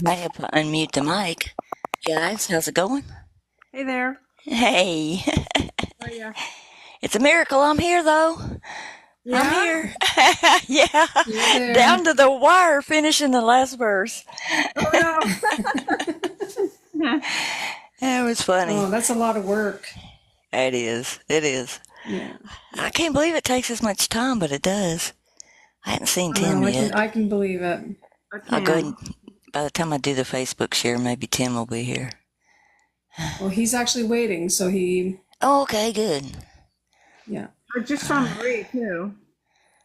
I have to unmute the mic. Guys, how's it going? Hey there. Hey, How are ya? it's a miracle I'm here though. I'm Yeah? here. Yeah, You're there. down to the wire finishing the last verse. Oh no. It was funny. Oh, that's a lot of work. It is. It is. Yeah. I can't believe it takes as much time, but it does. I hadn't seen Tim No, yet. I can believe it. I I'll go ahead can. and, by the time I do the Facebook share, maybe Tim will be here. Well, he's actually waiting, so Oh, okay, good. yeah. I just saw Marie too.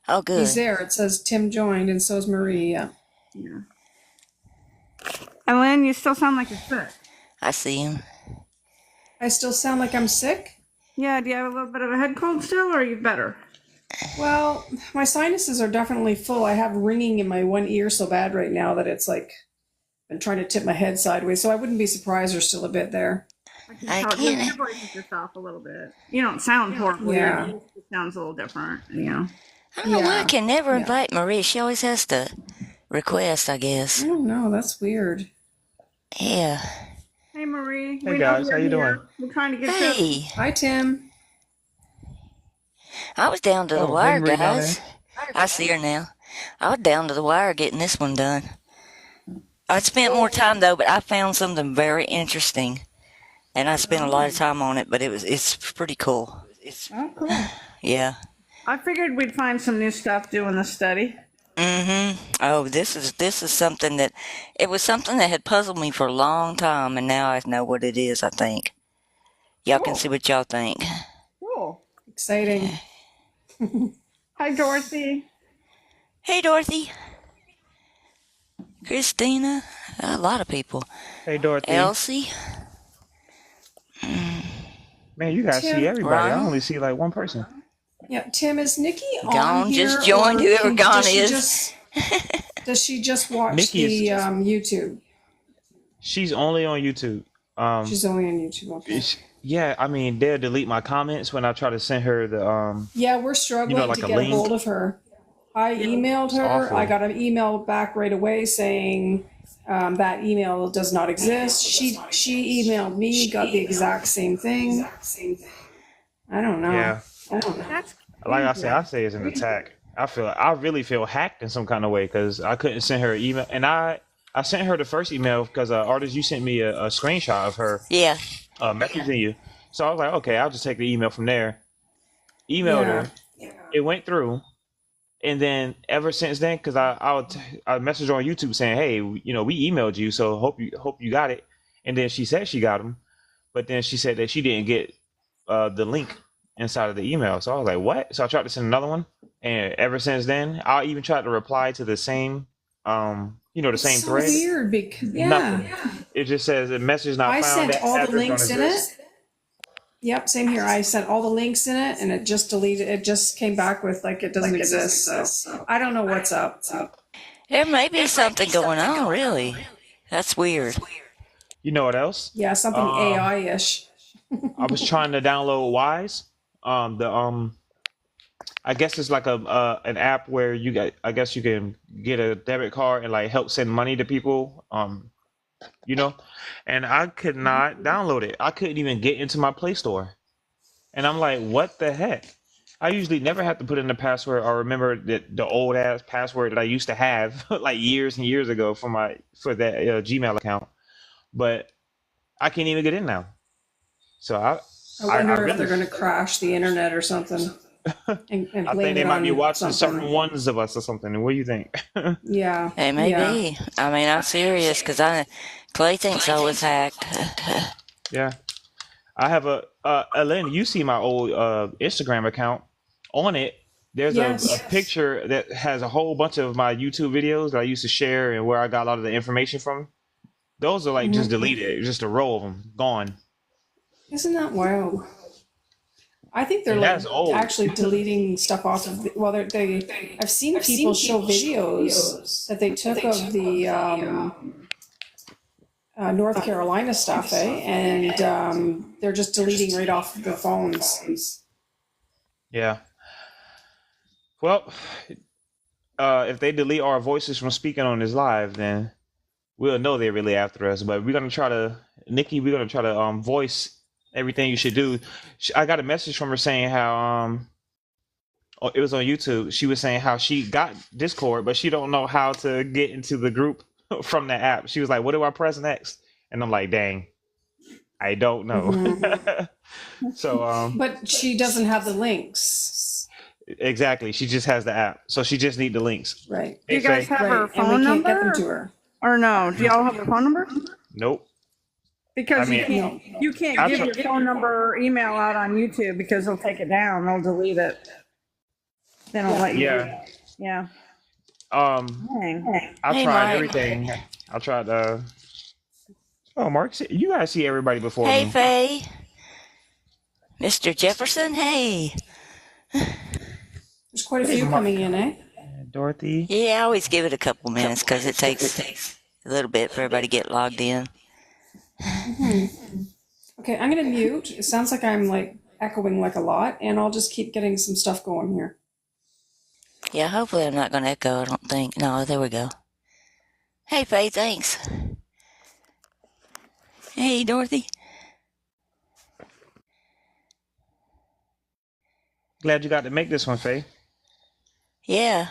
Oh, He's good. there. It says Tim joined, and so's Marie. Yeah. Yeah. And Lynn, you still sound like you're sick. I see him. I still sound like I'm sick. Yeah, do you have a little bit of a head cold still, or are you better? Well, my sinuses are definitely full. I have ringing in my one ear so bad right now that it's like I'm trying to tip my head sideways. So I wouldn't be surprised there's still a bit there. I can I tell your can't. voice is just off a little bit. You don't sound horribly. Yeah. It sounds a little different, you know. I don't know why I Yeah. can never Yeah. invite Marie. She always has to request, I guess. I don't know. That's weird. Yeah. Hey Marie. Hey we guys, know how you're you here. doing? We're trying to get you. Hey, Hi, Tim. I was down to the Oh, hey wire, Marie down guys. there. I see her now. I was down to the wire getting this one done. I spent more time though, but I found something very interesting, and I spent a lot of time on it. But it's pretty cool. Oh, cool. Yeah. I figured we'd find some new stuff doing the study. Oh, this is something that it was something that had puzzled me for a long time, and now I know what it is. I think y'all can Cool. see what y'all think. Cool. Exciting. Hi Dorothy. Hey, Dorothy, Christina, a lot of people. Hey Dorothy. Elsie, Man, you guys see Tim. everybody. I Ronald. only see like one person. Yeah, Tim, is Nikki on Gone, here, just joined, or whoever gone does she is. just watch Nikki the is YouTube? she's only on YouTube. She's only on YouTube. Okay. Yeah, I mean they'll delete my comments when I try to send her the Yeah, we're struggling like to a get a link. hold of her. I emailed It's her. I awful. got an email back right away saying that email does not exist. She emailed me, got the exact same thing. I don't know. Yeah. That's Like crazy. I say it's an attack. I really feel hacked in some kind of way because I couldn't send her an email, and I sent her the first email because artist you sent me a screenshot of her Yeah. messaging you. So I was like, okay, I'll just take the email from there. Emailed Yeah. her. It went through. And then ever since then, because I messaged her on YouTube saying, "Hey, we emailed you, so hope you got it." And then she said she got them, but then she said that she didn't get the link inside of the email. So I was like, "What?" So I tried to send another one, and ever since then, I even tried to reply to the same the It's same so thread. weird because Nothing. It just says a message not I found. sent That all the address don't links in it. exist. Yep, same here. I sent all the links in it, and it just deleted. It just came back with like it doesn't exist. So I don't know what's up. There may be something going on, really. That's weird. You know what else? Yeah, something Um, AI-ish. I was trying to download Wise. The I guess it's like an app where I guess you can get a debit card and like help send money to people. You know, and I could not download it. I couldn't even get into my Play Store. And I'm like, what the heck? I usually never have to put in the password or remember the old ass password that I used to have like years and years ago for that Gmail account. But I can't even get in now. So I I wonder if really they're going to crash the internet or something and I think blame they it might be on watching certain something. ones of us or something. What do you think? Yeah, It may yeah. be. I mean, I'm serious because Clay thinks I was hacked. Yeah. I have Ellen, you see my old Instagram account. On it, there's a Yes. picture that has a whole bunch of my YouTube videos that I used to share and where I got a lot of the information from. Those are like just Mhm. deleted, just a row of them gone. Isn't that wild? I think they're And like that's old. actually deleting stuff off of. Well, I've seen people show videos that they took of the North Carolina stuff, eh? And they're just deleting right off of the phones. Yeah. Well, if they delete our voices from speaking on this live, then we'll know they're really after us. But we're gonna try to, Nikki, we're gonna try to voice everything you should do. I got a message from her saying how oh, it was on YouTube. She was saying how she got Discord, but she don't know how to get into the group from the app. She was like, "What do I press next?" And I'm like, "Dang, I don't know." So But she doesn't have the links. exactly, she just has the app, so she just need the links. Right. Do Hey you guys Faye, have her Right. And phone we can't get them number? to her. Or no? Do y'all have her phone number? nope. I Because mean, you can't I give try, your phone number or email out on YouTube because they'll take it down. They'll delete it. They don't let you do yeah. that. Yeah. Um, Dang. I Hey, tried Mark. everything. I tried. Oh, Mark, you guys see everybody before Hey, me. Faye. Mr. Jefferson. Hey. There's quite a Hey, few Mark, coming in, eh? Dorothy. Yeah, I always give it a couple minutes because it takes a little bit for everybody to get logged in. Okay, I'm gonna mute. It sounds like I'm like echoing like a lot, and I'll just keep getting some stuff going here. Yeah, hopefully I'm not going to echo. I don't think. No, there we go. Hey, Faye. Thanks. Hey, Dorothy. Glad you got to make this one, Faye. Yeah.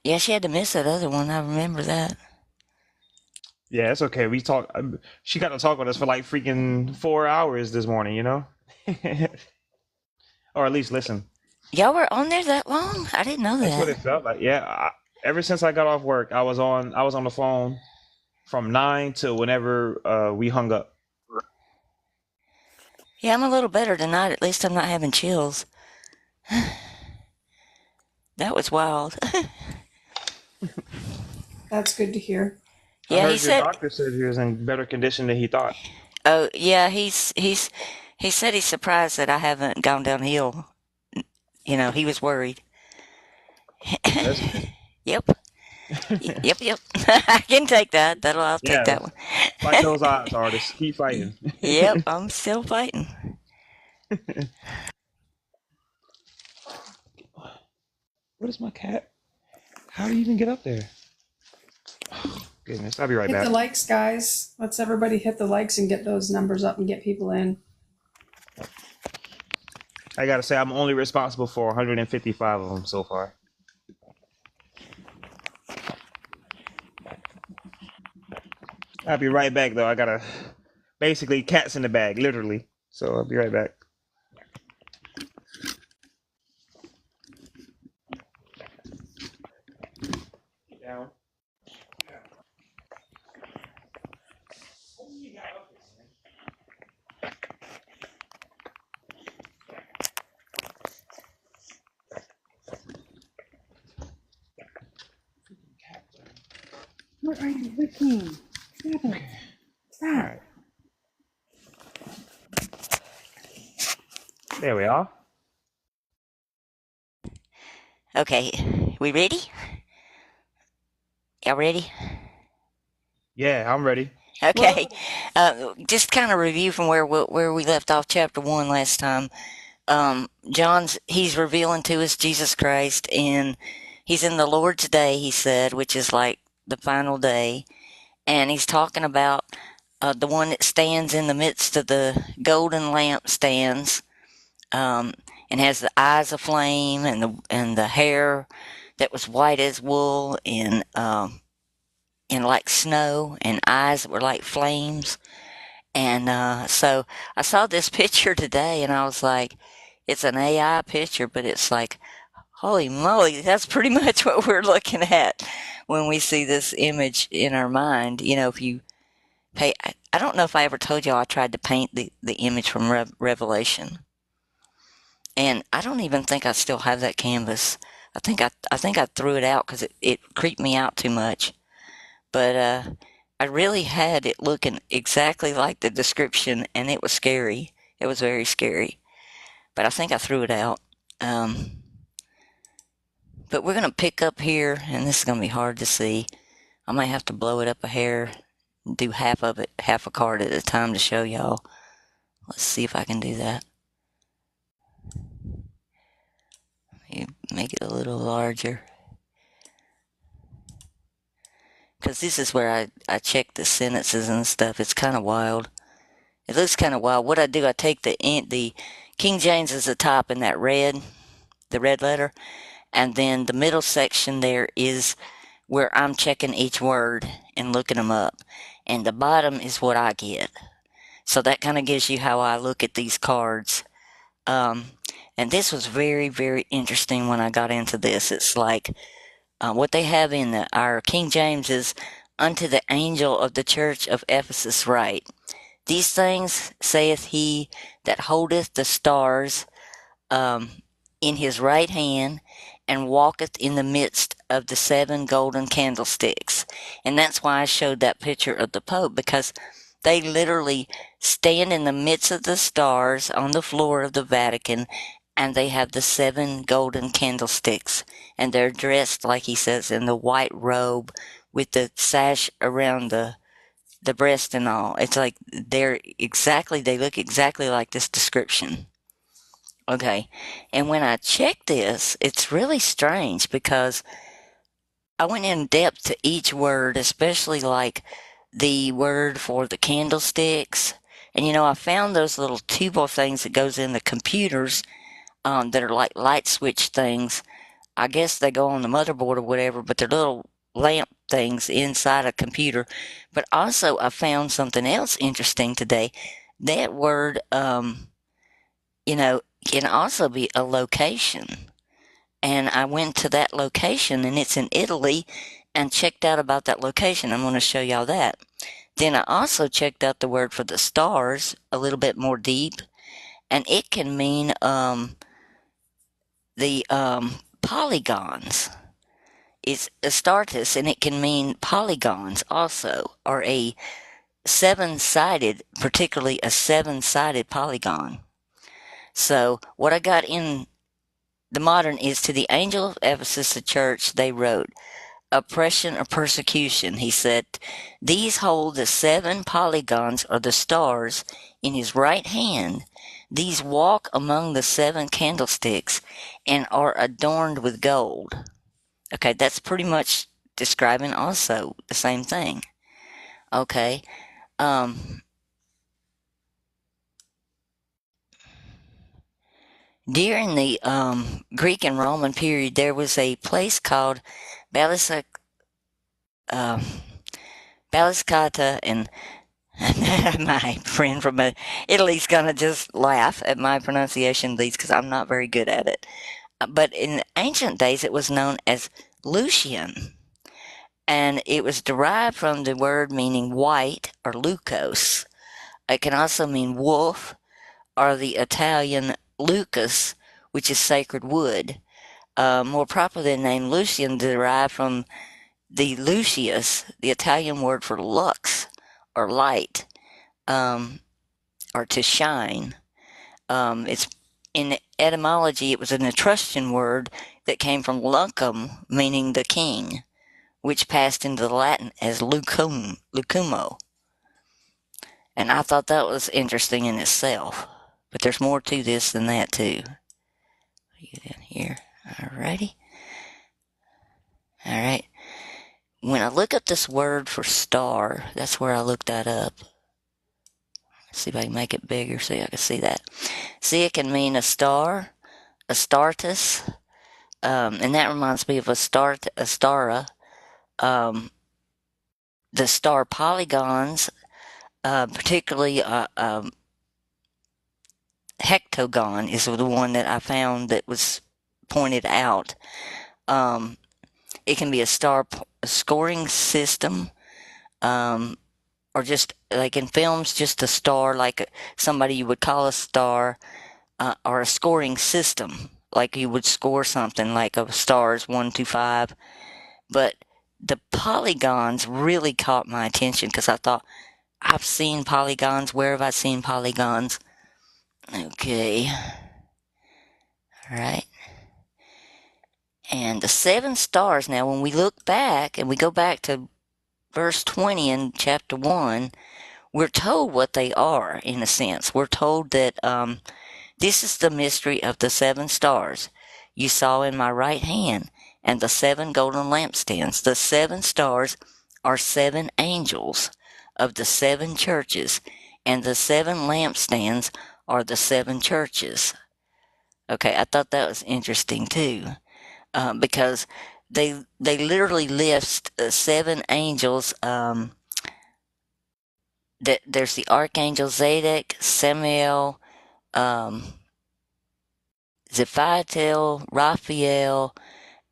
Yeah, she had to miss that other one. I remember that. Yeah, it's okay. We talk. She got to talk with us for like freaking 4 hours this morning, you know, or at least listen. Y'all were on there that long? I didn't know That's what that. it felt like. Yeah. Ever since I got off work, I was on. I was on the phone from 9 to whenever we hung up. Yeah, I'm a little better tonight. At least I'm not having chills. That was wild. That's good to hear. I Yeah, he heard your said. doctor said he was in better condition than he thought. Oh, yeah, he said he's surprised that I haven't gone downhill. You know, he was worried. That's good. Yep. Yep. I can take that. I'll take Yeah, that one. fight those odds, artists. Keep fighting. Yep, I'm still fighting. What is my cat? How do you even get up there? Goodness, I'll be right Hit back. the likes, guys. Let's everybody hit the likes and get those numbers up and get people in. I gotta say, I'm only responsible for 155 of them so far. I'll be right back, though. I gotta basically cats in the bag, literally. So I'll be right back. Down. What are you looking? Stop it. All Stop. right. There we are. Okay, we ready? Y'all ready? Yeah, I'm ready. Okay. Just kind of review from where we left off chapter 1 last time. He's revealing to us Jesus Christ, and he's in the Lord's Day, he said, which is like the final day, and he's talking about the one that stands in the midst of the golden lampstands, and has the eyes of flame and the hair that was white as wool and like snow, and eyes that were like flames. And so I saw this picture today, and I was like, it's an AI picture, but it's like, holy moly, that's pretty much what we're looking at when we see this image in our mind. You know, if you pay, I don't know if I ever told y'all I tried to paint the image from Revelation, and I don't even think I still have that canvas. I think I threw it out because it creeped me out too much. But I really had it looking exactly like the description, and it was scary. It was very scary. But I think I threw it out. But we're going to pick up here, and this is going to be hard to see. I might have to blow it up a hair, do half of it, half a card at a time to show y'all. Let's see if I can do that. make it a little larger. Because this is where I check the sentences and stuff. It's kind of wild. It looks kind of wild. What I do, I take the King James is the top in that red, the red letter, and then the middle section there is where I'm checking each word and looking them up. And the bottom is what I get. So that kind of gives you how I look at these cards. And this was very, very interesting when I got into this. It's like what they have in our King James is, unto the angel of the church of Ephesus write, these things saith he that holdeth the stars in his right hand, and walketh in the midst of the 7 golden candlesticks. And that's why I showed that picture of the Pope, because they literally stand in the midst of the stars on the floor of the Vatican, and they have the 7 golden candlesticks. And they're dressed, like he says, in the white robe with the sash around the breast and all. It's like they look exactly like this description. Okay. And when I checked this, it's really strange because I went in depth to each word, especially like the word for the candlesticks. And I found those little tubal things that goes in the computers that are like light switch things. I guess they go on the motherboard or whatever, but they're little lamp things inside a computer. But also I found something else interesting today. That word, can also be a location. And I went to that location, and it's in Italy, and checked out about that location. I'm going to show y'all that. Then I also checked out the word for the stars a little bit more deep, and it can mean the polygons. It's Astartes, and it can mean polygons also, or a 7-sided, particularly a 7-sided polygon. So what I got in the modern is, to the angel of Ephesus, the church, they wrote, oppression or persecution, he said, these hold the 7 polygons or the stars in his right hand. These walk among the 7 candlesticks and are adorned with gold. Okay, that's pretty much describing also the same thing. Okay. During the Greek and Roman period, there was a place called Baliscata, and my friend from Italy's gonna just laugh at my pronunciation of these because I'm not very good at it. But in ancient days, it was known as Lucian, and it was derived from the word meaning white, or lucos. It can also mean wolf, or the Italian lucus, which is sacred wood. More properly, the name Lucian derived from the Lucius, the Italian word for lux, or light, or to shine. It's in etymology, it was an Etruscan word that came from lucum, meaning the king, which passed into the Latin as lucumo. And I thought that was interesting in itself. But there's more to this than that, too. Get in here. Alrighty. Alright. When I look up this word for star, that's where I looked that up. Let's see if I can make it bigger so I can see that. See, it can mean a star, Astartes, and that reminds me of Astara. The star polygons, particularly hectagon is the one that I found that was pointed out. It can be a scoring system, or just like in films, just a star, like somebody you would call a star, or a scoring system, like you would score something like a stars 1 to 5. But the polygons really caught my attention because I thought, I've seen polygons. Where have I seen polygons? Okay. All right. And the 7 stars, now when we look back and we go back to verse 20 in chapter 1, we're told what they are, in a sense. We're told that this is the mystery of the 7 stars. you saw in my right hand, and the 7 golden lampstands. The 7 stars are 7 angels of the 7 churches, and the 7 lampstands are the 7 churches. Okay, I thought that was interesting too, because they literally list 7 angels. There's the archangel Zadok, Samael, Zephiel, Raphael,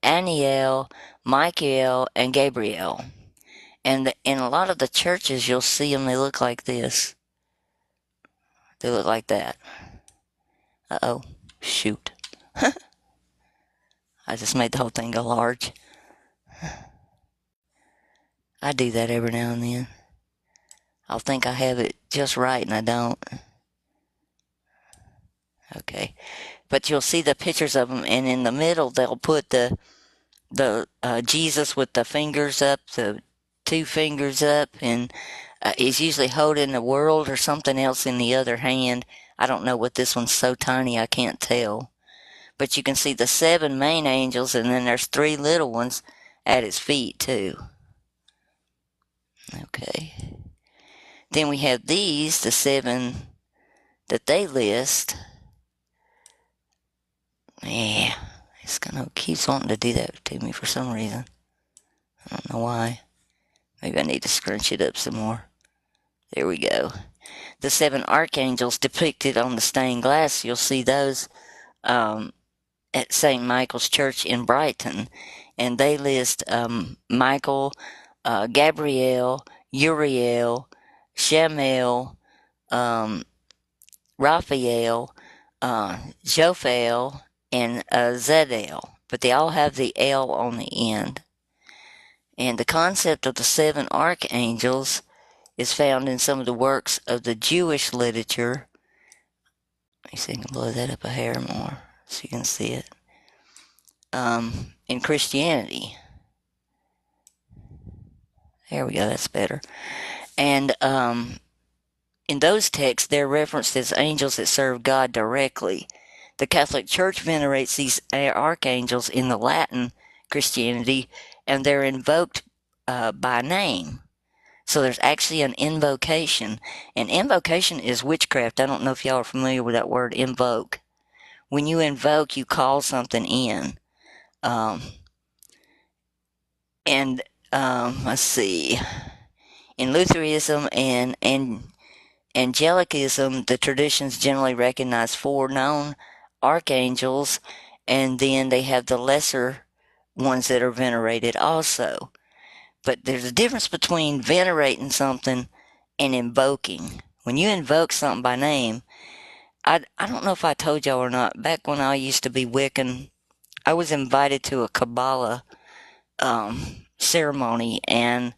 Aniel, Michael, and Gabriel. And in a lot of the churches, you'll see them. They look like this. They look like that. Uh-oh. Shoot. I just made the whole thing go large. I do that every now and then. I'll think I have it just right, and I don't. Okay. But you'll see the pictures of them, and in the middle, they'll put the Jesus with the fingers up, the 2 fingers up, and he's usually holding the world or something else in the other hand. I don't know what this one's so tiny I can't tell. But you can see the 7 main angels, and then there's 3 little ones at his feet too. Okay. Then we have these, the 7 that they list. Yeah, it's gonna keeps wanting to do that to me for some reason. I don't know why. Maybe I need to scrunch it up some more. There we go. The 7 archangels depicted on the stained glass, you'll see those at St. Michael's Church in Brighton. And they list Michael, Gabriel, Uriel, Shemiel, Raphael, Jophael, and Zadel. But they all have the L on the end. And the concept of the 7 archangels is found in some of the works of the Jewish literature. Let me see if I can blow that up a hair more so you can see it. In Christianity. There we go, that's better. And in those texts, they're referenced as angels that serve God directly. The Catholic Church venerates these archangels in the Latin Christianity, and they're invoked by name. So there's actually an invocation. And invocation is witchcraft. I don't know if y'all are familiar with that word, invoke. When you invoke, you call something in. Let's see. In Lutheranism and Angelicism, the traditions generally recognize 4 known archangels, and then they have the lesser ones that are venerated also. But there's a difference between venerating something and invoking. When you invoke something by name, I don't know if I told y'all or not, back when I used to be Wiccan, I was invited to a Kabbalah ceremony, and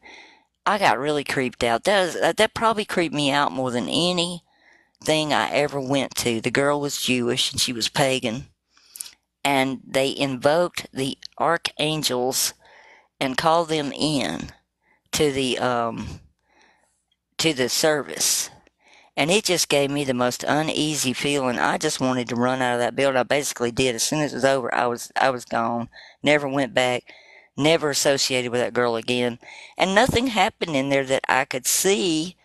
I got really creeped out. That probably creeped me out more than anything I ever went to. The girl was Jewish, and she was pagan. And they invoked the archangels and called them in to the service, and it just gave me the most uneasy feeling. I just wanted to run out of that building. I basically did. As soon as it was over, I was gone. Never went back. Never associated with that girl again. And nothing happened in there that I could see.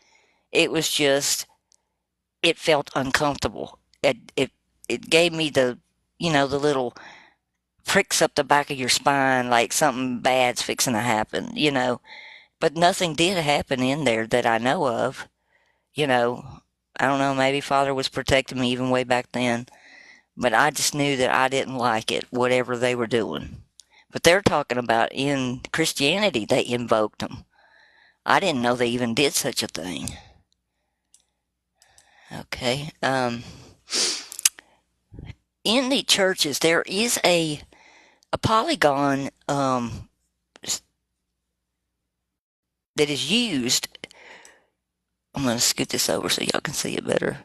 It was just, it felt uncomfortable. It gave me the little pricks up the back of your spine, like something bad's fixing to happen, But nothing did happen in there that I know of. I don't know, maybe Father was protecting me even way back then. But I just knew that I didn't like it, whatever they were doing. But they're talking about in Christianity, they invoked them. I didn't know they even did such a thing. Okay. In the churches, there is a polygon that is used. I'm going to scoot this over so y'all can see it better.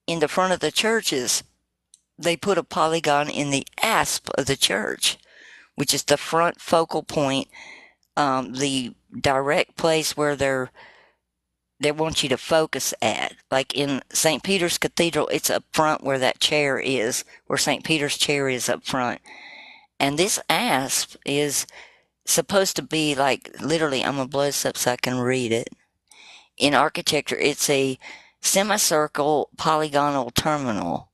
In the front of the churches, they put a polygon in the apse of the church, which is the front focal point, the direct place where they want you to focus at. Like in St. Peter's Cathedral, it's up front where that chair is, where St. Peter's chair is up front. And this asp is supposed to be like, literally, I'm going to blow this up so I can read it. In architecture, it's a semicircle polygonal terminal.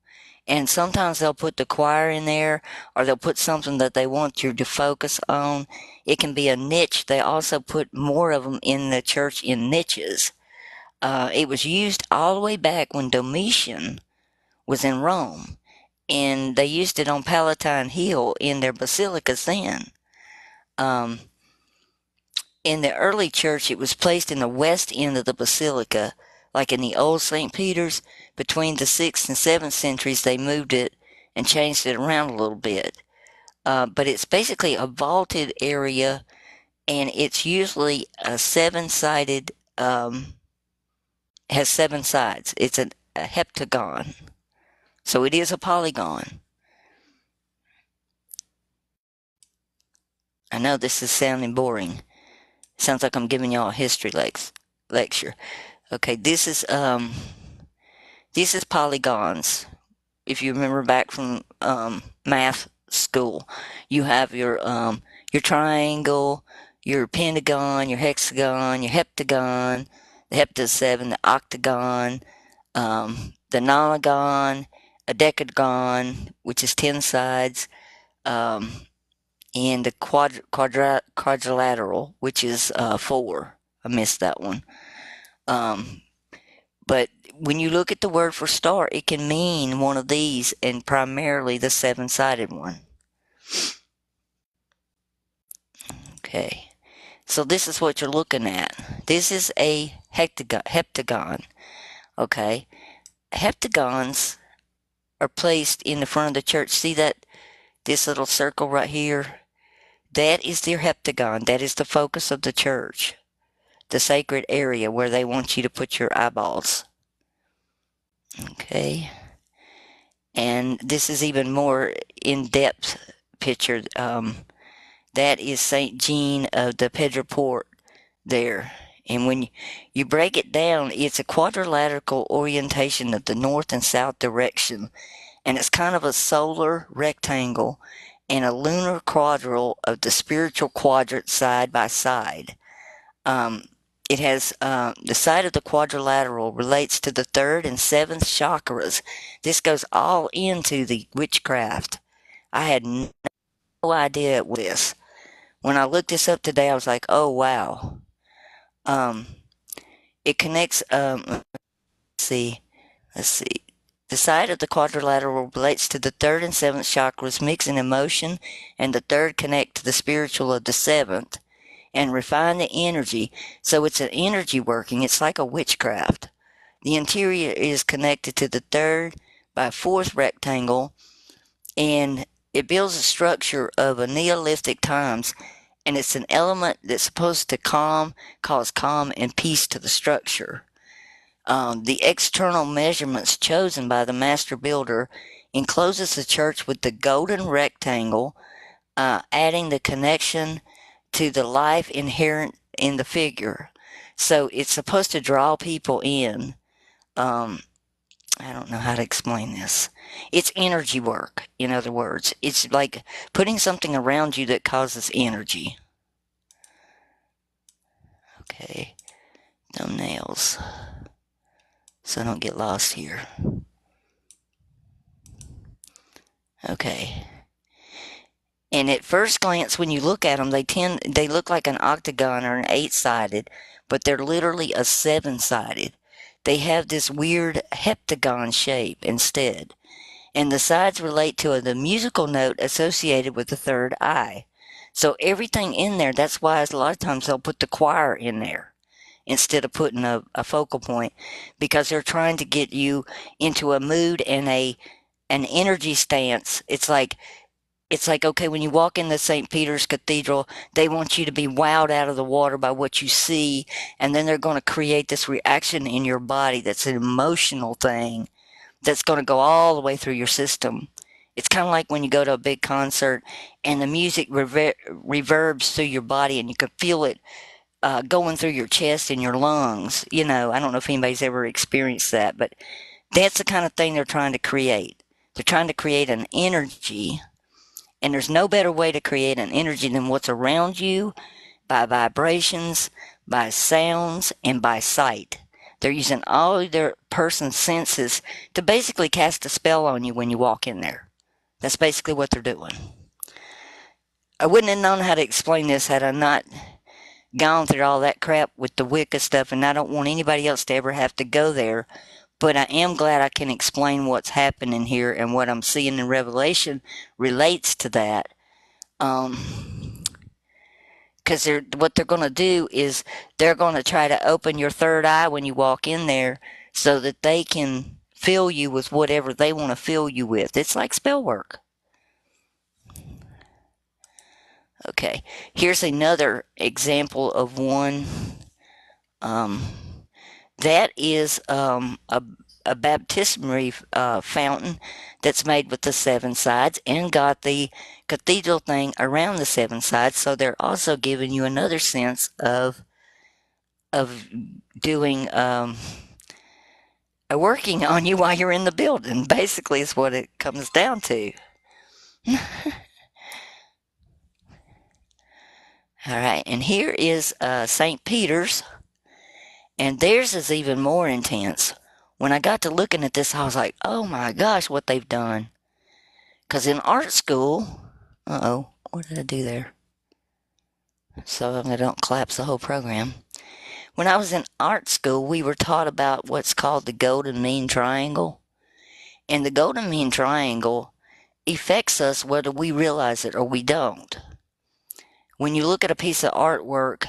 And sometimes they'll put the choir in there, or they'll put something that they want you to focus on. It can be a niche. They also put more of them in the church in niches. It was used all the way back when Domitian was in Rome, and they used it on Palatine Hill in their basilicas then. Um, in the early church, it was placed in the west end of the basilica, like in the old St. Peter's. Between the 6th and 7th centuries, they moved it and changed it around a little bit. But it's basically a vaulted area, and it's usually a seven-sided, has 7 sides. It's a heptagon. So it is a polygon. I know this is sounding boring. Sounds like I'm giving y'all a history lecture. Okay, this is polygons. If you remember back from math school, you have your triangle, your pentagon, your hexagon, your heptagon, the hepta's 7, the octagon, the nonagon, a decagon, which is 10 sides, and the quadrilateral, which is 4. I missed that one. But when you look at the word for star, it can mean one of these, and primarily the 7-sided one. Okay, so this is what you're looking at. This is a heptagon. Okay, heptagons are placed in the front of the church. See that this little circle right here? That is their heptagon. That is the focus of the church, the sacred area where they want you to put your eyeballs. Okay. And this is even more in-depth picture. That is St. Jean of the Pedroport there. And when you break it down, it's a quadrilateral orientation of the north and south direction. And it's kind of a solar rectangle and a lunar quadrille of the spiritual quadrant side by side. It has the side of the quadrilateral relates to the 3rd and 7th chakras. This goes all into the witchcraft. I had no idea it was this. When I looked this up today, I was like, oh, wow. It connects, let's see. The side of the quadrilateral relates to the 3rd and 7th chakras, mixing emotion, and the 3rd connect to the spiritual of the 7th. And refine the energy. So it's an energy working. It's like a witchcraft. The interior is connected to the 3rd by a 4th rectangle, and it builds a structure of a Neolithic times, and it's an element that's supposed to cause calm and peace to the structure. The external measurements chosen by the master builder encloses the church with the golden rectangle, adding the connection to the life inherent in the figure. So it's supposed to draw people in. I don't know how to explain this. It's energy work, in other words. It's like putting something around you that causes energy. Okay, thumbnails. So I don't get lost here. Okay. And at first glance, when you look at them, they look like an octagon or an 8-sided, but they're literally a 7-sided. They have this weird heptagon shape instead. And the sides relate to the musical note associated with the 3rd eye. So everything in there, that's why a lot of times they'll put the choir in there instead of putting a focal point, because they're trying to get you into a mood and an energy stance. It's like, okay, when you walk into St. Peter's Cathedral, they want you to be wowed out of the water by what you see, and then they're going to create this reaction in your body that's an emotional thing that's going to go all the way through your system. It's kind of like when you go to a big concert and the music reverbs through your body and you can feel it going through your chest and your lungs. You know, I don't know if anybody's ever experienced that, but that's the kind of thing they're trying to create. They're trying to create an energy, and there's no better way to create an energy than what's around you by vibrations, by sounds, and by sight. They're using all their person's senses to basically cast a spell on you when you walk in there. That's basically what they're doing. I wouldn't have known how to explain this had I not gone through all that crap with the Wicca stuff, and I don't want anybody else to ever have to go there. But I am glad I can explain what's happening here, and what I'm seeing in Revelation relates to that. Because what they're going to do is they're going to try to open your third eye when you walk in there so that they can fill you with whatever they want to fill you with. It's like spell work. Okay, here's another example of one. That is a baptismary fountain that's made with the seven sides and got the cathedral thing around the seven sides. So they're also giving you another sense of doing working on you while you're in the building. Basically, is what it comes down to. All right, and here is St. Peter's, and theirs is even more intense. When I got to looking at this, I was like, oh my gosh, what they've done. Because in art school, what did I do there? So I don't collapse the whole program. When I was in art school, we were taught about what's called the golden mean triangle. And the golden mean triangle affects us whether we realize it or we don't. When you look at a piece of artwork,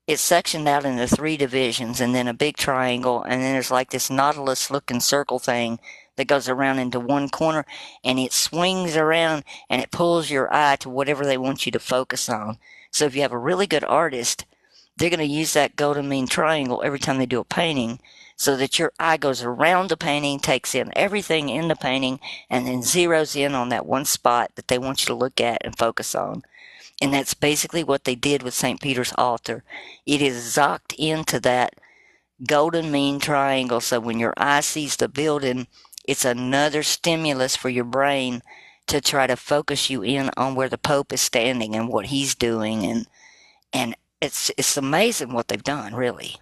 it's sectioned out into 3 divisions and then a big triangle, and then there's like this nautilus looking circle thing that goes around into one corner, and it swings around and it pulls your eye to whatever they want you to focus on. So if you have a really good artist, they're going to use that golden mean triangle every time they do a painting, so that your eye goes around the painting, takes in everything in the painting, and then zeroes in on that one spot that they want you to look at and focus on. And that's basically what they did with St. Peter's altar. It is zocked into that golden mean triangle, so when your eye sees the building, it's another stimulus for your brain to try to focus you in on where the Pope is standing and what he's doing. And it's amazing what they've done, really.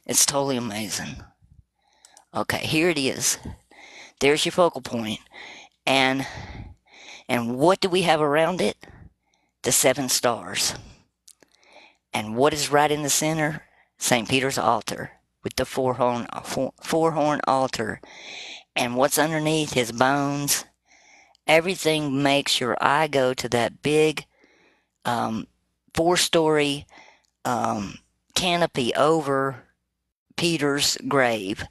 It's totally amazing. Okay, here it is. There's your focal point. And what do we have around it? The 7 stars. And what is right in the center? St. Peter's altar with the four-horn altar. And what's underneath? His bones. Everything makes your eye go to that big 4-story canopy over Peter's grave.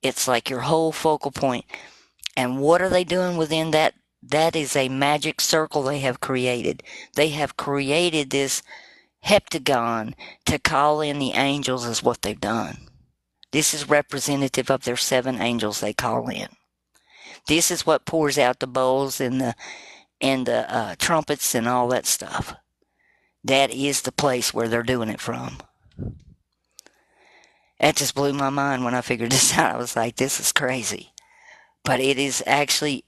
It's like your whole focal point. And what are they doing within that? That is a magic circle they have created. They have created this heptagon to call in the angels, is what they've done. This is representative of their 7 angels they call in. This is what pours out the bowls and the trumpets and all that stuff. That is the place where they're doing it from. That just blew my mind when I figured this out. I was like, this is crazy. But it is actually,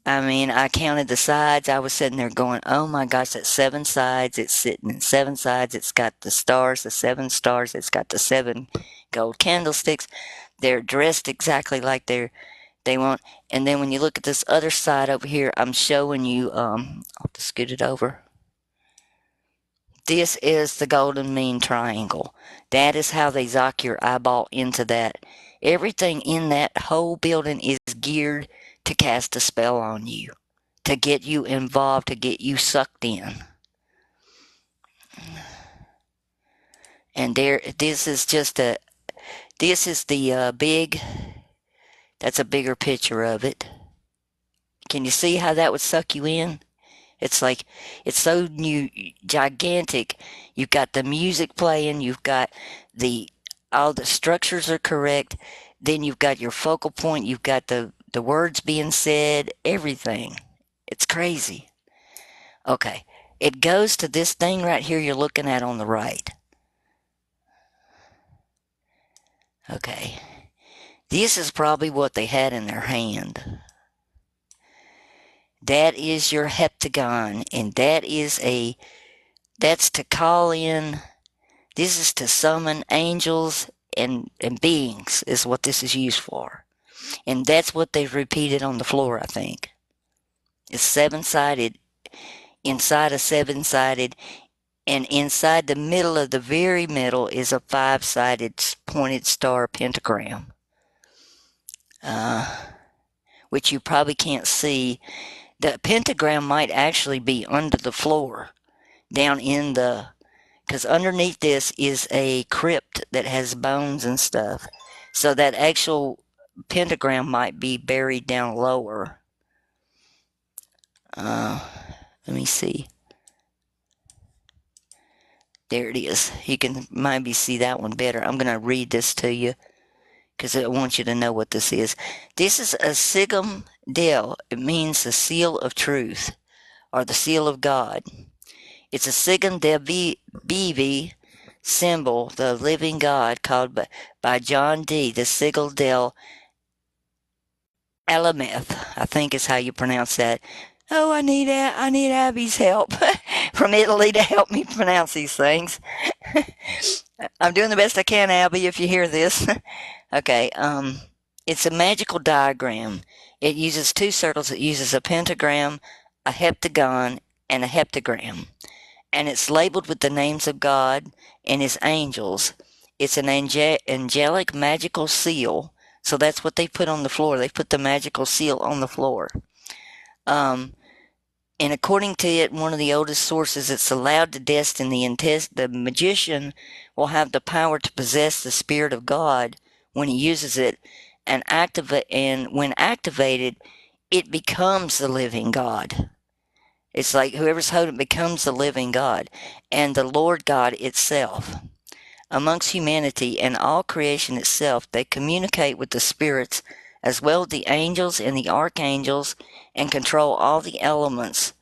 I mean, I counted the sides. I was sitting there going, oh my gosh, that's 7 sides. It's sitting in 7 sides. It's got the stars, the 7 stars. It's got the 7 gold candlesticks. They're dressed exactly like they want. And then when you look at this other side over here, I'm showing you, I'll have to scoot it over. This is the golden mean triangle. That is how they zock your eyeball into that. Everything in that whole building is geared to cast a spell on you, to get you involved, to get you sucked in. And this is the big, that's a bigger picture of it. Can you see how that would suck you in? It's like, it's so gigantic. You've got the music playing, you've got all the structures are correct, then you've got your focal point, you've got the words being said, everything. It's crazy. Okay, It goes to this thing right here you're looking at on the right. Okay. This is probably what they had in their hand. That is your heptagon, and that's to call in. This is to summon angels and beings, is what this is used for. And that's what they've repeated on the floor, I think. It's 7-sided, inside a 7-sided, and inside the middle of the very middle is a 5-sided pointed star pentagram, which you probably can't see. The pentagram might actually be under the floor, down in the, because underneath this is a crypt that has bones and stuff. So that actual pentagram might be buried down lower. Let me see. There it is. You can maybe see that one better. I'm going to read this to you because I want you to know what this is. This is a sigum del. It means the seal of truth or the seal of God. It's a sigum del Bevi symbol, the living God, called by John D. the sigil del Alameth, I think is how you pronounce that. Oh, I need Abby's help from Italy to help me pronounce these things. I'm doing the best I can, Abby, if you hear this. Okay, it's a magical diagram. It uses two circles. It uses a pentagram, a heptagon, and a heptagram. And it's labeled with the names of God and his angels. It's an angelic magical seal. So that's what they put on the floor. They put the magical seal on the floor. And according to it, one of the oldest sources, it's allowed to destine the magician will have the power to possess the spirit of God when he uses it, and when activated, it becomes the living God. It's like whoever's holding it becomes the living God and the Lord God itself. Amongst humanity and all creation itself, they communicate with the spirits as well as the angels and the archangels and control all the elements.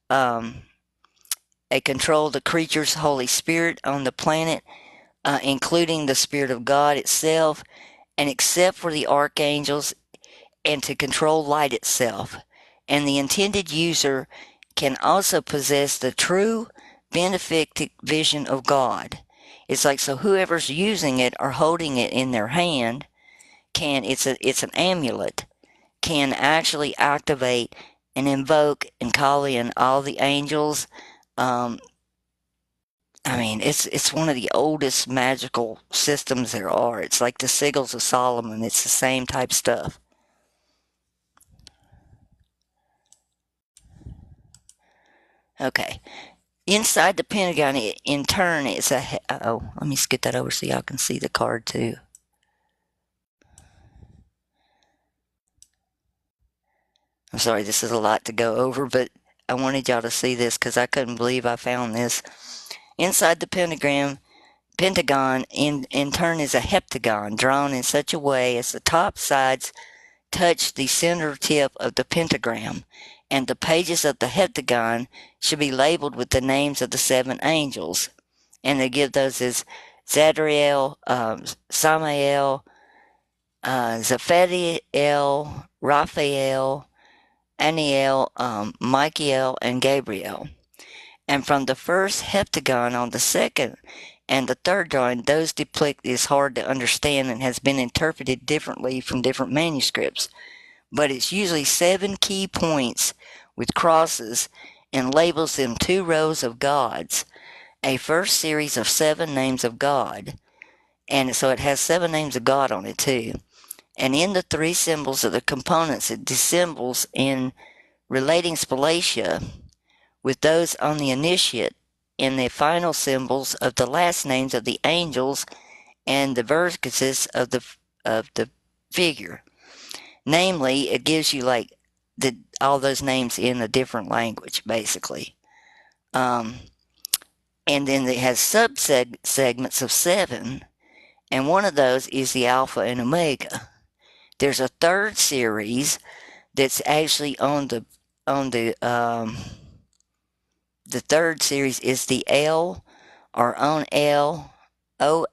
They control the creature's Holy Spirit on the planet, including the Spirit of God itself, and except for the archangels, and to control light itself. And the intended user can also possess the true benefic vision of God. It's like, so whoever's using it or holding it in their hand it's an amulet, can actually activate and invoke and call in all the angels. It's one of the oldest magical systems there are. It's like the sigils of Solomon. It's the same type stuff. Okay. Inside the pentagon, in turn, it's let me scoot that over so y'all can see the card too. I'm sorry, this is a lot to go over, but I wanted y'all to see this because I couldn't believe I found this. Inside the pentagon, in turn, is a heptagon drawn in such a way as the top sides touch the center tip of the pentagram, and the pages of the heptagon should be labeled with the names of the 7 angels. And they give those as Zadriel, Samael, Zaphathiel, Raphael, Aniel, Michael, and Gabriel. And from the first heptagon on the second and the third drawing, those depict is hard to understand and has been interpreted differently from different manuscripts. But it's usually 7 key points with crosses and labels them 2 rows of gods, a first series of 7 names of God. And so it has 7 names of God on it too. And in the 3 symbols of the components, it dissembles in relating spalatia with those on the initiate in the final symbols of the last names of the angels and the vertices of the figure. Namely, it gives you like all those names in a different language, basically. And then it has segments of 7, and one of those is the Alpha and Omega. There's a third series that's actually on the the third series is the L or on L, OL,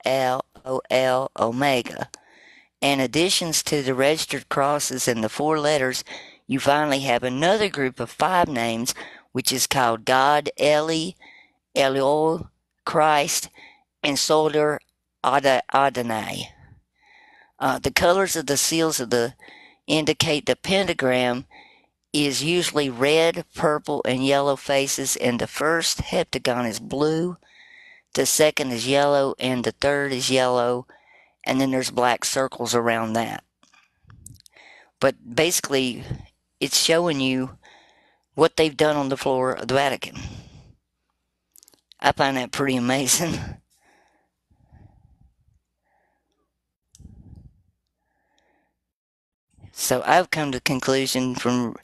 OL, Omega. And additions to the registered crosses and the 4 letters, you finally have another group of 5 names, which is called God, Eli, Elul, Christ, and Solder Adonai. The colors of the seals indicate the pentagram is usually red, purple, and yellow faces, and the first heptagon is blue, the second is yellow, and the third is yellow, and then there's black circles around that. But basically, it's showing you what they've done on the floor of the Vatican. I find that pretty amazing. So I've come to the conclusion from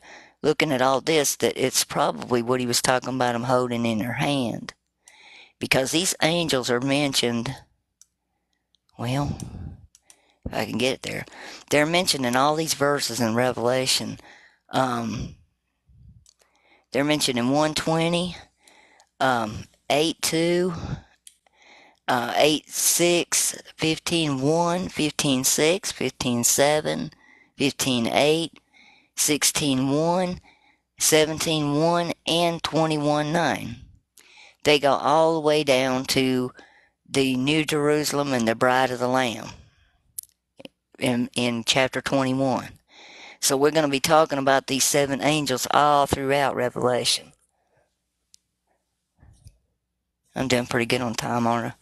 looking at all this that it's probably what he was talking about them holding in their hand. Because these angels are mentioned, well, if I can get it there, they're mentioned in all these verses in Revelation. They're mentioned in 120, 8:2, 8:6, 15:1, 15:6, 15:7, 15:8, 16:1, 17:1, and 21:9. They go all the way down to the New Jerusalem and the Bride of the Lamb in chapter 21. So we're going to be talking about these 7 angels all throughout Revelation. I'm doing pretty good on time, aren't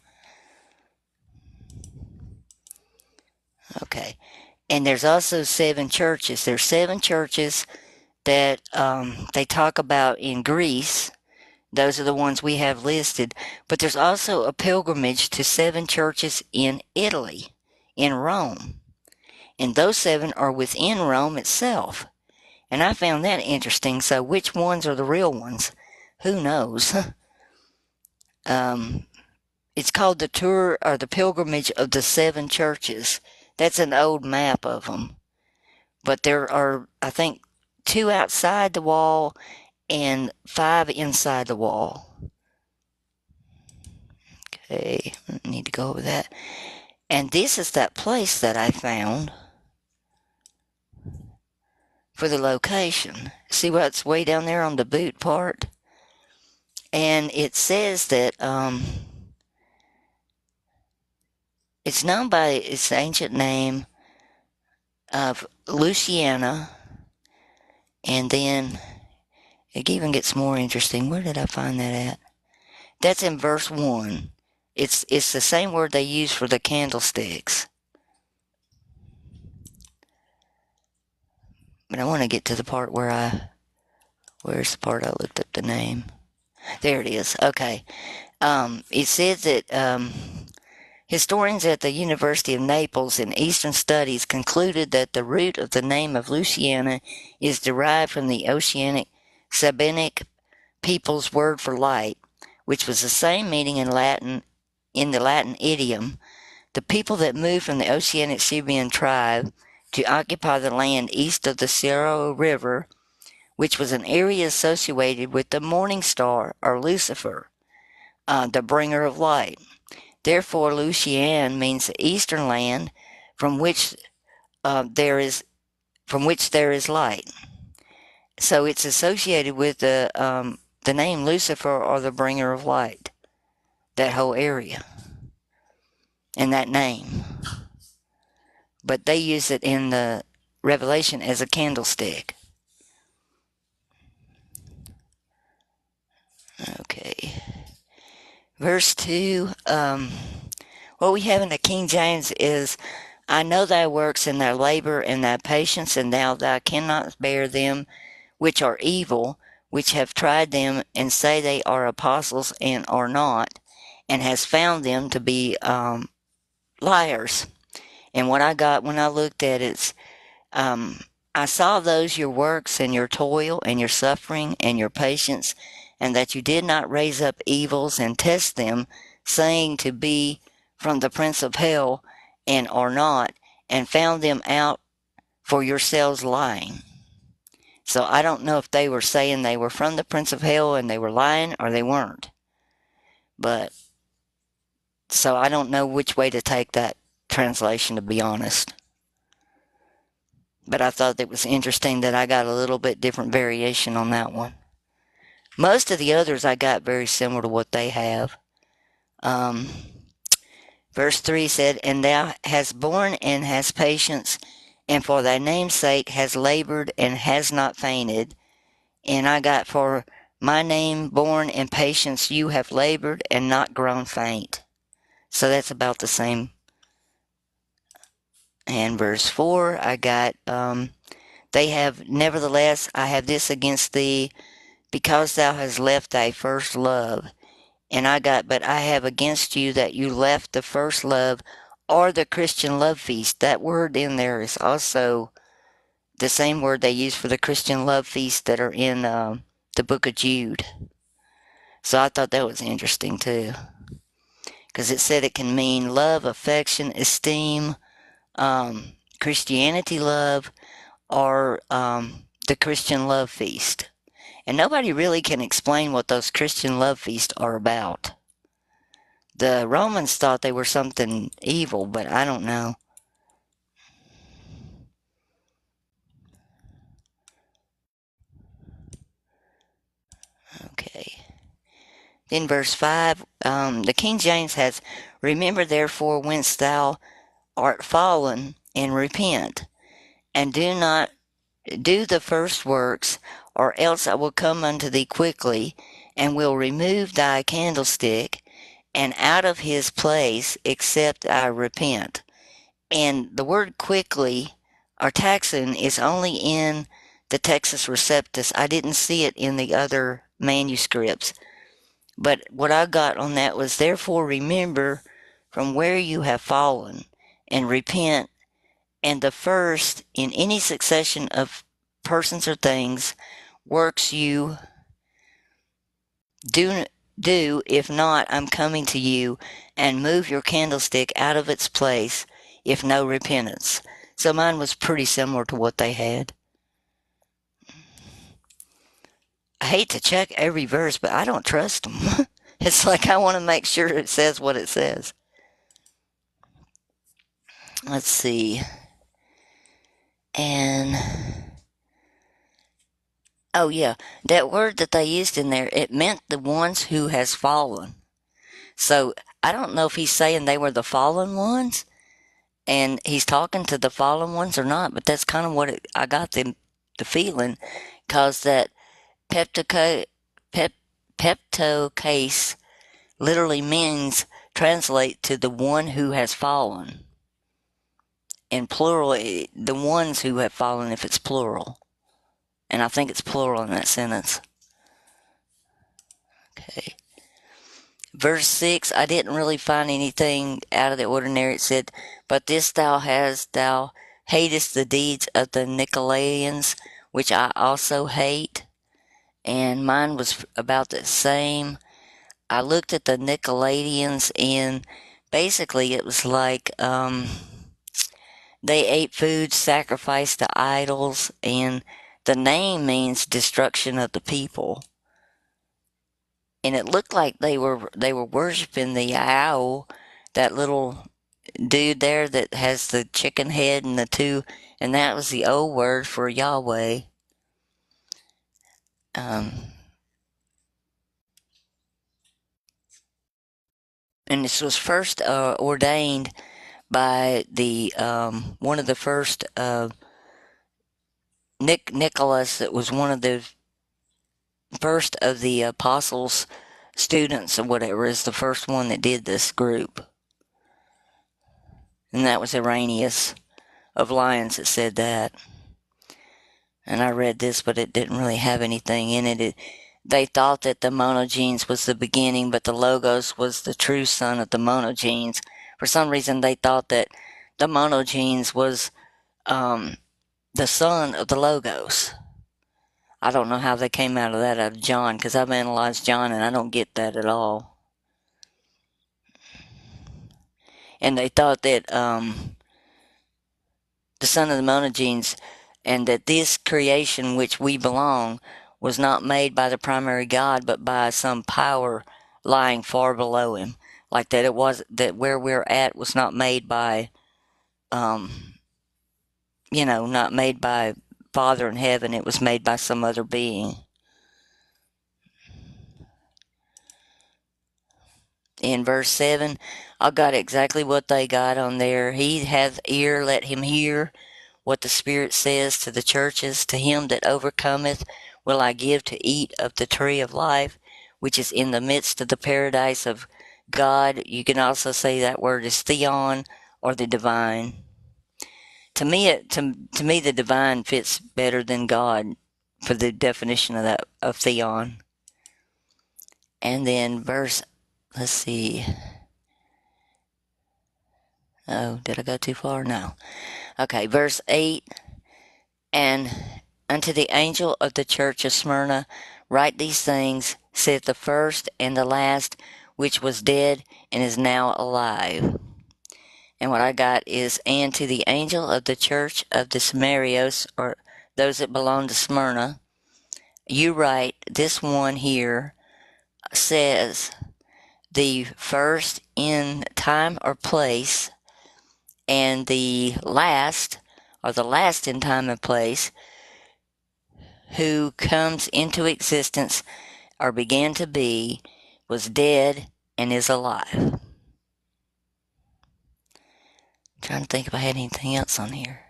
I? Okay. And there's also 7 churches. There's 7 churches that they talk about in Greece. Those are the ones we have listed. But there's also a pilgrimage to 7 churches in Italy, in Rome. And those 7 are within Rome itself. And I found that interesting. So which ones are the real ones? Who knows? It's called the Tour or the Pilgrimage of the 7 Churches. That's an old map of them. But there are, I think, 2 outside the wall and 5 inside the wall. Okay, I need to go over that. And this is that place that I found for the location. See what's way down there on the boot part? And it says that it's known by its ancient name of Louisiana. And then it even gets more interesting. Where did I find that at? That's in verse 1. It's the same word they use for the candlesticks. But I want to get to the part where's the part I looked up the name? There it is. Okay. It says that historians at the University of Naples in Eastern Studies concluded that the root of the name of Louisiana is derived from the Oceanic Sabinic people's word for light, which was the same meaning in the Latin idiom. The people that moved from the Oceanic Sabian tribe to occupy the land east of the Cerro River, which was an area associated with the morning star or Lucifer, the bringer of light. Therefore, Louisiana means the eastern land from which there is light. So it's associated with the name Lucifer or the bringer of light. That whole area and that name. But they use it in the Revelation as a candlestick. Okay. Verse 2. What we have in the King James is, I know thy works and thy labor and thy patience, and thou cannot bear them which are evil, which have tried them, and say they are apostles and are not, and has found them to be liars. And what I got when I looked at it, I saw those your works and your toil and your suffering and your patience, and that you did not raise up evils and test them, saying to be from the prince of hell, and are not, and found them out for yourselves lying. So I don't know if they were saying they were from the Prince of Hell and they were lying or they weren't. But so I don't know which way to take that translation, to be honest. But I thought it was interesting that I got a little bit different variation on that one. Most of the others I got very similar to what they have. Um, verse 3 said, "And thou hast borne and hast patience, and for thy name's sake has labored and has not fainted." And I got, "For my name borne and patience you have labored and not grown faint." So that's about the same. And verse 4, I got, "They have, nevertheless, I have this against thee, because thou hast left thy first love." And I got, "But I have against you that you left the first love," or the Christian love feast. That word in there is also the same word they use for the Christian love feast that are in the book of Jude. So I thought that was interesting too, because it said it can mean love, affection, esteem, Christianity love, or the Christian love feast. And nobody really can explain what those Christian love feasts are about. The Romans thought they were something evil, but I don't know. Okay. Then verse 5, the King James has, "Remember therefore whence thou art fallen, and repent, and do not do the first works, or else I will come unto thee quickly, and will remove thy candlestick, and out of his place, except I repent." And the word quickly or taxon is only in the Texas Receptus. I didn't see it in the other manuscripts. But what I got on that was, "Therefore remember from where you have fallen, and repent, and the first in any succession of persons or things, works you do, if not, I'm coming to you, and move your candlestick out of its place, if no repentance." So mine was pretty similar to what they had. I hate to check every verse, but I don't trust them. It's like I want to make sure it says what it says. Let's see. And oh yeah, that word that they used in there, it meant the ones who has fallen. So I don't know if he's saying they were the fallen ones, and he's talking to the fallen ones or not. But that's kind of what I got the feeling, because that pepto pep, pepto case literally means, translate to the one who has fallen. In plural, the ones who have fallen if it's plural. And I think it's plural in that sentence. Okay. Verse 6, I didn't really find anything out of the ordinary. It said, "But this thou hast, thou hatest the deeds of the Nicolaitans, which I also hate." And mine was about the same. I looked at the Nicolaitans, and basically it was like they ate food sacrificed to idols, and the name means destruction of the people. And it looked like they were worshiping the owl, that little dude there that has the chicken head and the two, and that was the old word for Yahweh. Um, and this was first ordained by the one of the first Nicholas, that was one of the first of the apostles' students or whatever, is the first one that did this group. And that was Irenaeus of Lyons that said that. And I read this, but it didn't really have anything in it. They thought that the monogenes was the beginning, but the Logos was the true son of the monogenes. For some reason, they thought that the monogenes was the son of the Logos. I don't know how they came out of John, because I've analyzed John and I don't get that at all. And they thought that the son of the monogenes and that this creation which we belong was not made by the primary God, but by some power lying far below him. Like that it was that where we're at was not made by, um, not made by Father in heaven. It was made by some other being. In verse 7, I got exactly what they got on there. He hath ear, let him hear what the Spirit says to the churches. To him that overcometh will I give to eat of the tree of life, which is in the midst of the paradise of God. You can also say that word is theon, or the divine. To me, the divine fits better than God for the definition of that of theon. And then let's see. Oh, did I go too far? No. Okay, verse 8. And unto the angel of the church of Smyrna write these things, saith the first and the last, which was dead and is now alive. And what I got is, and to the angel of the church of the Samarios, or those that belong to Smyrna, you write, this one here says, the first in time or place, and the last, or the last in time and place, who comes into existence or began to be, was dead and is alive. I'm trying to think if I had anything else on here.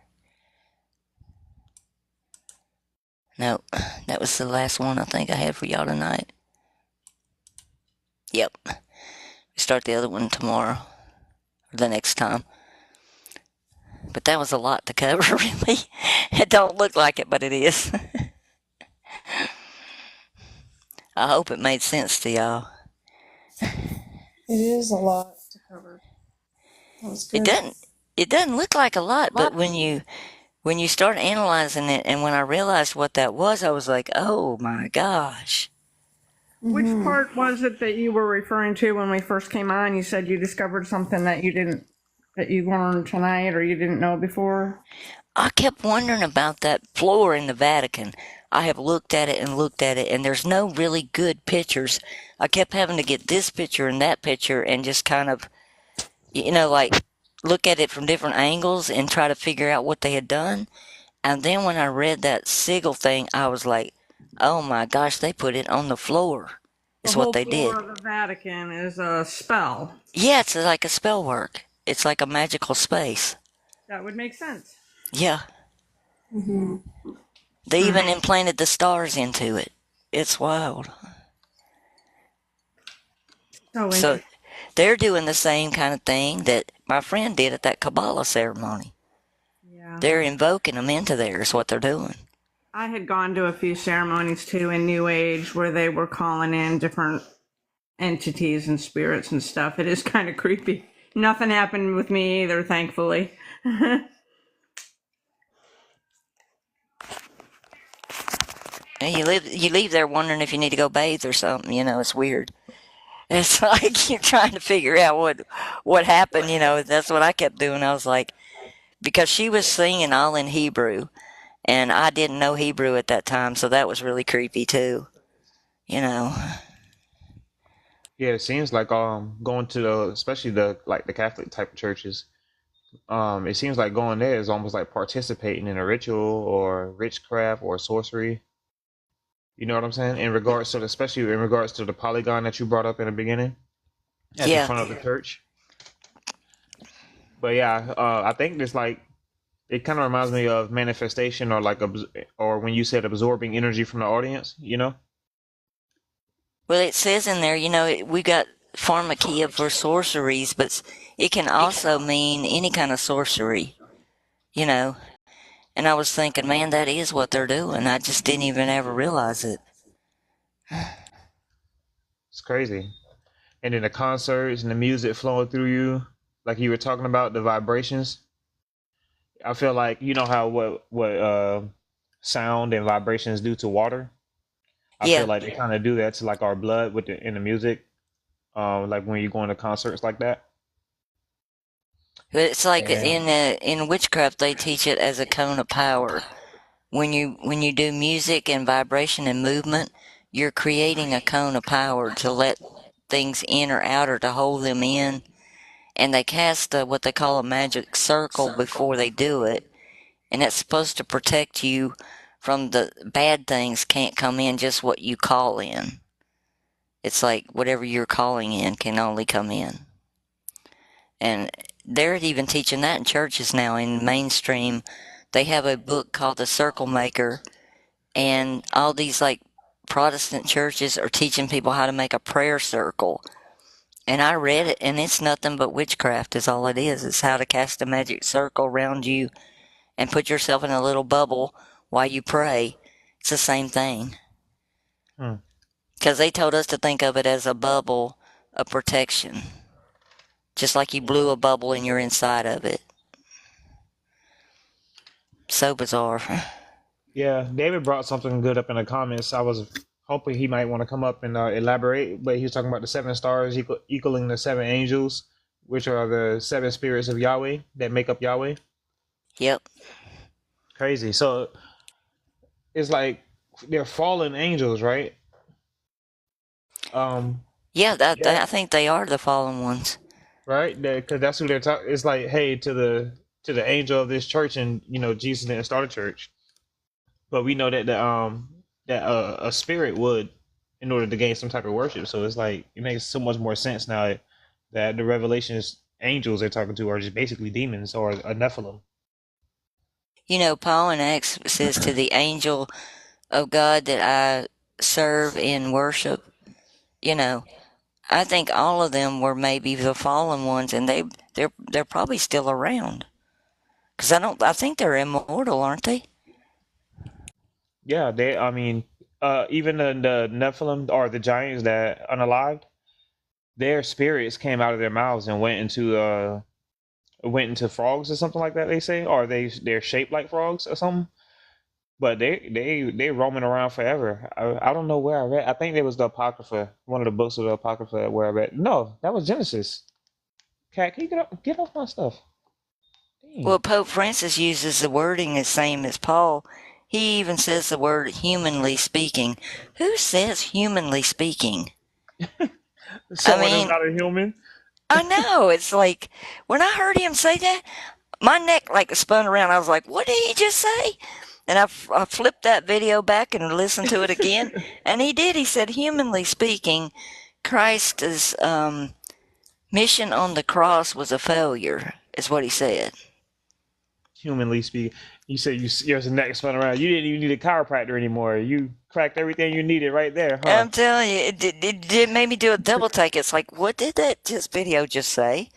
No, that was the last one I think I had for y'all tonight. Yep. We start the other one tomorrow, or the next time. But that was a lot to cover, really. It don't look like it, but it is. I hope it made sense to y'all. It is a lot to cover. That was It good. doesn't. It doesn't look like a lot, but when you start analyzing it, and when I realized what that was, I was like, oh my gosh. Which part was it that you were referring to when we first came on? You said you discovered something that you learned tonight or you didn't know before? I kept wondering about that floor in the Vatican. I have looked at it, and there's no really good pictures. I kept having to get this picture and that picture and just kind of, like look at it from different angles and try to figure out what they had done. And then when I read that sigil thing, I was like, oh my gosh, they put it on the floor. The Is whole what they floor did. of the Vatican is a spell. Yeah, it's like a spell work. It's like a magical space. That would make sense. Yeah. They even implanted the stars into it. It's wild. So So interesting. they're doing the same kind of thing that my friend did at that Kabbalah ceremony. Yeah. They're invoking them into there, is what they're doing. I had gone to a few ceremonies too in New Age where they were calling in different entities and spirits and stuff. It is kind of creepy. Nothing happened with me either, thankfully. And you leave there wondering if you need to go bathe or something. It's weird. It's like you're trying to figure out what happened. That's what I kept doing. I was like, because she was singing all in Hebrew, and I didn't know Hebrew at that time, so that was really creepy too. You know. Yeah, it seems like going to especially the Catholic type of churches. It seems like going there is almost like participating in a ritual or witchcraft or sorcery. You know what I'm saying? Especially in regards to the polygon that you brought up in the beginning at the Yeah. front of the church. But yeah, I think this like it kind of reminds me of manifestation or or when you said absorbing energy from the audience. Well, it says in there, we got pharmakia for sorceries, but it can also mean any kind of sorcery, you know. And I was thinking, man, that is what they're doing. I just didn't even ever realize it. It's crazy. And then the concerts and the music flowing through you, like you were talking about the vibrations. I feel like you know how what sound and vibrations do to water. I feel Yeah. like they kind of do that to like our blood in the music. Like when you go into concerts like that. It's like And in witchcraft, they teach it as a cone of power. When you do music and vibration and movement, you're creating a cone of power to let things in or out or to hold them in. And they cast what they call a magic circle before they do it, and it's supposed to protect you from the bad things can't come in, just what you call in. It's like whatever you're calling in can only come in. And they're even teaching that in churches now in mainstream. They have a book called The Circle Maker, and all these like Protestant churches are teaching people how to make a prayer circle. And I read it, and it's nothing but witchcraft, is all it is. It's how to cast a magic circle around you and put yourself in a little bubble while you pray. It's the same thing. Hmm. Because they told us to think of it as a bubble of protection. Just like you blew a bubble and you're inside of it. So bizarre. Yeah, David brought something good up in the comments. I was hoping he might want to come up and elaborate, but he was talking about the 7 stars equaling the 7 angels, which are the 7 spirits of Yahweh that make up Yahweh. Yep. Crazy. So it's like they're fallen angels, right? Um, Yeah, yeah, I think they are the fallen ones. right. Because that's who they're talking. It's like, hey, to the angel of this church, and Jesus didn't start a church, but we know that a spirit would, in order to gain some type of worship. So it's like it makes so much more sense now that the Revelations angels they're talking to are just basically demons or a Nephilim. Paul in Acts says to the angel of God that I serve and worship, you know, I think all of them were maybe the fallen ones, and they're probably still around. Because I think they're immortal, aren't they? Yeah, they. I mean, even the Nephilim or the giants that unalived, their spirits came out of their mouths and went into frogs or something like that. They say, or they're shaped like frogs or something. But they roaming around forever. I don't know where I read. I think it was the Apocrypha, one of the books of the Apocrypha where I read. No, that was Genesis. Cat, can you get off my stuff? Well, Dang. Pope Francis uses the wording the same as Paul. He even says the word humanly speaking. Who says humanly speaking? I Someone who's mean, not a human. I know. It's like, when I heard him say that, my neck like spun around. I was like, what did he just say? And I flipped that video back and listened to it again. And he did. He said, humanly speaking, Christ's mission on the cross was a failure, is what he said. Humanly speaking, you said your neck spun around. You didn't even need a chiropractor anymore. You cracked everything you needed right there, huh? I'm telling you, it made me do a double take. It's like, what did that video just say?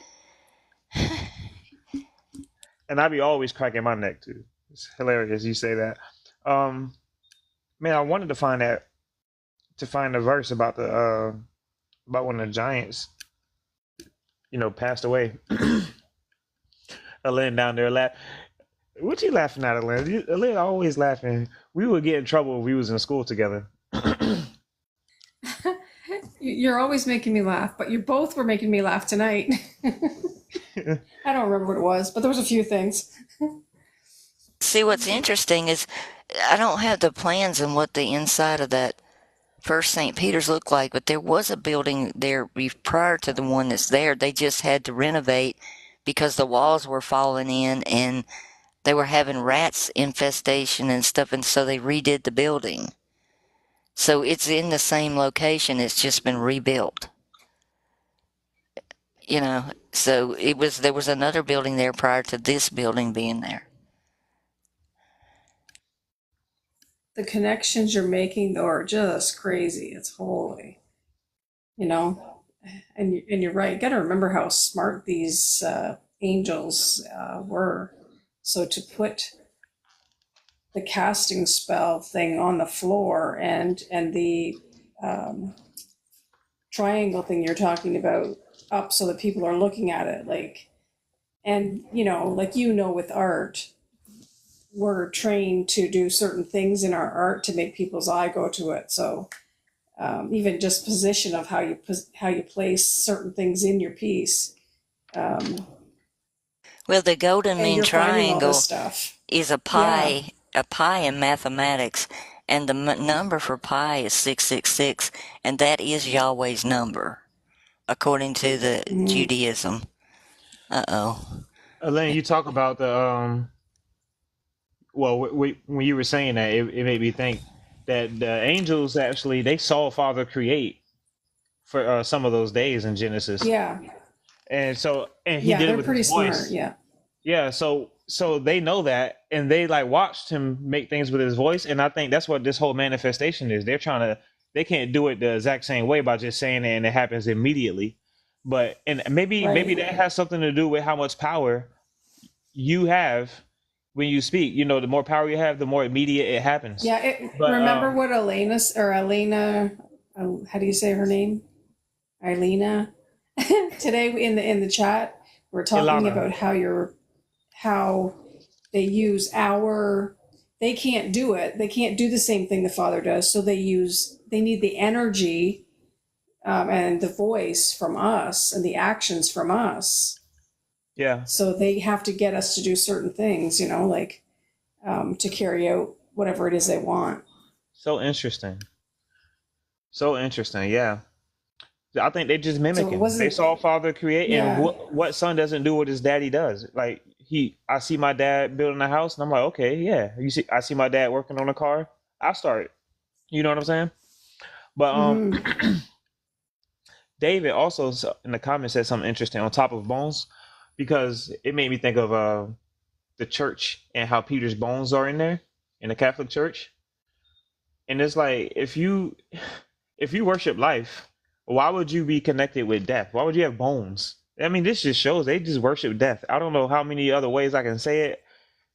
And I be always cracking my neck too. It's hilarious you say that. Um, Man, I wanted to find a verse about when the giants, passed away. Elaine down there laugh. What you laughing at, Elaine? Elaine always laughing. We would get in trouble if we was in school together. You're always making me laugh, but you both were making me laugh tonight. I don't remember what it was, but there was a few things. See, what's interesting is I don't have the plans and what the inside of that first St. Peter's looked like, but there was a building there prior to the one that's there. They just had to renovate because the walls were falling in and they were having rats infestation and stuff, and so they redid the building. So it's in the same location. It's just been rebuilt. So there was another building there prior to this building being there. The connections you're making, though, are just crazy. It's holy, you know. And you're right. You got to remember how smart these angels were. So to put the casting spell thing on the floor and the triangle thing you're talking about up so that people are looking at it, like, and with art, we're trained to do certain things in our art to make people's eye go to it. So even just position of how you place certain things in your piece, Well, the golden and mean you're finding all this triangle stuff. is a Yeah. pie a pi in mathematics, and the number for pi is 666, and that is Yahweh's number, according to the Mm, Judaism. Uh-oh. Elaine, you talk about the well, when you were saying that, it made me think that the angels actually they saw Father create for some of those days in Genesis, yeah, and he yeah, did it they're with his pretty smart. voice. Yeah, Yeah, so they know that, and they like watched him make things with his voice, and I think that's what this whole manifestation is. They can't do it the exact same way by just saying it and it happens immediately, but and maybe right. that has something to do with how much power you have when you speak. You know, the more power you have, the more immediate it happens. Yeah, But remember what Elena, how do you say her name? Elena. Today in the chat, we're talking Ilana, about how they use they can't do it. They can't do the same thing the Father does. So they need the energy and the voice from us and the actions from us. yeah, So they have to get us to do certain things, like to carry out whatever it is they want. so interesting, so interesting. Yeah, I think they just So it mimicking. They wasn't, saw Father create, and yeah, what son doesn't do what his daddy does? Like I see my dad building a house, and I'm like, okay, yeah. I see my dad working on a car. I start. You know what I'm saying? But hmm David also in the comments said something interesting on top of bones, because it made me think of the church and how Peter's bones are in there in the Catholic Church, and it's like if you worship life, why would you be connected with death? Why would you have bones? I mean, this just shows they just worship death. I don't know how many other ways I can say it.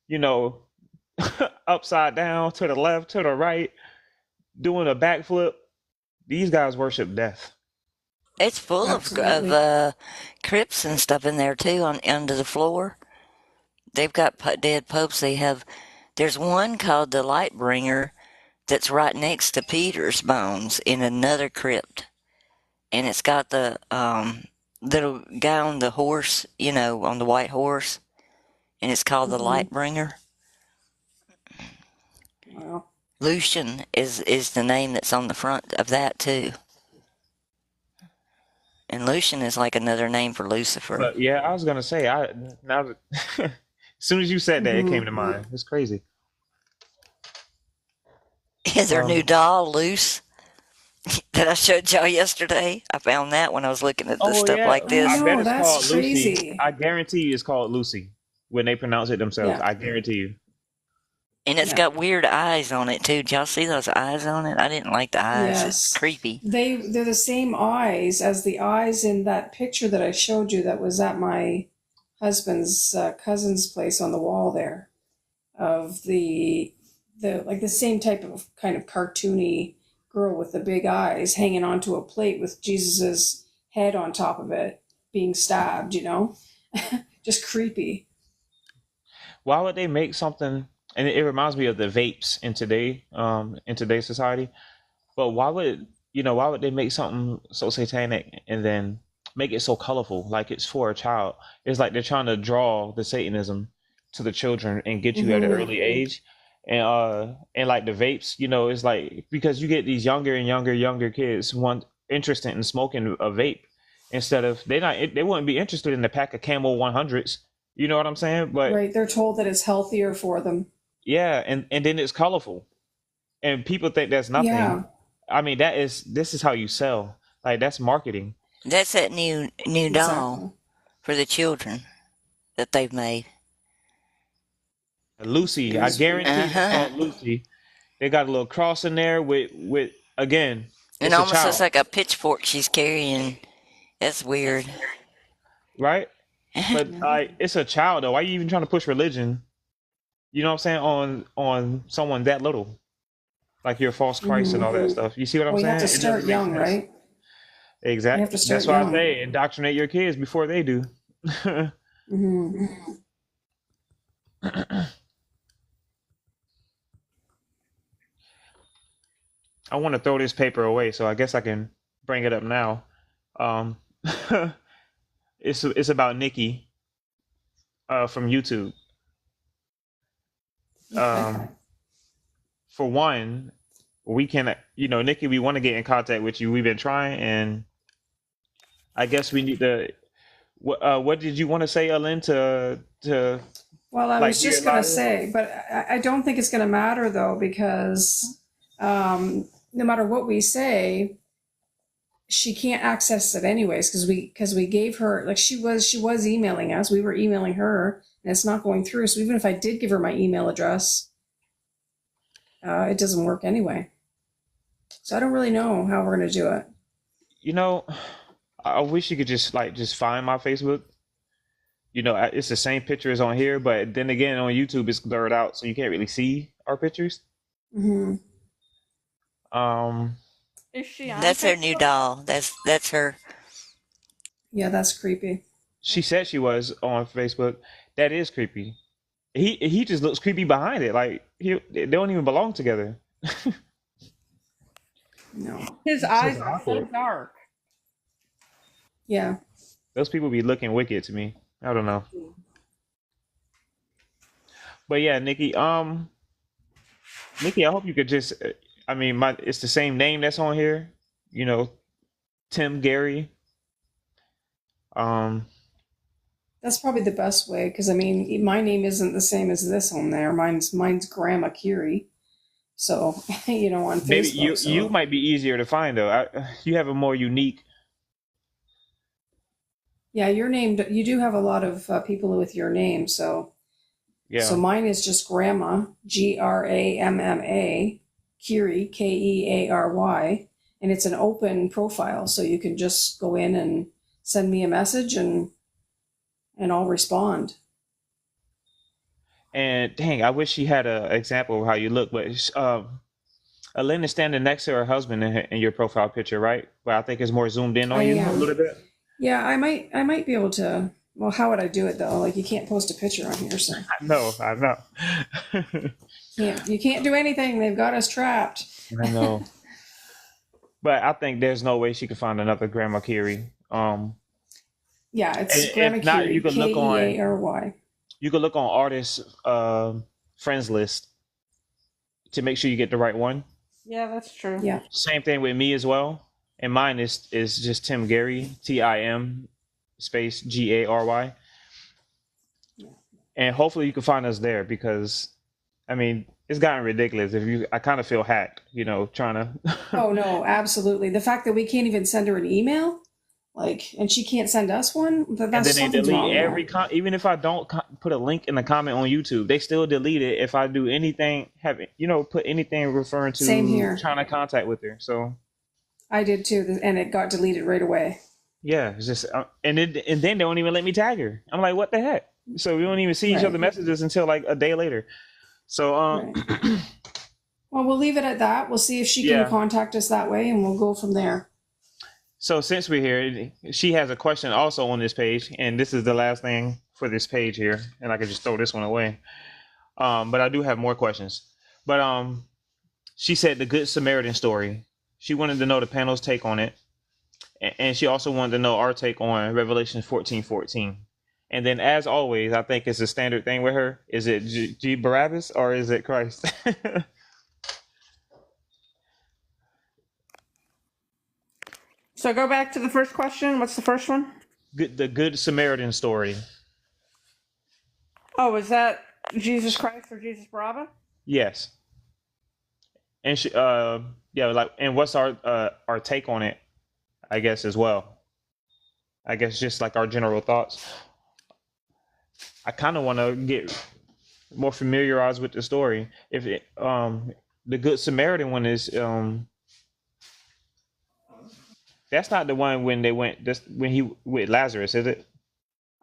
You know, upside down, to the left, to the right, doing a backflip. These guys worship death. It's full of absolutely. crypts and stuff in there too, under the floor. They've got dead popes. There's one called the Light Bringer that's right next to Peter's bones in another crypt, and it's got the little guy on the horse, on the white horse, and it's called the hmm Light Bringer. Wow. Lucian is the name that's on the front of that too, and Lucian is like another name for Lucifer. But yeah, I was gonna say, I now that as soon as you said that, it came hmm to mind. It's crazy. Is their new Um, doll loose that I showed y'all yesterday? I found that when I was looking at the oh stuff yeah, like I I this. bet know, it's that's called Lucy. crazy. I guarantee you, it's called Lucy when they pronounce it themselves. Yeah, I guarantee you. And it's yeah. got weird eyes on it too. Did y'all see those eyes on it? I didn't like the eyes. It's Yes. creepy. They're the same eyes as the eyes in that picture that I showed you that was at my husband's cousin's place on the wall there of the like the same type of kind of cartoony girl with the big eyes hanging onto a plate with Jesus's head on top of it being stabbed, Just creepy. Why would they make something? And it reminds me of the vapes in today's society. But why would they make something so satanic and then make it so colorful, like it's for a child? It's like they're trying to draw the Satanism to the children and get you at an hmm early age. And like the vapes, it's like because you get these younger and younger kids want interested in smoking a vape instead of they wouldn't be interested in a pack of Camel 100s. You know what I'm saying? But Right. They're told that it's healthier for them. yeah, and then it's colorful, and people think that's nothing. Yeah, I mean, this is how you sell. Like that's marketing. That's that new exactly. doll for the children that they've made. Lucy, It I is guarantee Uh weird. you, it's huh. called Lucy. They got a little cross in there with again, It it's a almost looks child, like a pitchfork she's carrying. That's weird. right? But Yeah. it's a child though. Why are you even trying to push religion? You know what I'm saying on someone that little, like your false Christ and hmm all that stuff. You see what I'm Well, you have to saying? It start doesn't make young, sense. right? You have to Exactly. That's start why I young. say indoctrinate your kids before they do. hmm I want to throw this paper away, so I guess I can bring it up now. Um, it's about Nikki from YouTube. Okay. Um, for one, we can, Nikki, we want to get in contact with you. We've been trying, and I guess we need to. What did you want to say, Ellen, to Well, I like was hear just going to about it? say, but I don't think it's going to matter though, because no matter what we say, she can't access it anyways, because we gave her, like, she was emailing us, we were emailing her, and it's not going through. So even if I did give her my email address, it doesn't work anyway. So I don't really know how we're going to do it. You know, I wish you could just find my Facebook. It's the same picture as on here, but then again, on YouTube it's blurred out, so you can't really see our pictures. Hmm. Um, Is she on That's her new Facebook? doll. That's her. Yeah, that's creepy. she said she was on Facebook. That is creepy. He just looks creepy behind it. Like they don't even belong together. No. His So eyes it's are so awkward. dark. Yeah. Those people be looking wicked to me. I don't know. But yeah, Nikki, I hope you could just. I mean, it's the same name that's on here. You know, Tim Gary. Um, That's probably the best way, because I mean, my name isn't the same as this on there. Mine's Grandma Curie. So, on maybe Facebook. you So might be easier to find though. You have a more unique. yeah, your name. You do have a lot of people with your name. So Yeah. mine is just Grandma, Gramma, Curie, Keary, and it's an open profile, so you can just go in and send me a message, and I'll respond. And dang, I wish she had a example of how you look, but Elaine is standing next to her husband in your profile picture, right? But I think it's more zoomed in I on you a am. little bit. Yeah, I might be able to. Well, how would I do it though? Like, you can't post a picture on here, so I know. you can't do anything. They've got us trapped. I know. But I think there's no way she could find another Grandma Curie. Yeah, And it's Grandma if not, Curie, Keary. you could look on artists friends list to make sure you get the right one. Yeah, that's true. Yeah. Same thing with me as well. And mine is just Tim Gary, Tim space Gary. And hopefully you can find us there because I mean it's gotten ridiculous. I kind of feel hacked, trying to. Oh no, absolutely. The fact that we can't even send her an email, like, and she can't send us one, And that's then they something's delete wrong there. even if I don't put a link in the comment on YouTube, they still delete it if I do anything put anything referring Same to here. trying to contact with her. So I did too, and it got deleted right away. yeah, it's just and then they don't even let me tag her. I'm like, what the heck? So we don't even see each other Right. messages until like a day later. So Right. Well, we'll leave it at that. We'll see if she can yeah. contact us that way, and we'll go from there. So since we're here, she has a question also on this page, and this is the last thing for this page here, and I could just throw this one away. But I do have more questions. But she said the Good Samaritan story. She wanted to know the panel's take on it, and she also wanted to know our take on Revelation 14:14. And then, as always, I think it's a standard thing with her. Is it G. Barabbas or is it Christ? So go back to the first question. What's the first one? The Good Samaritan story. Oh, is that Jesus Christ or Jesus Barabbas? Yes. And she, yeah, like, and what's our take on it? I guess as well. I guess just like our general thoughts. I kind of want to get more familiarized with the story. If the Good Samaritan one is that's not the one when they went. That's when he with Lazarus, is it?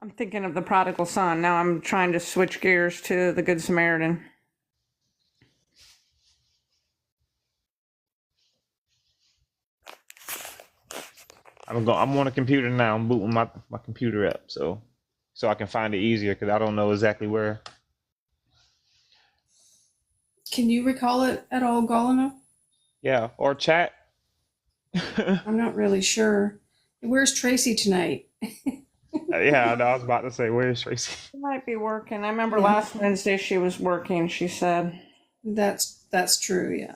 I'm thinking of the prodigal son. Now I'm trying to switch gears to the Good Samaritan. I'm on a computer now. I'm booting my computer up so I can find it easier because I don't know exactly where. Can you recall it at all, Golina? Yeah, or chat. I'm not really sure. Where's Tracy tonight? Yeah, I know. I was about to say, where's Tracy? She might be working. I remember Yeah. last Wednesday she was working, she said. That's That's true, yeah.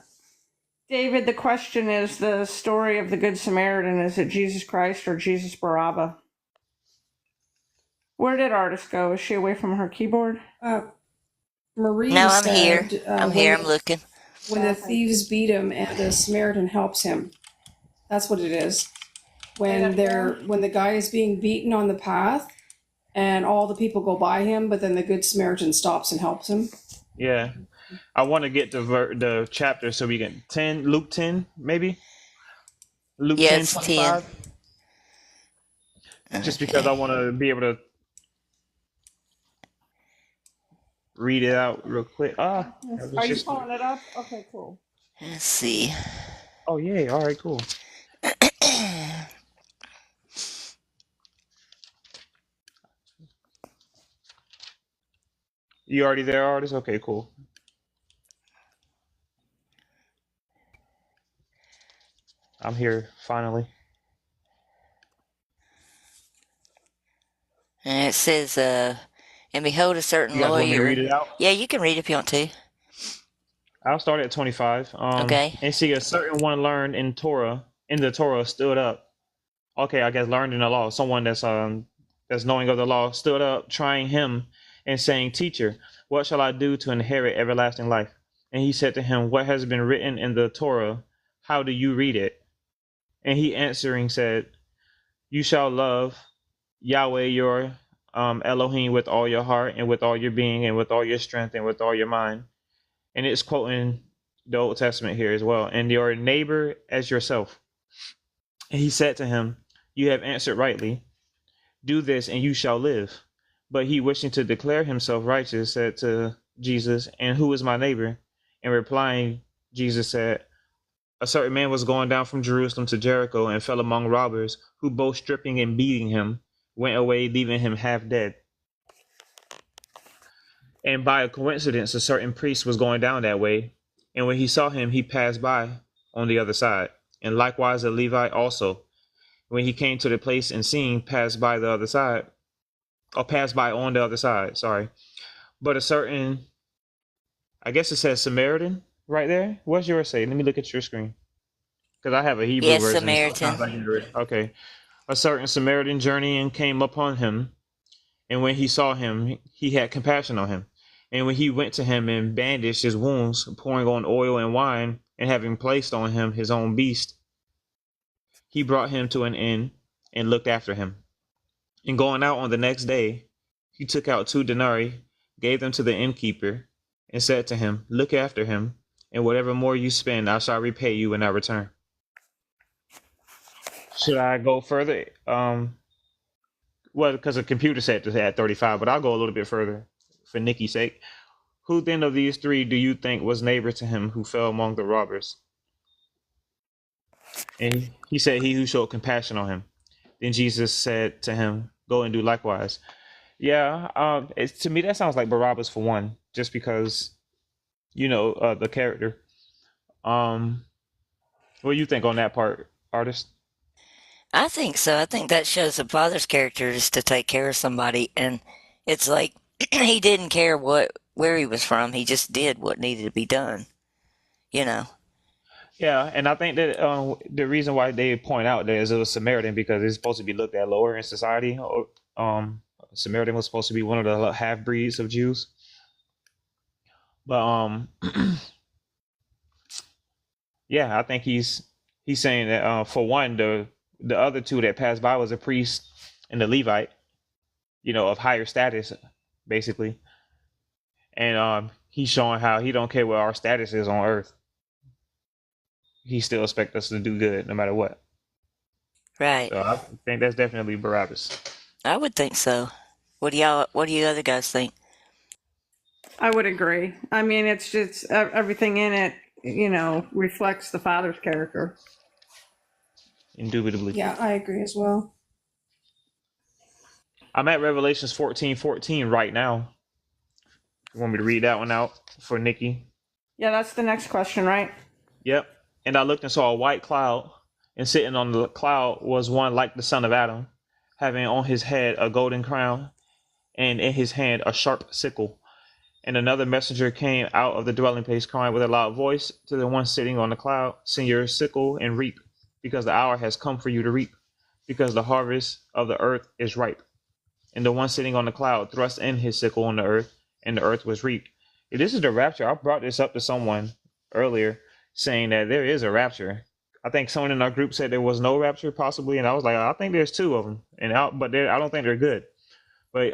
David, the question is the story of the Good Samaritan. Is it Jesus Christ or Jesus Barabbas? Where did Artist go? Is she away from her keyboard? Marie No, I'm here. said I'm here. I'm looking. when the thieves beat him and the Samaritan helps him. That's what it is. When the guy is being beaten on the path and all the people go by him, but then the Good Samaritan stops and helps him. Yeah. I want to get to the chapter so we can Luke 10 maybe. Luke Yeah, 10, it's 10. 25. Just because I want to be able to read it out real quick. Are you pulling it up? Okay, cool. Let's see. Oh, yay. All right, cool. You already there, Artist? Okay, cool. I'm here finally. And it says, and behold, a certain You guys want me to read lawyer. it out? Yeah, you can read if you want to. I'll start at 25. Okay. And see, a certain one learned in the Torah stood up. Okay, I guess learned in the law. Someone that's knowing of the law stood up, trying him and saying, "Teacher, what shall I do to inherit everlasting life?" And he said to him, "What has been written in the Torah? How do you read it?" And he answering said, "You shall love Yahweh your Elohim with all your heart and with all your being and with all your strength and with all your mind." And it's quoting the Old Testament here as well. "And your neighbor as yourself." And he said to him, "You have answered rightly. Do this and you shall live." But he, wishing to declare himself righteous, said to Jesus, "And who is my neighbor?" And replying, Jesus said, "A certain man was going down from Jerusalem to Jericho and fell among robbers, who both stripping and beating him, went away, leaving him half dead. And by a coincidence, a certain priest was going down that way, and when he saw him, he passed by on the other side. And likewise a Levite also, when he came to the place and seeing, passed by the other side, or passed by on the other side, sorry. But a certain, I guess it says Samaritan right there. What's yours say? Let me look at your screen. Because I have a Hebrew Yes, version. Samaritan. Sometimes I can read it. Okay. A certain Samaritan journeying came upon him, and when he saw him, he had compassion on him. And when he went to him and bandaged his wounds, pouring on oil and wine, and having placed on him his own beast, he brought him to an inn and looked after him. And going out on the next day, he took out 2 denarii, gave them to the innkeeper, and said to him, "Look after him, and whatever more you spend, I shall repay you when I return." Should I go further? Well, because the computer said to add 35, but I'll go a little bit further for Nikki's sake. Who then of these three do you think was neighbor to him who fell among the robbers? And he said, "He who showed compassion on him." Then Jesus said to him, "Go and do likewise." Yeah, to me that sounds like Barabbas for one, just because the character. What do you think on that part, Artist? I think so. I think that shows the father's character is to take care of somebody, and it's like he didn't care where he was from. He just did what needed to be done. You know. Yeah, and I think that the reason why they point out that it was Samaritan because it's supposed to be looked at lower in society. Samaritan was supposed to be one of the half breeds of Jews, but yeah, I think he's saying that for one, the other two that passed by was a priest and the Levite, of higher status, basically, and he's showing how he don't care what our status is on Earth. He still expects us to do good no matter what. Right. So I think that's definitely Barabbas. I would think so. What do you other guys think? I would agree. I mean, it's just everything in it, reflects the father's character. Indubitably. Yeah, I agree as well. I'm at Revelations 14:14 right now. You want me to read that one out for Nikki? Yeah, that's the next question, right? Yep. "And I looked and saw a white cloud, and sitting on the cloud was one like the son of Adam, having on his head a golden crown, and in his hand a sharp sickle. And another messenger came out of the dwelling place, crying with a loud voice to the one sitting on the cloud, Send your sickle and reap, because the hour has come for you to reap, because the harvest of the earth is ripe. And the one sitting on the cloud thrust in his sickle on the earth, and the earth was reaped. This is the rapture. I brought this up to someone earlier, saying that there is a rapture. I think someone in our group said there was no rapture, possibly, and I was like, I think there's two of them, but I don't think they're good. But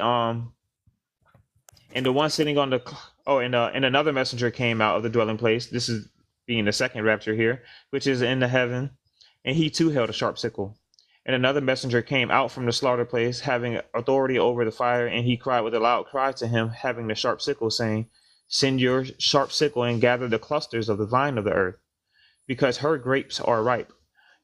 and the one sitting on the and another messenger came out of the dwelling place. This is being the second rapture here, which is in the heaven, and he too held a sharp sickle. And another messenger came out from the slaughter place, having authority over the fire, and he cried with a loud cry to him, having the sharp sickle, saying, Send your sharp sickle and gather the clusters of the vine of the earth, because her grapes are ripe.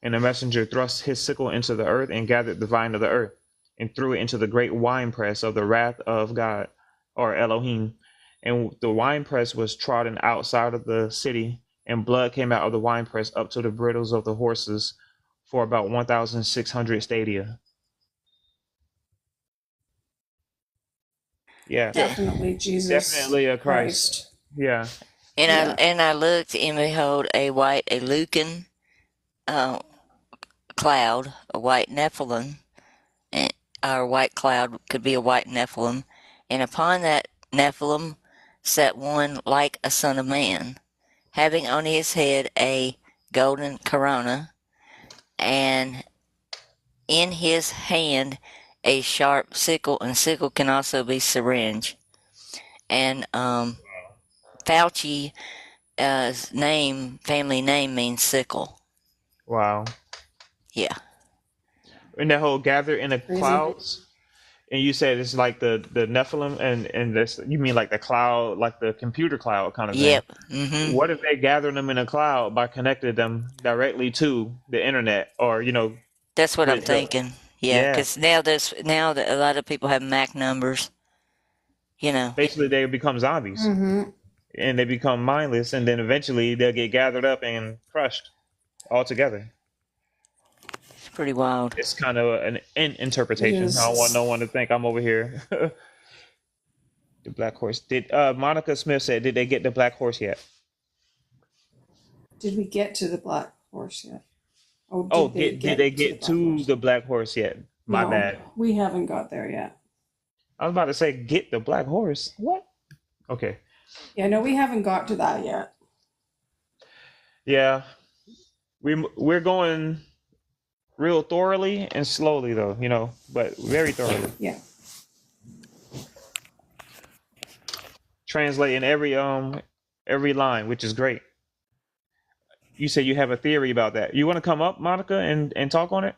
And the messenger thrust his sickle into the earth and gathered the vine of the earth, and threw it into the great winepress of the wrath of God, or Elohim. And the winepress was trodden outside of the city, and blood came out of the winepress up to the bridles of the horses for about 1,600 stadia. Yeah, Definitely Jesus definitely a Christ. Yeah. And Yeah. I looked, and behold, a Lucan cloud, a white Nephilim, or white cloud could be a white Nephilim, and upon that Nephilim sat one like a son of man, having on his head a golden corona, and in his hand a sharp sickle, and sickle can also be syringe. And Fauci's family name means sickle. Wow. Yeah. And that whole gather in the Crazy. clouds, and you said it's like the Nephilim, and this, you mean like the cloud, like the computer cloud kind of thing. Yep. Mm-hmm. What if they gathered them in a cloud by connecting them directly to the internet, or That's what I'm the- thinking. Yeah, yeah, because now that a lot of people have Mac numbers. basically they become zombies Mm-hmm. and they become mindless, and then eventually they'll get gathered up and crushed all together. It's pretty wild. It's kind of an interpretation. Yes. I don't want no one to think I'm over here. The black horse. Did Monica Smith said, did they get the black horse yet? Did we get to the black horse yet? Did they get to the black horse yet? My No, bad. We haven't got there yet. I was about to say, get the black horse. What? Okay. Yeah, no, we haven't got to that yet. Yeah. We're going real thoroughly and slowly though, but very thoroughly. Yeah. Translating every line, which is great. You say you have a theory about that. You want to come up, Monica, and talk on it?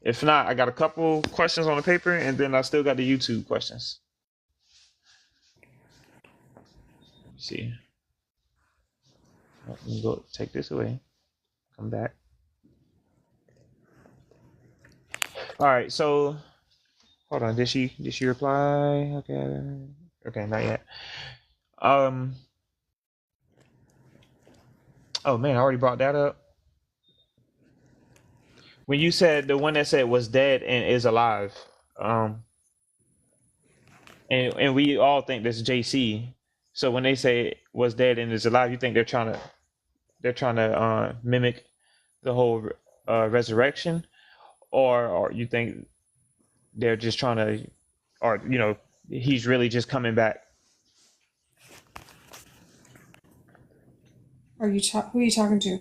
If not, I got a couple questions on the paper, and then I still got the YouTube questions. Let's see. Let me go take this away. Come back. All right, so hold on. Did she reply? Okay, not yet. Oh man, I already brought that up. When you said the one that said was dead and is alive, and we all think that's JC. So when they say was dead and is alive, you think they're trying to mimic the whole resurrection, or you think they're just trying to, or he's really just coming back? Who are you talking to?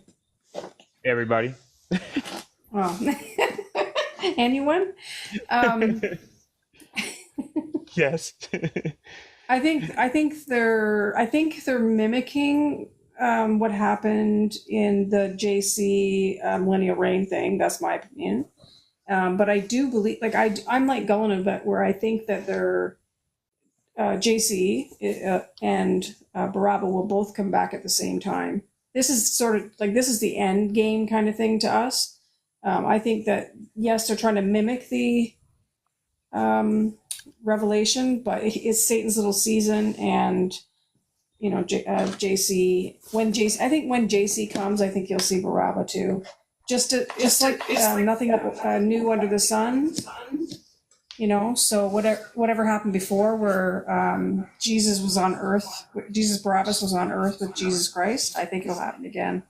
Everybody. Oh. Anyone? Yes. I think they're mimicking what happened in the JC millennial reign thing. That's my opinion. But I do believe, I'm like Gullen a bit, where I think that they're JC and Baraba will both come back at the same time. This is sort of this is the end game kind of thing to us. I think that yes, they're trying to mimic the Revelation, but it's Satan's little season, and JC. When JC comes, I think you'll see Baraba too. Nothing new under the sun. So whatever happened before, where Jesus was on earth, Jesus Barabbas was on earth with Jesus Christ, I think it'll happen again.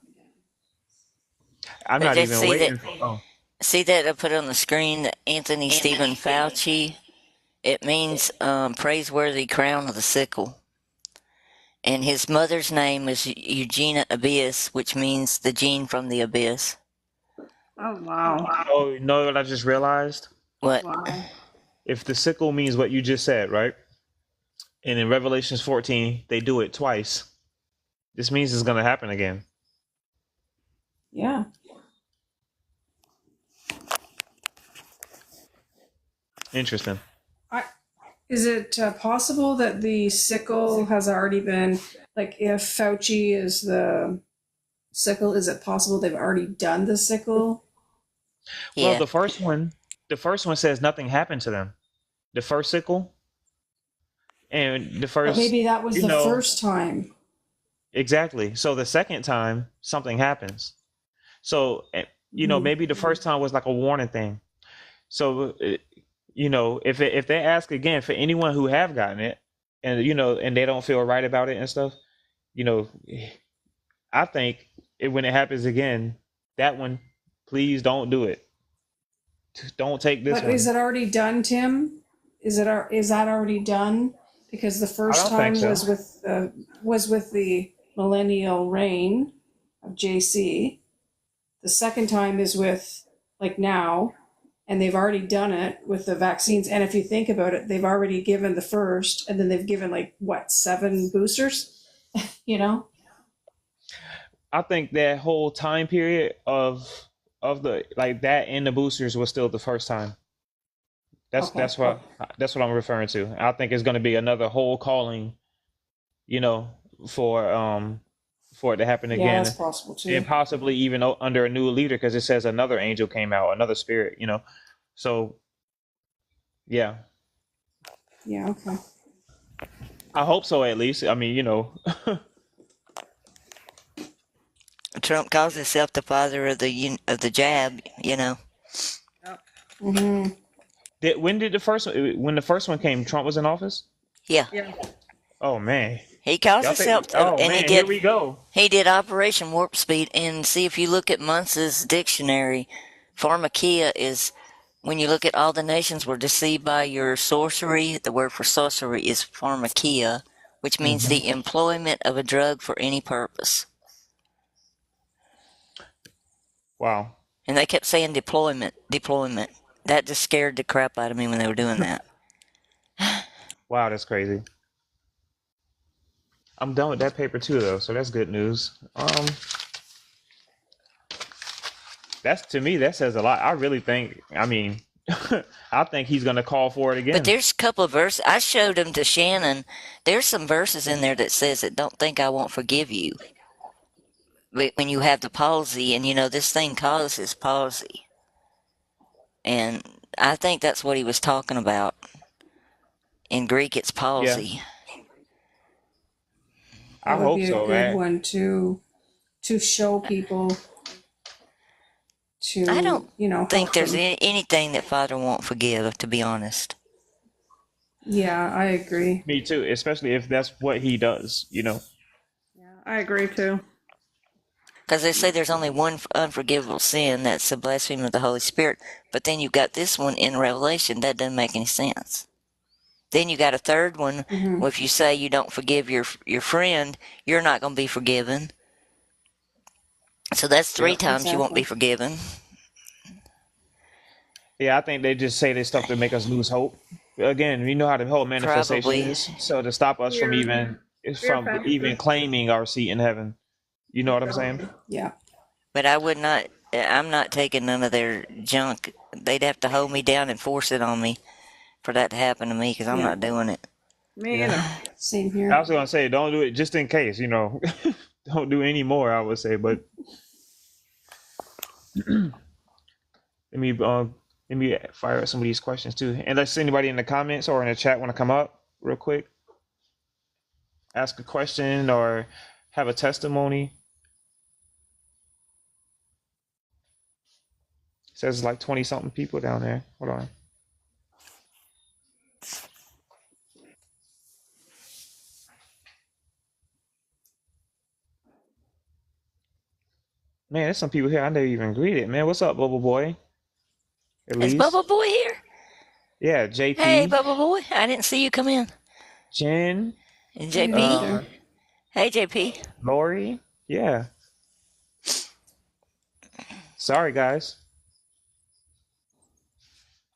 I'm But not just even waiting for. Oh, see that I put on the screen, the Anthony Stephen Fauci. It means praiseworthy crown of the sickle. And his mother's name is Eugenia Abyss, which means the gene from the abyss. Oh, wow. oh, you know what I just realized? What? Wow. If the sickle means what you just said, right? And in Revelations 14, they do it twice. This means it's going to happen again. Yeah. Interesting. Is it possible that the sickle has already been, like, if Fauci is the sickle, is it possible they've already done the sickle? Well, Yeah. the first one says nothing happened to them. The first sickle, and the But first, maybe that was you the know, first time. exactly. So the second time, something happens. So, Mhm. maybe the first time was like a warning thing. So, if they ask again for anyone who have gotten it, and and they don't feel right about it and stuff, you know, I think when it happens again, that one, please don't do it. Don't take this But is one. it already done, Tim? Is that already done? Because the I first don't think time so. was with the millennial reign of JC. The second time is with, like, now, and they've already done it with the vaccines. And if you think about it, they've already given the first, and then they've given, like, what, 7 boosters? You know? I think that whole time period of the like that and the boosters was still the first time. That's Okay. that's what that's what I'm referring to. I think it's going to be another whole calling, you know, for for it to happen Yeah, that's again, possible and too. possibly even under a new leader, because it says another angel came out, another spirit. So yeah, Yeah. Okay. I hope so at least. I mean, Trump calls himself the father of the jab. Yep. Mm-hmm. when did when the first one came, Trump was in office? Yeah, Yeah. Oh man, he calls y'all think? himself, Oh and he man, here did we go. he did Operation Warp Speed. And see, if you look at Muntz's dictionary, pharmakia is when you look at all the nations were deceived by your sorcery. The word for sorcery is pharmakia, which means Hmm. the employment of a drug for any purpose. Wow. And they kept saying deployment, deployment. That just scared the crap out of me when they were doing that. Wow, that's crazy. I'm done with that paper too, though, so that's good news. That's to me that says a lot. I really think. I mean, I think he's gonna call for it But again. there's a couple of verses. I showed them to Shannon. There's some verses in there that says that don't think I won't forgive you. When you have the palsy, and this thing causes palsy. And I think that's what he was talking about. In Greek, it's Yeah, palsy. That I would hope be a so, good man. one to show people I don't to, think help there's them. anything that Father won't forgive, to be honest. Yeah, I agree. Me too, especially if that's what he does. Yeah, I agree too. Because they say there's only one unforgivable sin, that's the blasphemy of the Holy Spirit. But then you've got this one in Revelation. That doesn't make any sense. Then you got a third one. Mm-hmm. Well, if you say you don't forgive your friend, you're not going to be forgiven. So that's 3 Yep. times you won't be Exactly. forgiven. Yeah, I think they just say this stuff to make us lose hope. Again, you know how the whole manifestation Probably. is, so to stop us from Fear. Fear even factor. claiming our seat in heaven. You know what I'm saying? Exactly. Yeah. But I would not. I'm not taking none of their junk. They'd have to hold me down and force it on me for that to happen to me, because I'm Yeah. not doing it. Me Yeah. either. Same I here. was gonna say, don't do it just in case. Don't do any more. I would say, but let me fire out some of these questions too. Unless anybody in the comments or in the chat want to come up real quick, ask a question or have a testimony. It says like 20 something people down there. Hold on. Man, there's some people here I never even greeted. Man, what's up, Bubble Boy? Is Elise? Bubba Boy here? Yeah, Hey, JP, Bubba Boy. I didn't see you come in. Jen, And I didn't JP. uh, either. Hey, JP. Lori. Yeah. Sorry, guys.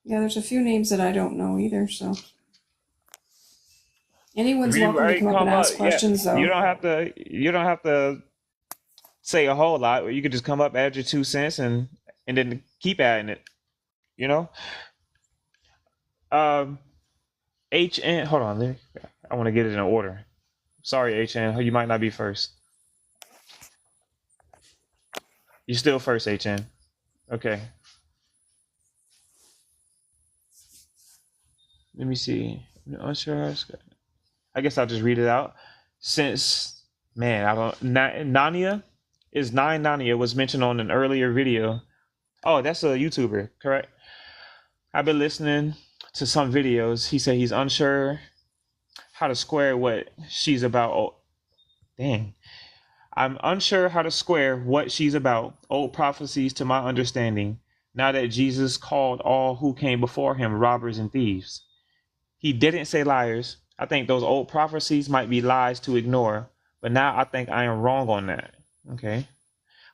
Yeah, there's a few names that I don't know either. So If anyone's you welcome to already come up and come up, ask yeah, questions, you though. don't have to. You don't have to say a whole lot. You could just come up, add your 2 cents, and then keep adding it. You know. Um, HN. Hold on. I want to get it in order. Sorry, HN. You might not be first. You're still first, HN. Okay. Let me see. Unsure. I guess I'll just read it out. Since man, I don't. Nania is nine. Nania was mentioned on an earlier video. Oh, that's a YouTuber, correct? I've been listening to some videos. He said he's unsure how to square what she's about. Oh, dang. I'm unsure how to square what she's about. Old prophecies to my understanding. Now that Jesus called all who came before him robbers and thieves. He didn't say liars. I think those old prophecies might be lies to ignore, but now I think I am wrong on that. Okay.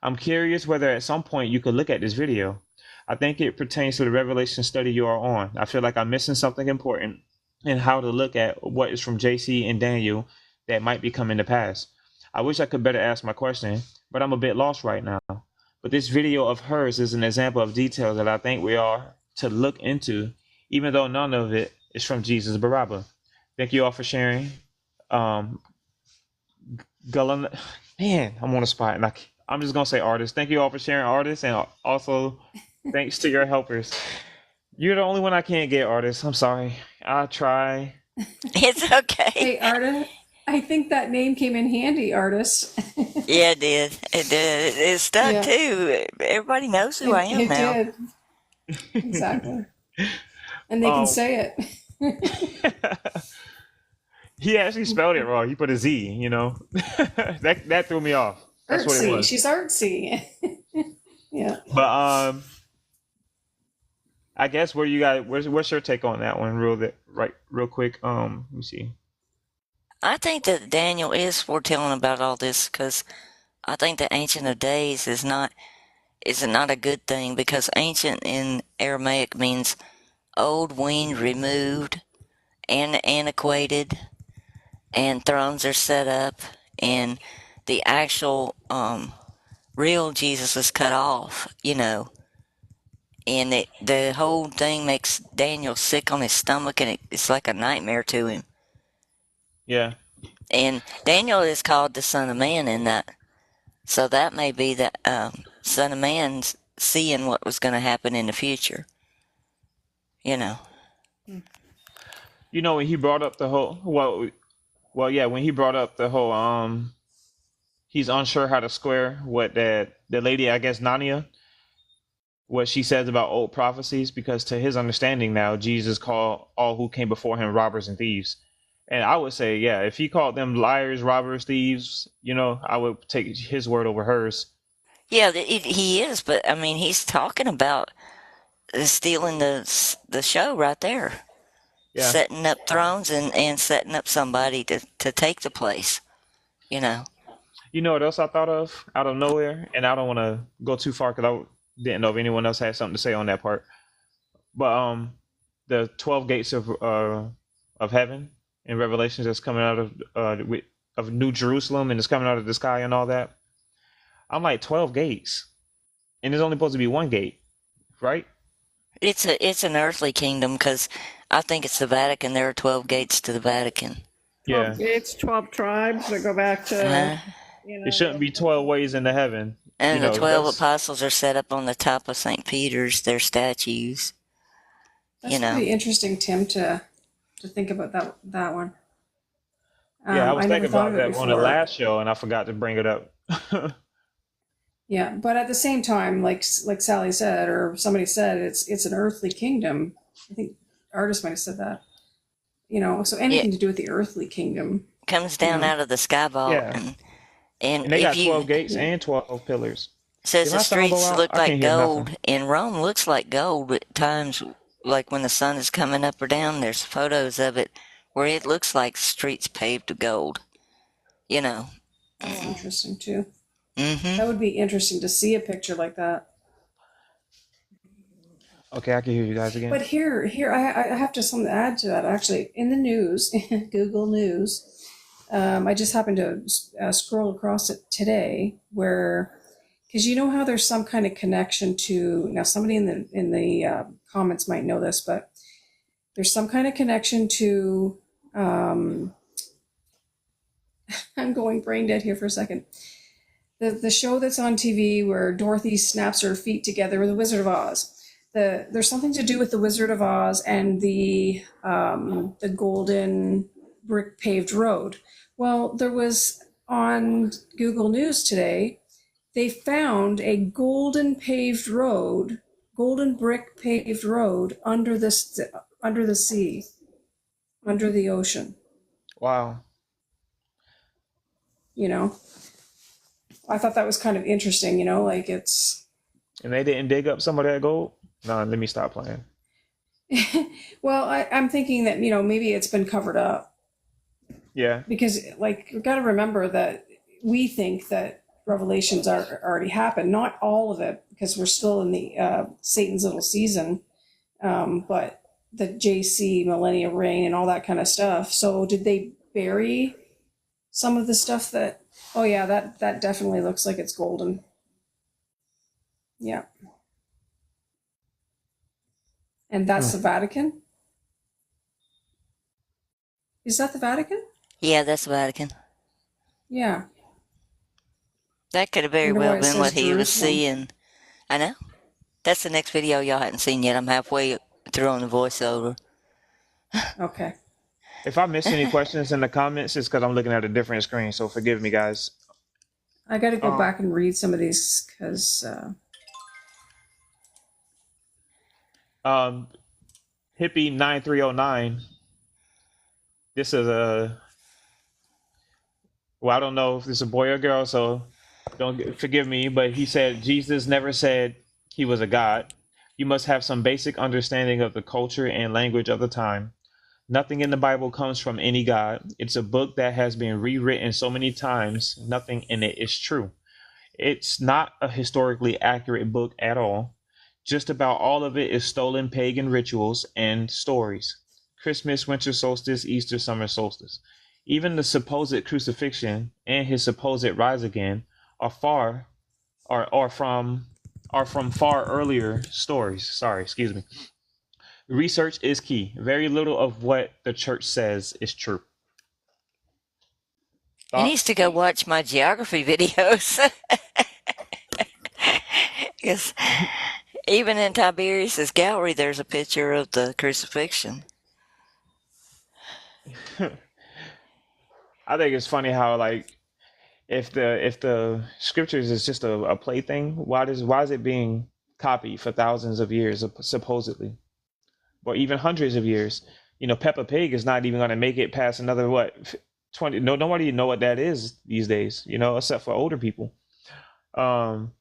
I'm curious whether at some point you could look at this video. I think it pertains to the Revelation study you are on. I feel like I'm missing something important in how to look at what is from JC and Daniel that might be coming to pass. I wish I could better ask my question, but I'm a bit lost right now. But this video of hers is an example of details that I think we are to look into, even though none of it is from Jesus Baraba. Thank you all for sharing. Um, Gullen, man, I'm on the spot, and I'm just gonna say artists. Thank you all for sharing, artists, and also thanks to your helpers. You're the only one I can't get, artists. I'm sorry. I try. It's okay. Hey, Arta, I think that name came in handy, artist. Yeah, it did. It did. It stuck Yeah, too. Everybody knows who I it, am it now. did. Exactly. And they can um, say it. he actually spelled it wrong. He put a Z. That threw me off. That's what it Artsy. was. She's artsy. Yeah. But I guess where you guys, what's your take on that one, real quick. Let me see. I think that Daniel is foretelling about all this because I think the Ancient of Days is not a good thing because ancient in Aramaic means old, weaned, removed, and antiquated, and thrones are set up, and the actual real Jesus was cut off, and the whole thing makes Daniel sick on his stomach, and it's like a nightmare to him. Yeah. And Daniel is called the Son of Man in that, so that may be the Son of Man's seeing what was going to happen in the future. You know. When he brought up the whole yeah, when he brought up the whole he's unsure how to square what that the lady, I guess Nania, what she says about old prophecies, because to his understanding now Jesus called all who came before him robbers and thieves. And I would say, yeah, if he called them liars, robbers, thieves, I would take his word over hers. Yeah, he is, but I mean, he's talking about stealing the show right there, Yeah. setting up thrones and setting up somebody to take the place. You know. You know what else I thought of out of nowhere? And I don't want to go too far because I didn't know if anyone else had something to say on that part. But the 12 gates of heaven in Revelations that's coming out of New Jerusalem, and it's coming out of the sky and all that. I'm like 12 gates, and there's only supposed to be one gate, right? It's an earthly kingdom because I think it's the Vatican. There are 12 gates to the Vatican. 12 Yeah. gates, 12 tribes that go back to, Uh, It shouldn't be 12 ways into heaven. and the 12 That's apostles are set up on the top of St. Peter's. They're statues. You That's know. pretty interesting, Tim, to think about that one. Yeah, I was I never thinking thought about of it that on the before. last show, and I forgot to bring it up. Yeah, but at the same time, like Sally said, or somebody said, it's an earthly kingdom. I think artist might have said that. So Yeah, anything to do with the earthly kingdom, comes you down know. out of the sky vault, Yeah, and and they if got you 12 gates Yeah. and 12 pillars. says Did the my sound go streets out? look I can't like hear nothing. gold. In Rome, looks like gold at times, like when the sun is coming up or down. There's photos of it where it looks like streets paved with gold. You know. That's interesting too. Mm-hmm. That would be interesting to see a picture like that. Okay, I can hear you guys again. But I have to something to add to that. Actually, in the news, Google News, I just happened to scroll across it today, where because you know how there's some kind of connection to now somebody in the comments might know this, but there's some kind of connection to. I'm going brain dead here for a second. The show that's on TV where Dorothy snaps her feet together with the Wizard of Oz. There's something to do with the Wizard of Oz and the golden brick paved road. Well, there was on Google News today. They found a golden brick paved road under the sea, under the ocean. Wow. You know, I thought that was kind of interesting. You know, like it's. And they didn't dig up some of that gold? No, let me stop playing. Well, I'm thinking that maybe it's been covered up Yeah. because like we've got to remember that we think that revelations are already happened. Not all of it because we're still in the Satan's little season, but the JC Millennia Reign and all that kind of stuff. So did they bury some of the stuff that? Oh yeah, that definitely looks like it's golden. Yeah. And that's the Vatican? Is that the Vatican? Yeah, that's the Vatican. Yeah. That could have very Wonder well why it been what says he was Jerusalem. seeing. I know. That's the next video y'all hadn't seen yet. I'm halfway through on the voiceover. Okay. If I miss any questions in the comments, it's because I'm looking at a different screen, so forgive me, guys. I got to go Um, back and read some of these because um, Hippie 9309. This is well, I don't know if this is a boy or girl, so forgive me, but he said Jesus never said he was a god. You must have some basic understanding of the culture and language of the time. Nothing in the Bible comes from any god. It's a book that has been rewritten so many times, nothing in it is true. It's not a historically accurate book at all. Just about all of it is stolen pagan rituals and stories. Christmas, winter solstice, Easter, summer solstice. Even the supposed crucifixion and his supposed rise again are far are from far earlier stories. Sorry, excuse me. Research is key. Very little of what the church says is true. He needs Thoughts? to go watch my geography videos. Because even in Tiberius's gallery, there's a picture of the crucifixion. I think it's funny how like if the scriptures is just a plaything, why is it being copied for thousands of years supposedly, or even hundreds of years? Peppa Pig is not even going to make it past another what 20. No, nobody know what that is these days. Except for older people. Um,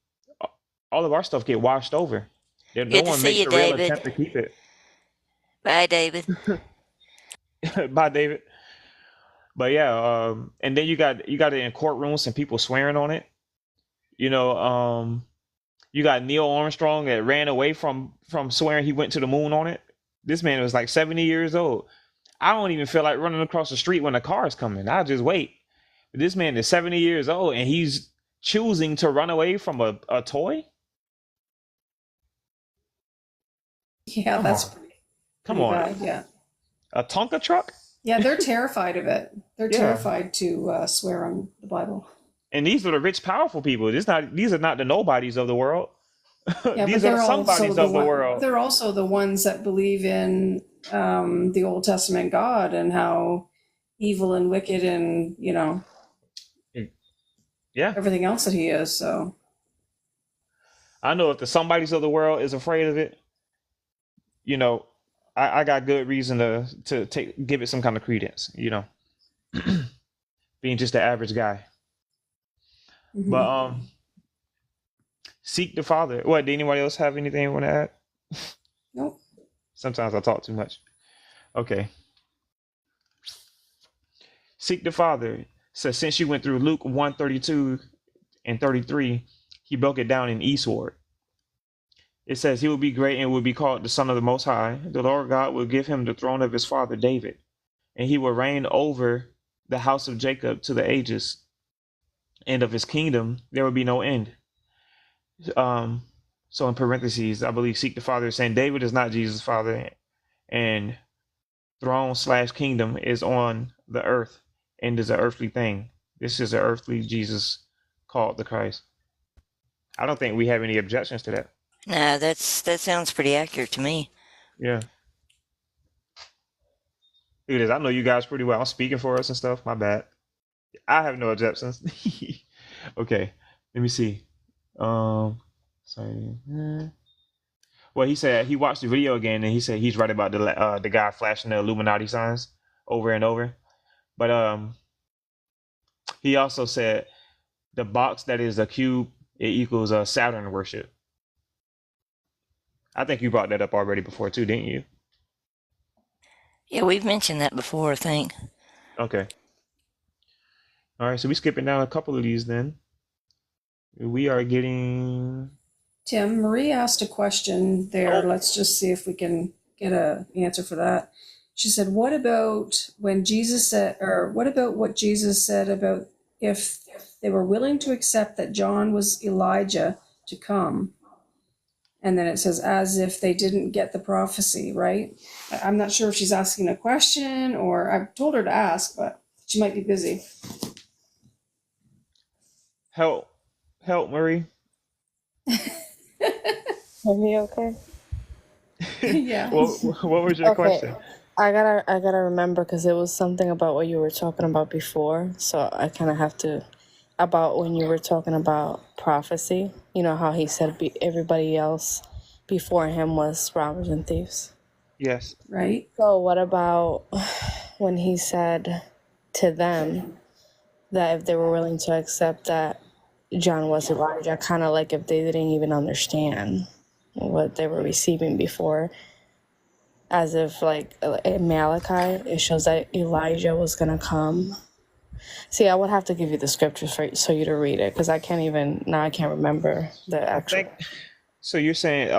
all of our stuff get washed over. No Good to one see makes you, a real David. attempt to keep it. Bye, David. Bye, David. But yeah, and then you got it in courtrooms and people swearing on it. You know, you got Neil Armstrong that ran away from swearing he went to the moon on it. This man was like 70 years old. I don't even feel like running across the street when a car is coming. I just wait. This man is 70 years old and he's choosing to run away from a toy. yeah, Come that's on, pretty, come pretty on, bad. Yeah. a Tonka truck. Yeah, they're terrified of it. They're Yeah, terrified to swear on the Bible. and these are the rich, powerful people. These are not the nobodies of the world. Yeah, but These are the they're also somebodies the of the one. world. They're also the ones that believe in the Old Testament God and how evil and wicked and Yeah, everything else that he is. So I know if the somebodies of the world is afraid of it, you know, I got good reason to give it some kind of credence. Being just the average guy. But mhm. Seek the Father. What? Did anybody else have anything you want to add? Nope. Sometimes I talk too much. Okay. Seek the Father. So since you went through Luke 1:32 and 33, he broke it down in eastward. It says he will be great and will be called the Son of the Most High. The Lord God will give him the throne of his father David, and he will reign over the house of Jacob to the ages, and of his kingdom there will be no end. Um, so in parentheses, I believe seek the Father is saying David is not Jesus' father, and throne slash kingdom is on the earth and is an earthly thing. This is an earthly Jesus called the Christ. I don't think we have any objections to that. Nah, that sounds pretty accurate to me. Yeah. Look at this. I know you guys pretty well. I'm speaking for us and stuff. My bad. I have no objections. Okay. Let me see. Sorry. Well, he said he watched the video again, and he said he's right about the guy flashing the Illuminati signs over and over. But he also said the box that is a cube, it equals a Saturn worship. I think you brought that up already before too, didn't you? Yeah, we've mentioned that before, I think. Okay. All right. So we skipping down a couple of these then. We are getting. Tim, Marie asked a question there. Oh, Let's just see if we can get an answer for that. She said, "What about when Jesus said, or what about what Jesus said about if they were willing to accept that John was Elijah to come?" And then it says, as if they didn't get the prophecy, right? I'm not sure if she's asking a question or I've told her to ask, but she might be busy. help, help, Marie. Are we okay? Yeah. What was your Okay. question? I gotta remember because it was something about what you were talking about before. So I kind of have to about when you were talking about prophecy. You know how he said everybody else before him was robbers and thieves. Yes. Right. So what about when he said to them that if they were willing to accept that John was Elijah, kind of like if they didn't even understand what they were receiving before, as if like in Malachi, it shows that Elijah was gonna come. See, I would have to give you the scriptures so you to read it because I can't remember the I actual. think so. You're saying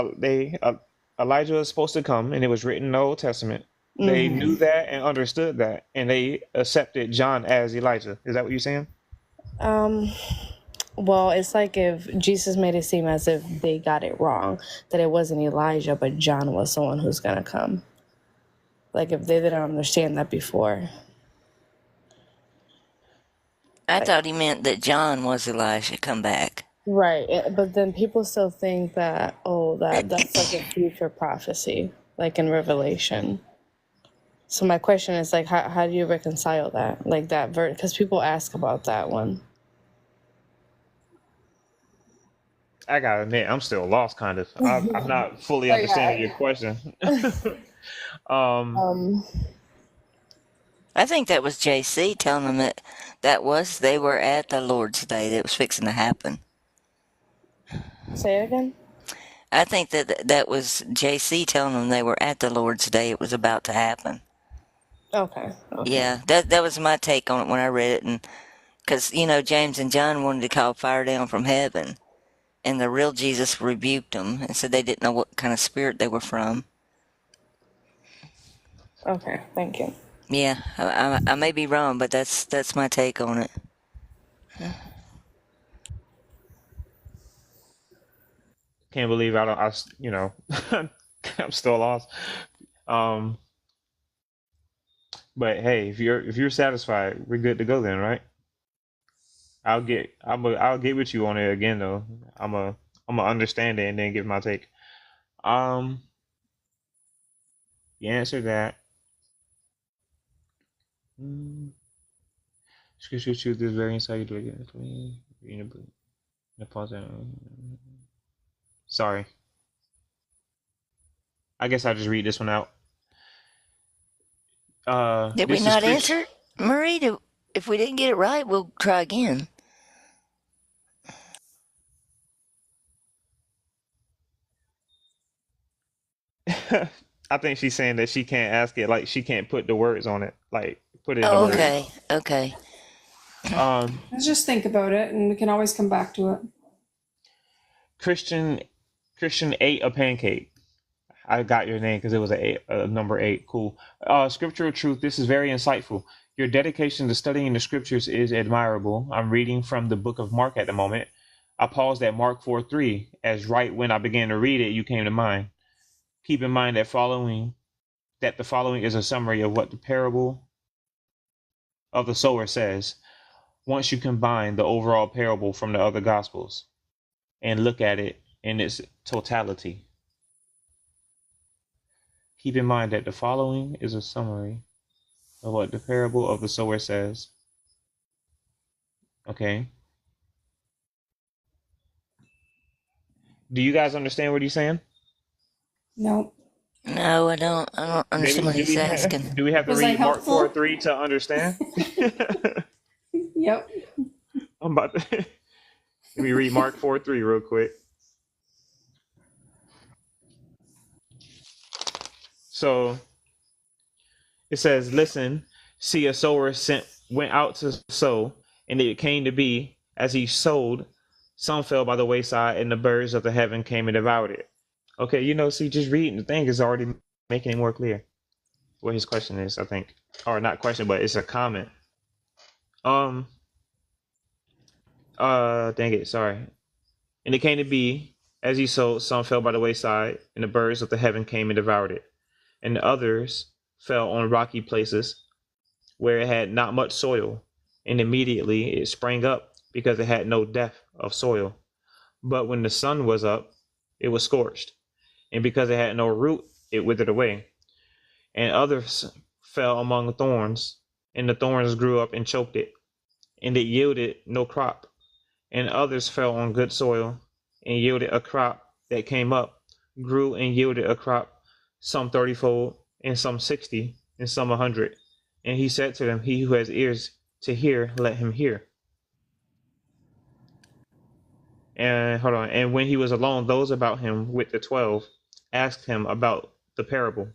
Elijah was supposed to come, and it was written in the Old Testament. They knew that and understood that, and they accepted John as Elijah. Is that what you're saying? Um, well, it's like if Jesus made it seem as if they got it wrong, that it wasn't Elijah, but John was the one who's gonna come. Like if they didn't understand that before. I Like, thought he meant that John was Elijah come back. right, but then people still think that that's like a future prophecy, like in Revelation. So my question is like, how do you reconcile that, like that verse? Because people ask about that one. I gotta admit, I'm still lost, kind of. I'm not fully Like, understanding your question. um, um, I think that was JC telling them that they were at the Lord's Day that was fixing to happen. say it again. I think that was JC telling them they were at the Lord's Day. It was about to happen. Okay. Yeah, that was my take on it when I read it, and because James and John wanted to call fire down from heaven, and the real Jesus rebuked them and said they didn't know what kind of spirit they were from. Okay. Thank you. Yeah, I may be wrong, but that's my take on it. can't believe I don't. I'm still lost. Um, but hey, if you're satisfied, we're good to go then, right? I'll get with you on it again though. I'm a understand it and then give my take. Um, you answer that. Mm, Scripture truth is very insight. Sorry, I guess I'll just read this one out. Did we This is not scripture. answer, Marie? If we didn't get it right, we'll try again. I think she's saying that she can't ask it, like she can't put the words on it, like put it in the Oh, words. okay, okay. Let's just think about it, and we can always come back to it. Christian Christian ate a pancake. I got your name because it was a number 8. Cool. Scriptural truth. This is very insightful. Your dedication to studying the scriptures is admirable. I'm reading from the book of Mark at the moment. I paused at Mark 4:3 as right when I began to read it, you came to mind. Keep in mind that the following is a summary of what the parable of the sower says. Once you combine the overall parable from the other gospels and look at it in its totality. Keep in mind that the following is a summary of what the parable of the sower says. Okay. Do you guys understand what he's saying? No. No, I don't. I don't understand what he's asking. Do we have to Was I read Mark helpful? 4:3 to understand? Yep. I'm about to let me read Mark 4:3 real quick. So it says, listen, see, a sower went out to sow, and it came to be as he sowed, some fell by the wayside, and the birds of the heaven came and devoured it. Okay, see, just reading the thing is already making it more clear what his question is, I think. Or not question, but it's a comment. Dang it, sorry. And it came to be, as he sowed, some fell by the wayside, and the birds of the heaven came and devoured it. And the others fell on rocky places where it had not much soil, and immediately it sprang up because it had no depth of soil. But when the sun was up, it was scorched, and because it had no root, it withered away. And others fell among thorns, and the thorns grew up and choked it, and it yielded no crop. And others fell on good soil, and yielded a crop that came up, grew and yielded a crop, some 30-fold, and some 60, and some 100. And he said to them, he who has ears to hear, let him hear. And hold on. And when he was alone, those about him with the 12 asked him about the parable.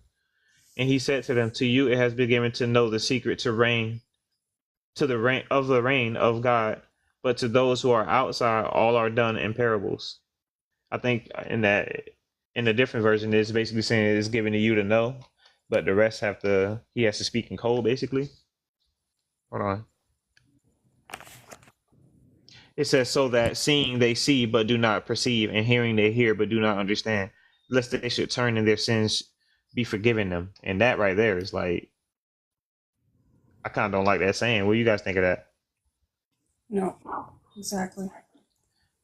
And he said to them, to you it has been given to know the secret to the reign of God, but to those who are outside, all are done in parables. I think in the different version, it's basically saying it's given to you to know, but the rest he has to speak in code, basically. Hold on. It says, so that seeing they see but do not perceive, and hearing they hear but do not understand, lest they should turn and their sins be forgiven them. And that right there is like, I kind of don't like that saying. What do you guys think of that? No. Exactly.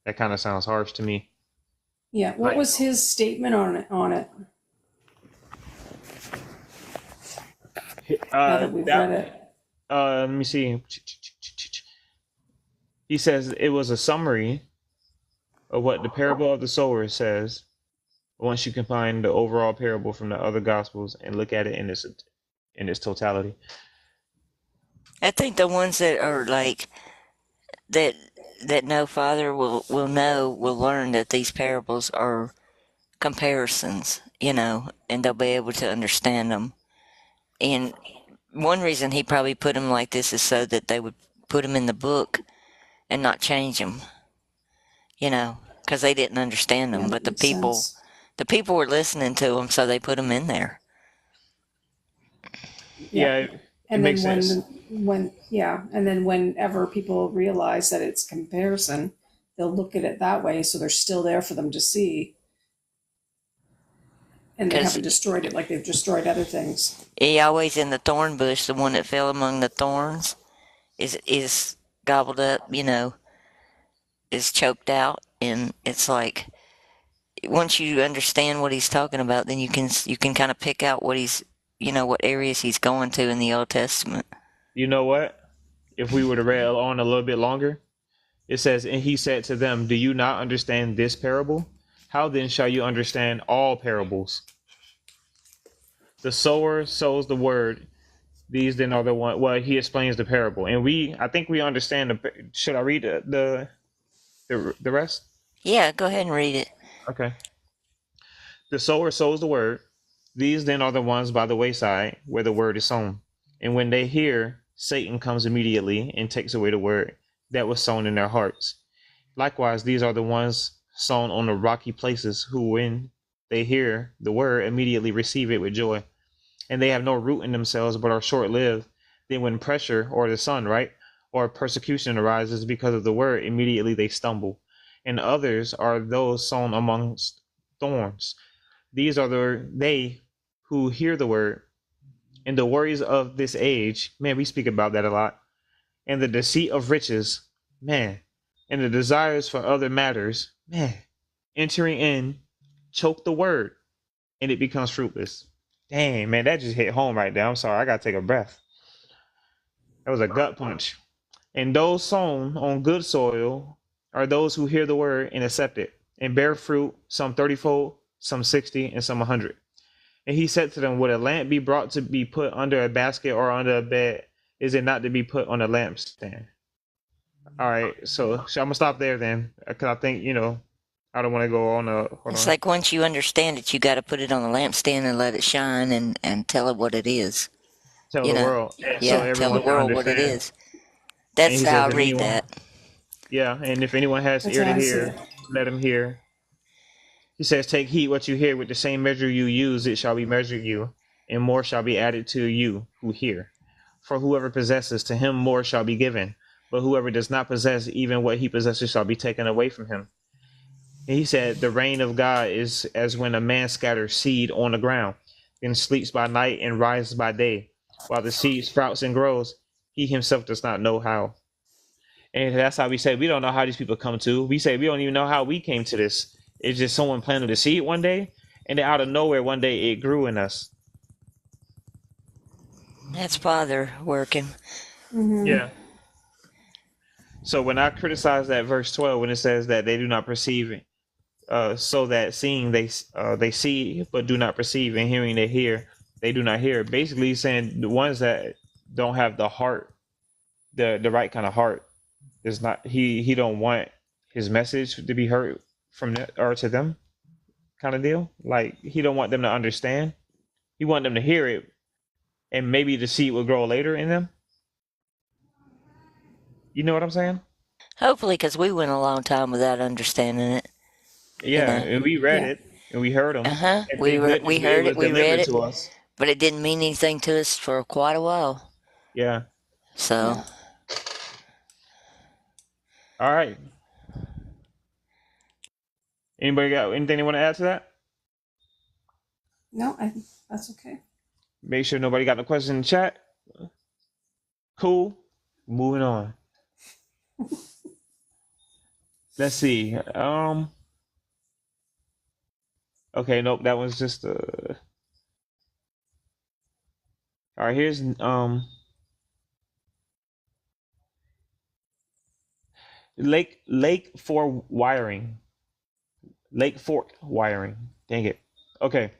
That kind of sounds harsh to me. Yeah. What was his statement on it? Now that we've read it. Let me see. He says it was a summary of what the parable of the sower says. Once you combine the overall parable from the other gospels and look at it in its totality. I think the ones that are like that know Father will learn that these parables are comparisons, and they'll be able to understand them. And one reason he probably put them like this is so that they would put them in the book and not change them, because they didn't understand them. Yeah, But that makes sense. the people were listening to them, so they put them in there. Yeah, it And makes then sense. and then whenever people realize that it's comparison, they'll look at it that way, so they're still there for them to see. And they 'Cause haven't destroyed it like they've destroyed other things. he always in the thorn bush, the one that fell among the thorns, is gobbled up, is choked out, and it's like once you understand what he's talking about, then you can kind of pick out what what areas he's going to in the Old Testament. You know what? If we were to read on a little bit longer, it says, and he said to them, do you not understand this parable? How then shall you understand all parables? The sower sows the word. These then are the one. Well, he explains the parable, and I think we understand. Should I read the rest? Yeah, go ahead and read it. Okay. The sower sows the word. These then are the ones by the wayside where the word is sown. And when they hear, Satan comes immediately and takes away the word that was sown in their hearts. Likewise, these are the ones sown on the rocky places who, when they hear the word, immediately receive it with joy. And they have no root in themselves, but are short lived. Then, when pressure or the sun, right, or persecution arises because of the word, immediately they stumble. And others are those sown amongst thorns. These are they who hear the word, and the worries of this age, man, we speak about that a lot, and the deceit of riches, man, and the desires for other matters, man, entering in, choke the word, and it becomes fruitless. Dang, man, that just hit home right there. I'm sorry, I gotta take a breath. That was a gut punch. And those sown on good soil are those who hear the word and accept it, and bear fruit, some 30-fold, some 60, and some 100. And he said to them, would a lamp be brought to be put under a basket or under a bed? Is it not to be put on a lampstand? All right, so I'm gonna stop there then, because I think I don't want to go on. Hold It's on. like once you understand it, you got to put it on a lampstand and let it shine and tell it what it is. Tell You the know, world, so yeah, tell the everyone can world what it understand. is. And That's he how says, I if read anyone, that. yeah, and if anyone has That's ear how to I see hear, it. let him hear. He says, take heed what you hear. With the same measure you use, it shall be measured you, and more shall be added to you who hear. For whoever possesses, to him more shall be given. But whoever does not possess, even what he possesses shall be taken away from him. And he said, the reign of God is as when a man scatters seed on the ground, then sleeps by night and rises by day, while the seed sprouts and grows. He himself does not know how. And that's how we say we don't know how these people come to. We say we don't even know how we came to this. It's just someone planted a seed one day, and then out of nowhere one day it grew in us. That's Father working. Yeah. So when I criticize that verse 12, when it says that they do not perceive, so that seeing they see but do not perceive, and hearing they hear, they do not hear. Basically, he's saying the ones that don't have the heart, the right kind of heart, is not he don't want his message to be heard from or to them, kind of deal. Like he don't want them to understand. He want them to hear it, and maybe the seed will grow later in them. You know what I'm saying? Hopefully, because we went a long time without understanding it. You Yeah, know. and we read Yeah. it and we heard Uh them huh. and thank goodness We it heard it. was We read delivered it. to us. But it didn't mean anything to us for quite a while. Yeah. So, Yeah. All right. Anybody got anything they want to add to that? No, that's okay. Make sure nobody got no questions in the chat. Cool. Moving on. Let's see. Okay, nope, that was just all right, here's Lake for wiring. Lake Fork wiring. Dang it. Okay.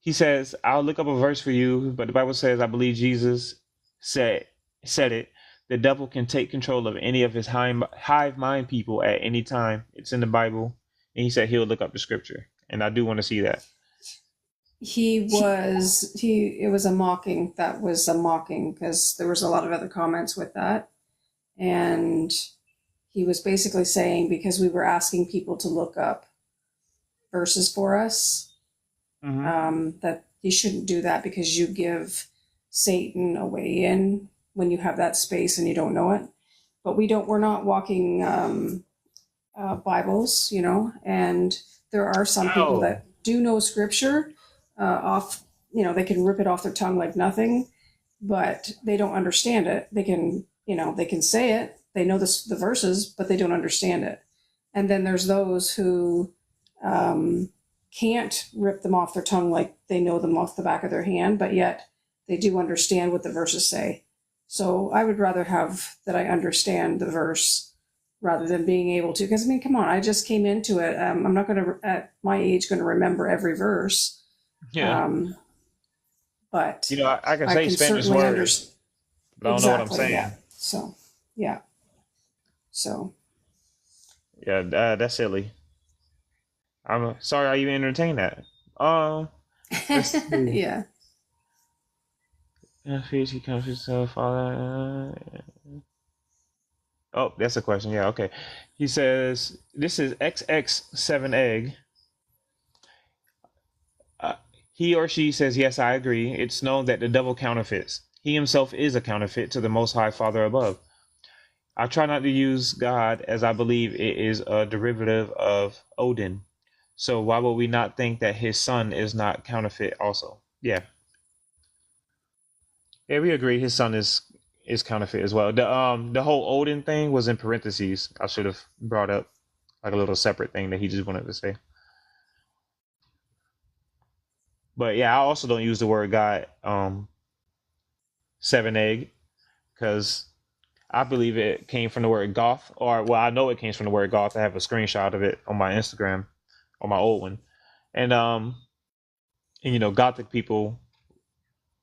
He says, I'll look up a verse for you, but the Bible says, I believe Jesus said said it. The devil can take control of any of his hive mind people at any time. It's in the Bible. And he said he'll look up the scripture. And I do want to see that. It was a mocking. That was a mocking because there was a lot of other comments with that. And he was basically saying because we were asking people to look up verses for us, that you shouldn't do that because you give Satan a way in when you have that space and you don't know it. But we're not walking Bibles, and there are some people Oh. that do know scripture off, they can rip it off their tongue like nothing, but they don't understand it. They can, they can say it, they know the verses, but they don't understand it. And then there's those who can't rip them off their tongue like they know them off the back of their hand, but yet they do understand what the verses say. So I would rather have that I understand the verse rather than being able to, because I mean, come on, I just came into it. I'm not going to, at my age, going to remember every verse. Yeah. But I can I say can Spanish certainly words, understand. but I don't know what I'm Exactly. saying. Yeah. So, yeah. So. Yeah, that's silly. I'm sorry I even entertained that. Let's see. Yeah. He comes to himself, Father. Oh, that's a question. Yeah, okay. He says, this is XX7 egg. Uh, he or she says, yes, I agree. It's known that the devil counterfeits. He himself is a counterfeit to the Most High Father above. I try not to use God as I believe it is a derivative of Odin. So why would we not think that his son is not counterfeit also? Yeah. Yeah, we agree his son is counterfeit as well. The whole Odin thing was in parentheses. I should have brought up like a little separate thing that he just wanted to say. But yeah, I also don't use the word God seven egg because I believe it came from the word goth, or well, I know it came from the word goth. I have a screenshot of it on my Instagram, on my old one, and and gothic people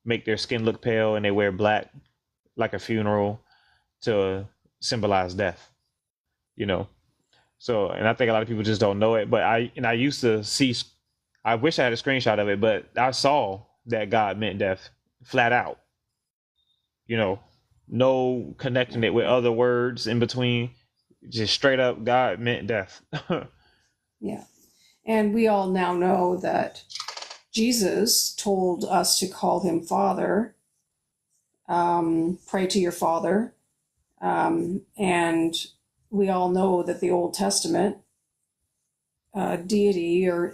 make their skin look pale and they wear black like a funeral to symbolize death. You know, so and I think a lot of people just don't know it. But I used to see. I wish I had a screenshot of it, but I saw that God meant death flat out. You know, no connecting it with other words in between. Just straight up, God meant death. Yeah. And we all now know that Jesus told us to call him Father, pray to your Father. And we all know that the Old Testament deity, or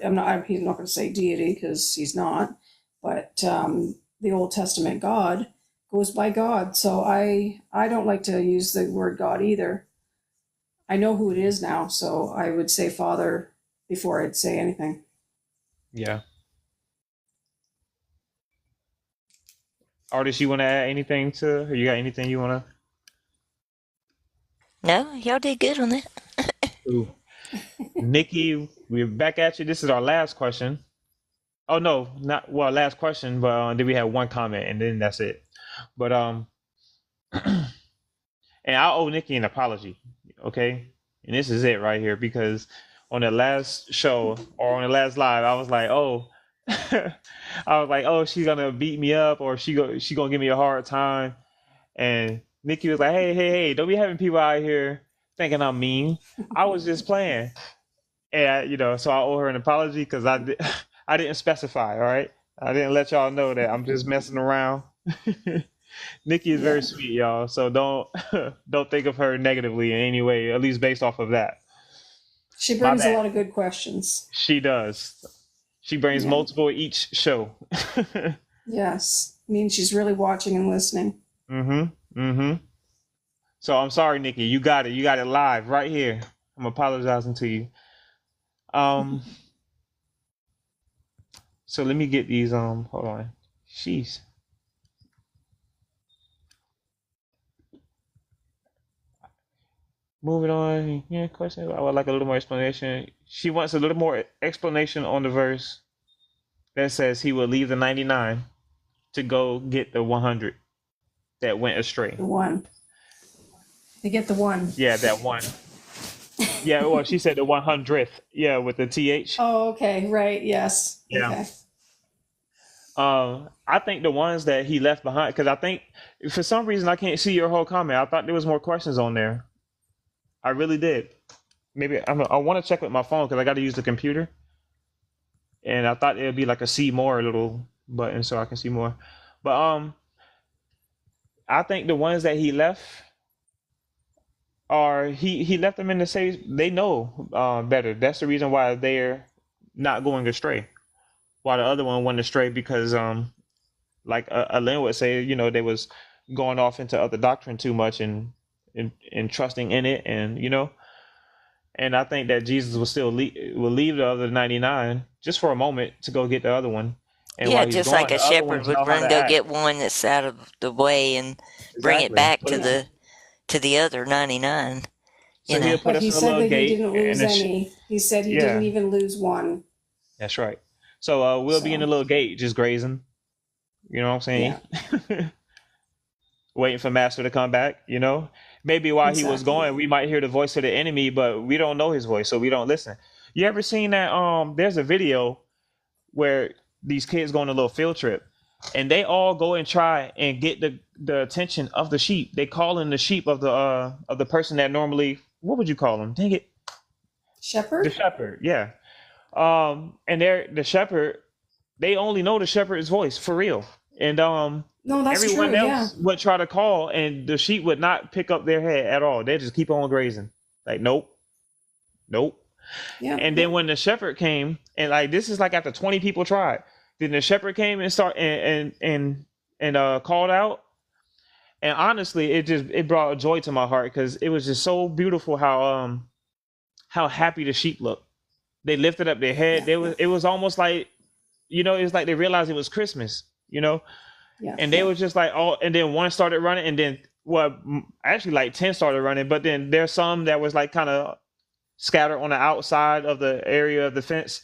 he's not going to say deity because he's not, but the Old Testament God goes by God. So I don't like to use the word God either. I know who it is now, so I would say Father before I'd say anything. Yeah. Artist, you want to add anything to? Or you got anything you want No, y'all did good on that. to? Nikki, we're back at you. This is our last question. Oh no, not well, last question, but then we have one comment and then that's it. But and I owe Nikki an apology, okay? And this is it right here because on the last show or on the last live, I was like, oh, I was like, oh, she's gonna beat me up or she gonna give me a hard time. And Nikki was like, hey, don't be having people out here thinking I'm mean. I was just playing. And so I owe her an apology because I didn't specify, all right? I didn't let y'all know that I'm just messing around. Nikki is Yeah. very sweet, y'all. So don't don't think of her negatively in any way, at least based off of that. She My brings a bad. lot of good questions. She does. She brings Yeah. multiple each show. Yes. Means she's really watching and listening. Mm-hmm. Mm-hmm. So I'm sorry, Nikki. You got it. You got it live right here. I'm apologizing to you. Um. So let me get these. Hold on. Jeez. Moving on. Yeah. Question. I would like a little more explanation. She wants a little more explanation on the verse that says he will leave the 99 to go get the 100 that went astray. The one. They get the one. Yeah, that one. Yeah. Well, she said the 100th. Yeah, with the th. Oh, okay. Right. Yes. Yeah. Okay. I think the ones that he left behind, because I think for some reason I can't see your whole comment. I thought there was more questions on there. I really did. Maybe I want to check with my phone because I got to use the computer, and I thought it would be like a see more little button so I can see more. But I think the ones that he left are he left them in the safe. They know better. That's the reason why they're not going astray. While the other one went astray because like Lynn would say, they was going off into other doctrine too much and trusting in it, and I think that Jesus will still will leave the other 99 just for a moment to go get the other one, and Yeah, while he's just like gone, a the other shepherd ones know would how run to go act. get one that's out of the way and bring it Exactly. back to the other 99. So he'll put But us he in a said little that he gate, didn't and lose any. He said he didn't yeah, even lose one. that's right. So we'll be in a So, little gate just grazing. You know what I'm saying? yeah, Waiting for Master to come back. Maybe while he was exactly. going, we might hear the voice of the enemy, but we don't know his voice, so we don't listen. You ever seen that? There's a video where these kids go on a little field trip, and they all go and try and get the attention of the sheep. They call in the sheep of the person that normally, what would you call them? Dang it, the Shepherd? shepherd. Yeah. And they're the shepherd. They only know the shepherd's voice for real, and No, that's everyone true. Yeah. else would try to call, and the sheep would not pick up their head at all. They just keep on grazing. Like, nope, nope. Yeah. And then when the shepherd came, and like this is like after 20 people tried, then the shepherd came and start and called out. And honestly, it brought joy to my heart because it was just so beautiful how happy the sheep looked. They lifted up their head. Yeah. It was almost like, it was like they realized it was Christmas, Yeah. and they was just like, oh, and then one started running, and then actually like 10 started running, but then there's some that was like kind of scattered on the outside of the area of the fence.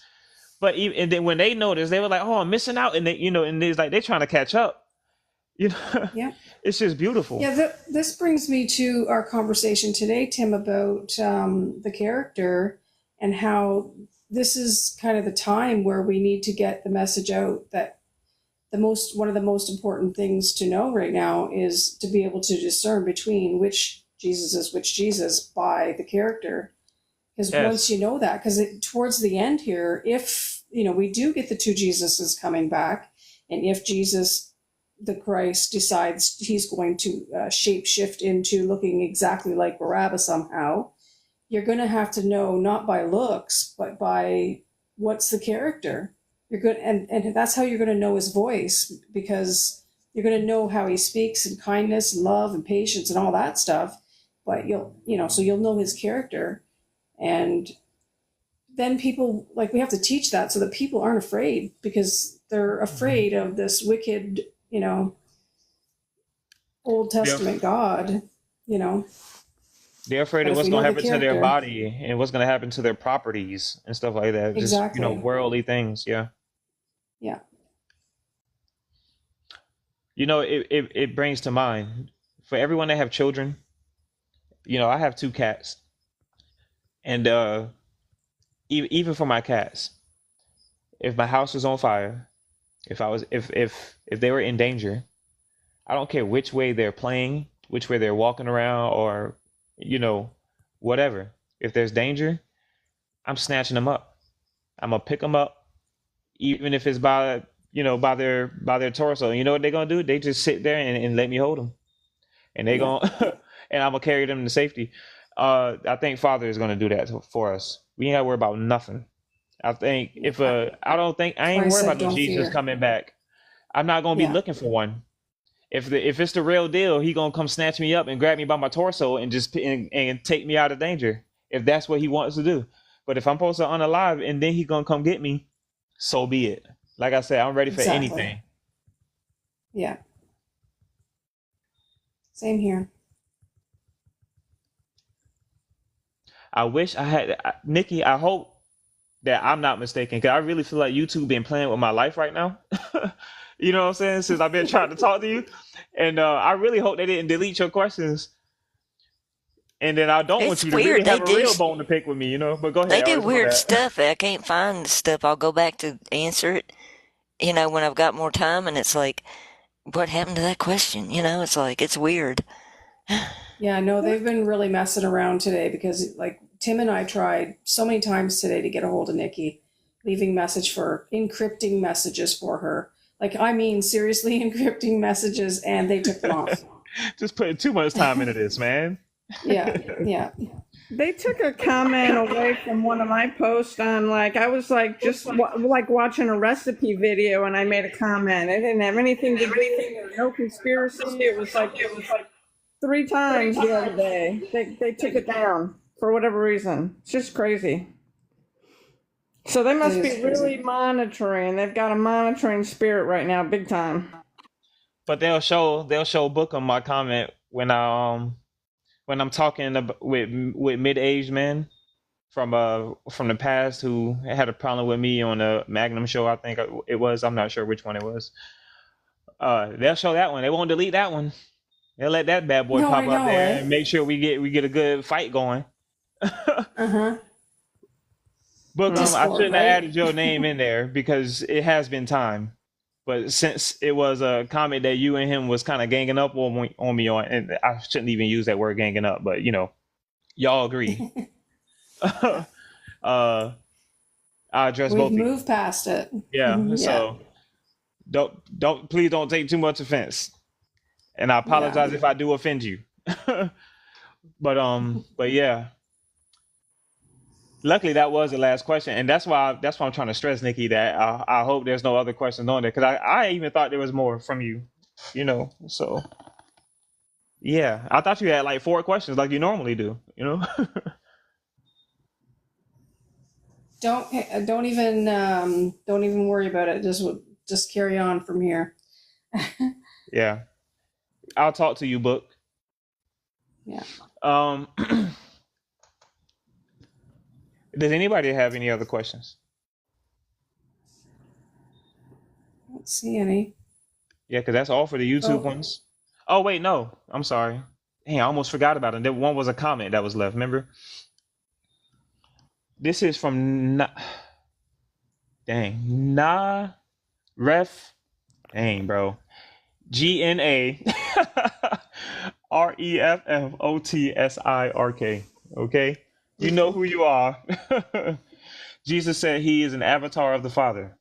But even, and then when they noticed, they were like, "Oh, I'm missing out," and and it's like they're trying to catch up. You know, Yeah. it's just beautiful. Yeah, this brings me to our conversation today, Tim, about the character and how this is kind of the time where we need to get the message out that one of the most important things to know right now is to be able to discern between which Jesus is which Jesus by the character. Because Yes. once you know that, because towards the end here, if we do get the two Jesuses coming back, and if Jesus the Christ decides he's going to shape shift into looking exactly like Barabbas somehow, you're going to have to know not by looks, but by what's the character. You're good, and that's how you're going to know his voice, because you're going to know how he speaks and kindness and love and patience and all that stuff. But so you'll know his character, and then people, like, we have to teach that so that people aren't afraid, because they're afraid of this wicked, Old Testament God, They're afraid But of if what's we going know to the happen to their character, body and what's going to happen to their properties and stuff like that. Just, exactly. worldly things. Yeah. Yeah. It brings to mind for everyone that have children. I have two cats, and even for my cats, if my house was on fire, if they were in danger, I don't care which way they're playing, which way they're walking around, or whatever. If there's danger, I'm snatching them up. I'm gonna pick them up, even if it's by their torso. You know what they're gonna do? They just sit there and let me hold them, and they Yeah. gonna and I'm gonna carry them to safety. I think Father is gonna do that for us. We ain't gotta worry about nothing. I think I don't think I That's why ain't I worried said about no don't Jesus fear. coming back. I'm not gonna be Yeah. looking for one. If it's the real deal, he gonna come snatch me up and grab me by my torso and just and take me out of danger. If that's what he wants to do. But if I'm supposed to unalive and then he gonna come get me, so be it. Like I said, I'm ready for Exactly. anything. Yeah. Same here. I wish I had Nikki. I hope that I'm not mistaken, because I really feel like YouTube been playing with my life right now. You know what I'm saying? Since I've been trying to talk to you, and I really hope they didn't delete your questions. And then I don't want It's you to really weird. have a real bone to pick with me, But go They ahead, do Artist, my weird bad. stuff. I can't find the stuff. I'll go back to answer it, when I've got more time, and it's like, what happened to that question? It's like, it's weird. Yeah, no, they've been really messing around today, because like Tim and I tried so many times today to get a hold of Nikki, leaving encrypting messages for her. Like, I mean, seriously, encrypting messages, and they took them off. Just putting too much time into this, man. Yeah, yeah, They took a comment away from one of my posts on, like, I was like just like watching a recipe video, and I made a comment. It didn't have anything to do. There was no conspiracy. It was like 3 times the other day. They took it down for whatever reason. It's just crazy. So they it must is be crazy. really monitoring. They've got a monitoring spirit right now, big time. But they'll book on my comment when I'm talking with mid-aged men from the past who had a problem with me on the Magnum show. I think it was. I'm not sure which one it was. They'll show that one. They won't delete that one. They'll let that bad boy No, I pop up know, there eh? and make sure we get a good fight going. Uh-huh. Book, I Discord, shouldn't have right? added your name in there because it has been time. But since it was a comment that you and him was kind of ganging up on me on, and I shouldn't even use that word ganging up, but y'all agree. I address We've both of you. moved past it. Yeah. Yeah, So please don't take too much offense. And I yeah. apologize if I do offend you. But yeah. Luckily, that was the last question, and that's why I'm trying to stress, Nikki, that I hope there's no other questions on there because I even thought there was more from you, So yeah, I thought you had like 4 questions like you normally do. Don't even worry about it. Just carry on from here. Yeah, I'll talk to you, book. Yeah. Um, does anybody have any other questions? I don't see any. Yeah, because that's all for the YouTube Oh, ones. Oh wait, no, I'm sorry. Hey, I almost forgot about it. There one was a comment that was left. Remember, this is from dang ref. Dang, bro. GNA REFFOTSIRK. Okay? You know who you are. Jesus said he is an avatar of the Father.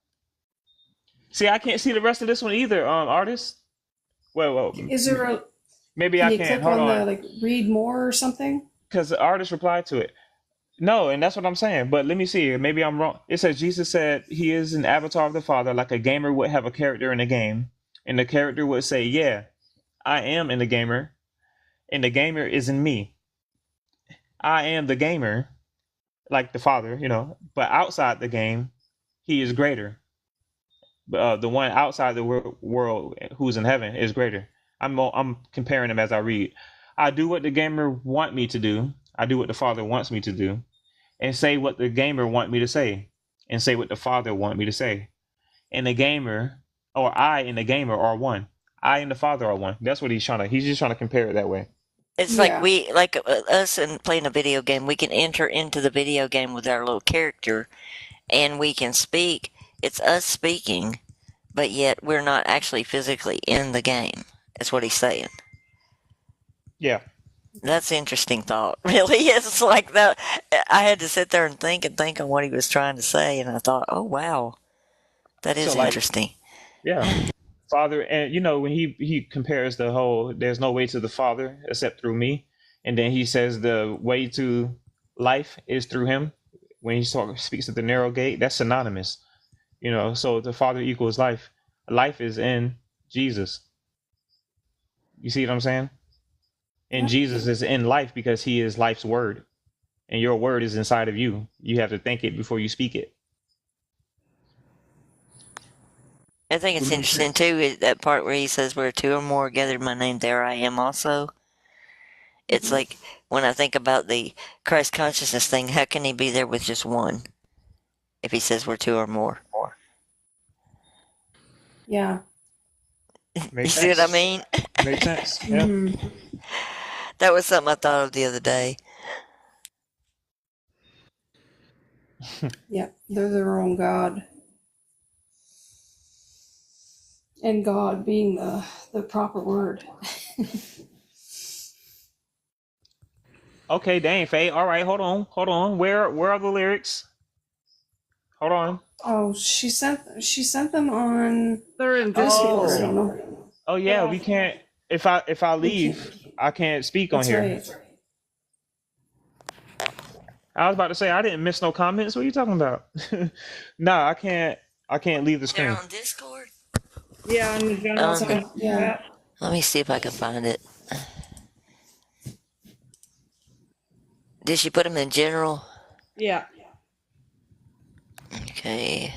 See, I can't see the rest of this one either, artist. Well, is there a? maybe Can I you can't. click Hold on on. the read more or something? Because the artist replied to it. No, and that's what I'm saying. But let me see. Maybe I'm wrong. It says Jesus said he is an avatar of the Father, like a gamer would have a character in a game. And the character would say, yeah, I am in the gamer. And the gamer is in me. I am the gamer, like the Father. But outside the game, he is greater. The one outside the world who's in heaven is greater. I'm comparing them as I read. I do what the gamer want me to do. I do what the Father wants me to do, and say what the gamer want me to say, and say what the Father want me to say. And the gamer, or I and the gamer are one. I and the Father are one. That's what he's just trying to compare it that way. It's like Yeah. us and playing a video game. We can enter into the video game with our little character, and we can speak. It's us speaking, but yet we're not actually physically in the game. That's what he's saying. Yeah. That's an interesting thought. Really, it's like that. I had to sit there and think on what he was trying to say, and I thought, oh wow, that So is like, interesting. yeah. Father, and when he compares the whole, there's no way to the Father except through me, and then he says the way to life is through him. When speaks of the narrow gate, that's synonymous. So the Father equals life. Life is in Jesus. You see what I'm saying? And Yep. Jesus is in life because he is life's word, and your word is inside of you. You have to think it before you speak it. I think What it's do you think? interesting too, that part where he says, "Where two or more gathered in my name, there I am also." It's Mhm. like when I think about the Christ consciousness thing, how can he be there with just one if he says we're two or more? Yeah. You Makes see what I sense. mean? Makes sense. Yeah. Hmm. That was something I thought of the other day. Yeah. They're their own God, and God being the proper word. Okay, dang, Faye. All right, hold on. Where are the lyrics? Hold on. Oh, she sent them on They're in Discord. I Discord. don't Oh, know. oh yeah. We can't. If I We leave, can't. I can't speak on That's here. right. I was about to say I didn't miss no comments. What are you talking about? Nah, I can't. I can't leave the They're screen. on Discord. Yeah, in the general It's Um, okay. question Yeah. chat. let me see if I can find it. Did she put them in general? Yeah. Okay,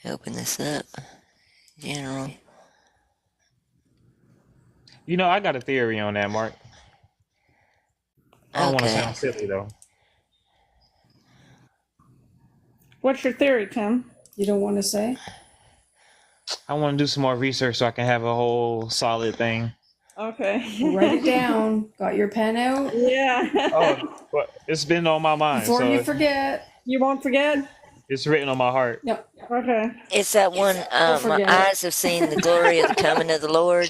open this up. General. I got a theory on that, Mark. I don't want to Okay. sound silly though. What's your theory, Tim? You don't want to say? I want to do some more research so I can have a whole solid thing. Well, write it Okay. down. Got your pen out? Yeah. Oh, but it's been on my mind. Before you So forget. You won't forget? It's written on my heart. Yep. Okay. It's that one, Don't my forget it. eyes have seen the glory of the coming of the Lord.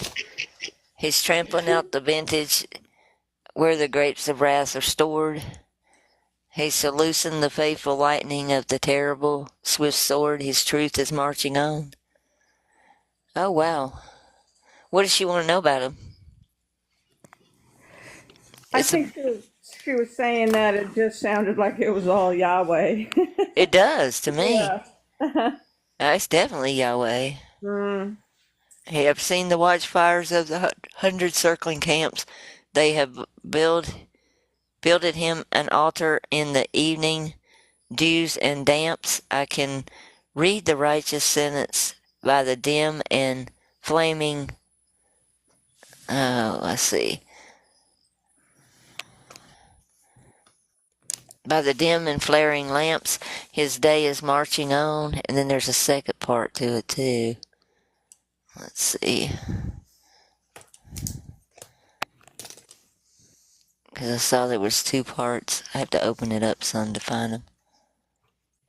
He's trampling out the vintage where the grapes of wrath are stored. He shall loosen the faithful lightning of the terrible, swift sword. His truth is marching on. Oh, wow. What does she want to know about him? I It's a, think she was saying that it just sounded like it was all Yahweh. it does to me. Yeah. It's definitely Yahweh. Mm. He have seen the watchfires of the 100 circling camps. They have builded him an altar in the evening dews and damps. I can read the righteous sentence by the dim and flaming. Let's see. By the dim and flaring lamps, his day is marching on. And then there's a second part to it, too. Let's see. Because I saw there was 2 parts. I have to open it up some to find them.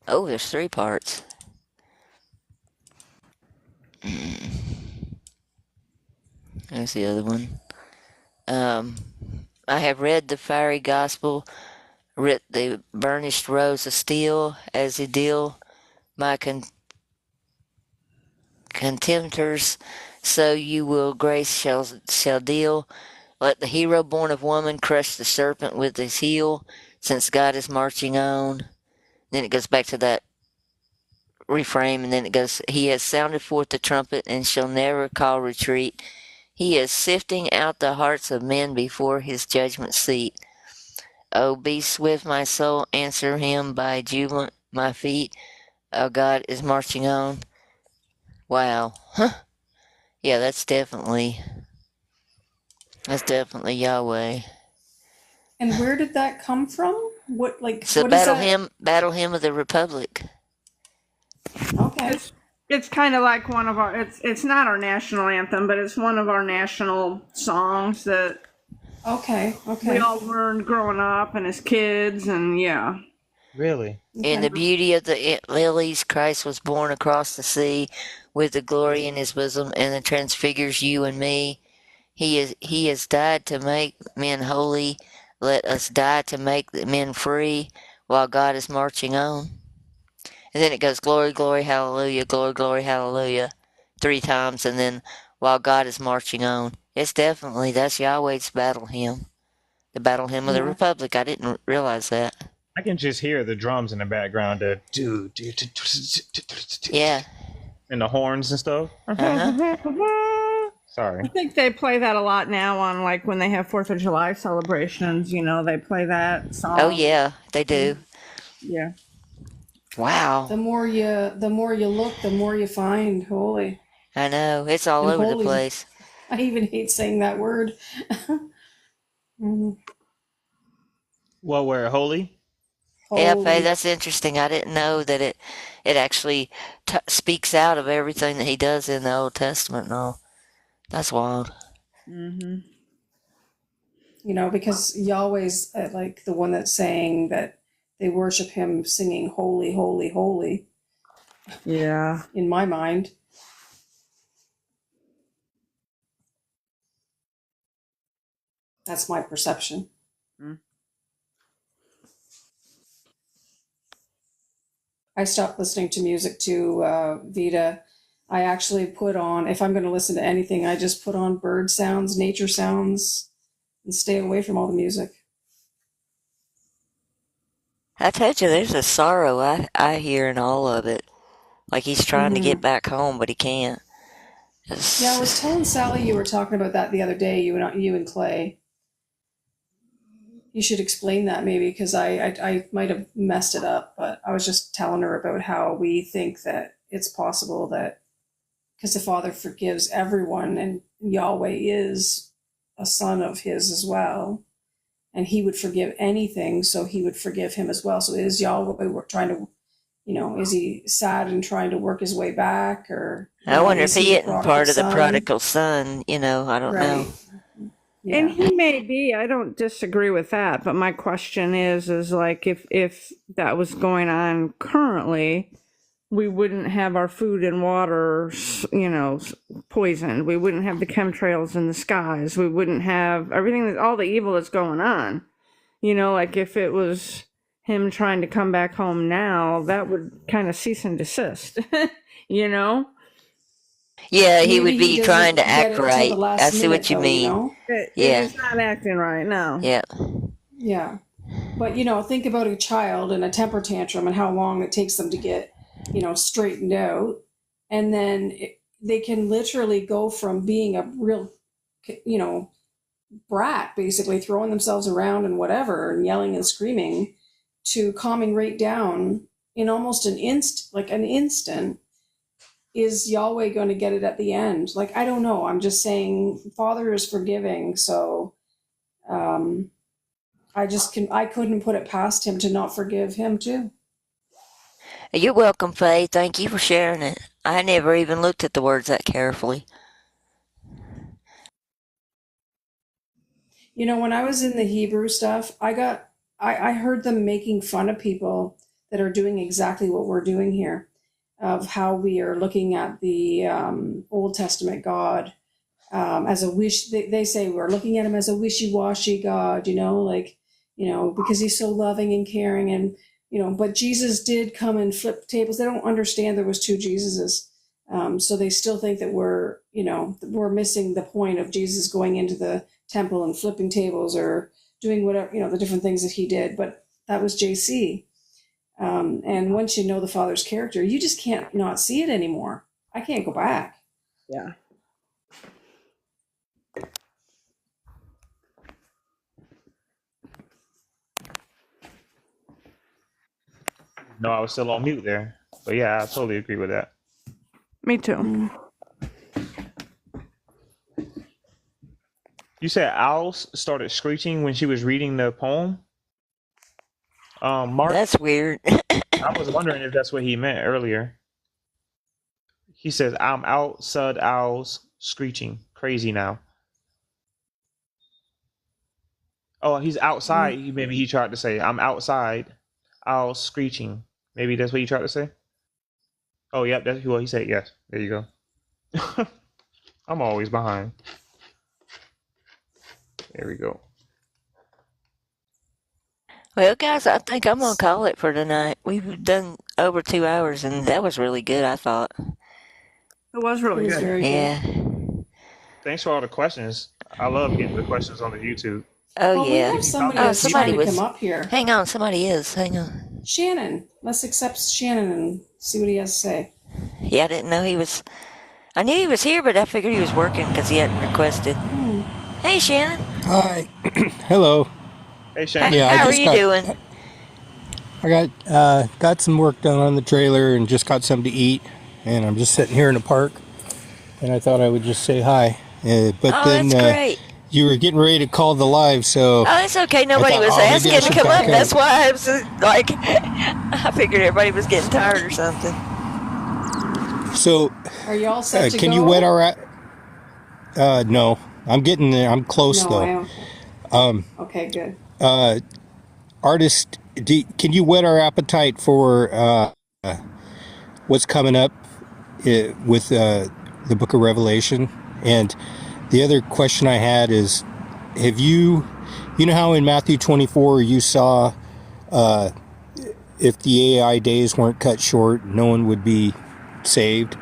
Oh, there's 3 parts. There's the other one. I have read the fiery gospel, writ the burnished rose of steel, as a deal my contemptors, so you will grace shall deal. Let the hero born of woman crush the serpent with his heel, since God is marching on. Then it goes back to that reframe, and then it goes, He has sounded forth the trumpet and shall never call retreat. He is sifting out the hearts of men before his judgment seat. Oh, be swift, my soul, answer him by jubilant, my feet. Oh, God is marching on. Wow. Huh. Yeah, that's definitely Yahweh. And where did that come from? What like It's the what is that? battle hymn of the Republic. Okay. It's kind of like one of our. It's not our national anthem, but it's one of our national songs that Okay. we Okay. all learned growing up and as kids, and yeah. Really? In the Okay. beauty of the lilies, Christ was born across the sea, with the glory in his bosom, and it transfigures you and me. He has died to make men holy. Let us die to make the men free, while God is marching on. And then it goes glory, glory, hallelujah, glory, glory, hallelujah, 3 times, and then while God is marching on. That's Yahweh's battle hymn, the battle hymn of the Yeah. Republic. I didn't realize that. I can just hear the drums in the background, Yeah. and the horns and stuff. I Sorry. think they play that a lot now on like when they have 4th of July celebrations. You know, they play that song. Oh yeah, they do. Yeah. Wow. The more you look, the more you find. Holy. I know. It's all And over the holy. place. I even hate saying that word. Well, we're holy. Yeah, Faye, Holy. that's interesting. I didn't know that it actually speaks out of everything that he does in the Old Testament and all. That's wild. Mm-hmm. You know, because Yahweh's like the one that's saying that they worship him singing holy, holy, holy Yeah. in my mind. That's my perception. Mm. I stopped listening to music to Vita. I actually put on, if I'm going to listen to anything, I just put on bird sounds, nature sounds, and stay away from all the music. I told you there's a sorrow I hear in all of it. Like he's trying to get back home, but he can't. Yeah, I was telling Sally you were talking about that the other day, you and Clay. You should explain that maybe because I might have messed it up, but I was just telling her about how we think that it's possible that because the Father forgives everyone and Yahweh is a son of his as well, and he would forgive anything, so he would forgive him as well. So is Yahweh trying to, is he sad and trying to work his way back, or I wonder if is he he the isn't prodigal part of the son? prodigal son. I don't know. Right. And Yeah. he may be, I don't disagree with that, but my question is like if that was going on currently, we wouldn't have our food and water, poisoned. We wouldn't have the chemtrails in the skies. We wouldn't have everything, all the evil that's going on. Like if it was him trying to come back home now, that would kind of cease and desist, you know? Yeah, he Maybe would he be trying doesn't to get act it till the right. I last see minute, what you though, you mean. know? It Yeah, is not acting right now. yeah. Yeah. But, think about a child and a temper tantrum and how long it takes them to get, straightened out. And then they can literally go from being a real, brat, basically throwing themselves around and whatever, and yelling and screaming, to calming right down in almost an instant. Is Yahweh going to get it at the end? Like, I don't know. I'm just saying, Father is forgiving, so um, I couldn't put it past him to not forgive him too. You're welcome, Faye. Thank you for sharing it. I never even looked at the words that carefully. When I was in the Hebrew stuff, I heard them making fun of people that are doing exactly what we're doing here, of how we are looking at the Old Testament God as a wish. They say we're looking at him as a wishy-washy God, because he's so loving and caring, and but Jesus did come and flip tables. They don't understand there was two Jesuses, so they still think that we're missing the point of Jesus going into the temple and flipping tables or doing whatever, the different things that he did. But that was JC. And once you know the Father's character, you just can't not see it anymore. I can't go back. Yeah. No, I was still on mute there. But yeah, I totally agree with that. Me too. You said owls started screeching when she was reading the poem. Mark, That's weird. I was wondering if that's what he meant earlier. He says, "I'm outside owls screeching, crazy now." Oh, he's outside. Maybe he tried to say, "I'm outside owls screeching." Maybe that's what he tried to say. Oh, yep, that's what he said. Yes, there you go. I'm always behind. There we go. Well, guys, I think I'm going to call it for tonight. We've done over 2 hours, and that was really good, I thought. It was It really was good. very good. Yeah. Thanks for all the questions. I love getting the questions on the YouTube. Oh, Well, we yeah. have somebody Oh, that's somebody trying to was. come up here. Hang on, somebody is. Hang on. Shannon. Let's accept Shannon and see what he has to say. Yeah, I didn't know he was. I knew he was here, but I figured he was working because he hadn't requested. Hey, Shannon. Hi. Hello. Hey, Shannon. Yeah, I How are just you doing? I got some work done on the trailer and just got something to eat, and I'm just sitting here in the park, and I thought I would just say hi. But Oh, then that's great. you were getting ready to call the live, so Oh, it's okay. Nobody thought, was oh, maybe I asking to should come up. back That's up. why I was like, I figured everybody was getting tired or something. So Are you all set to can go? you wet our? No, I'm getting there. I'm close No, though. I am. Okay, good. Artist, can you whet our appetite for what's coming up with the Book of Revelation? And the other question I had is, have you know how in Matthew 24 you saw if the AI days weren't cut short, no one would be saved?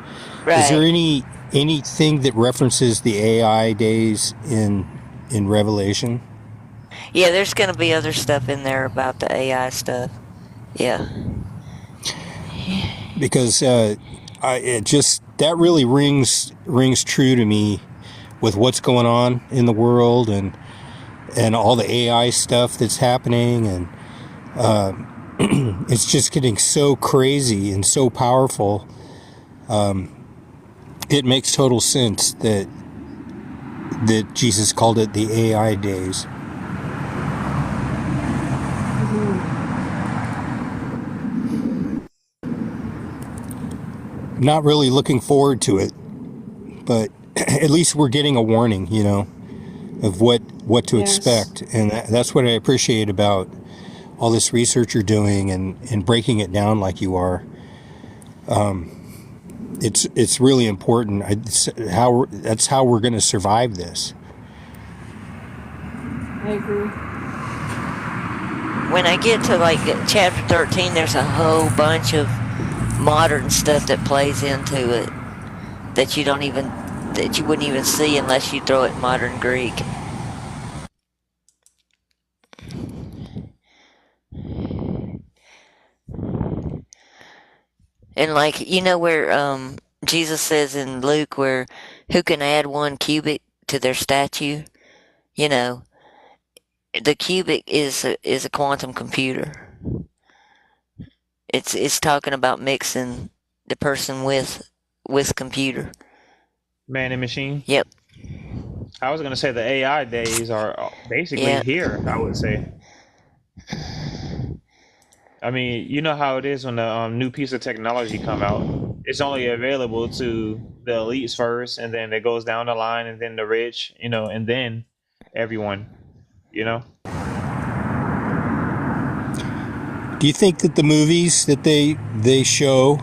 Is there Right. anything that references the AI days in Revelation? Yeah, there's going to be other stuff in there about the AI stuff. Yeah. Because it just that really rings true to me with what's going on in the world and all the AI stuff that's happening, and it's just getting so crazy and so powerful. It makes total sense that Jesus called it the AI days. Not really looking forward to it, but at least we're getting a warning, of what to Yes. expect, and that's what I appreciate about all this research you're doing and breaking it down like you are. It's really important. That's how we're going to survive this. I agree. When I get to like chapter 13, there's a whole bunch of modern stuff that plays into it that you wouldn't even see unless you throw it in modern Greek. And like where Jesus says in Luke where who can add 1 cubit to their statue? You know, the cubic is a quantum computer. It's talking about mixing the person with computer. Man and machine. Yep. I was gonna say the AI days are basically Yeah. here. I would say. I mean, you know how it is when the new piece of technology come out. It's only available to the elites first, and then it goes down the line, and then the rich, and then everyone, you know. Do you think that the movies that they show,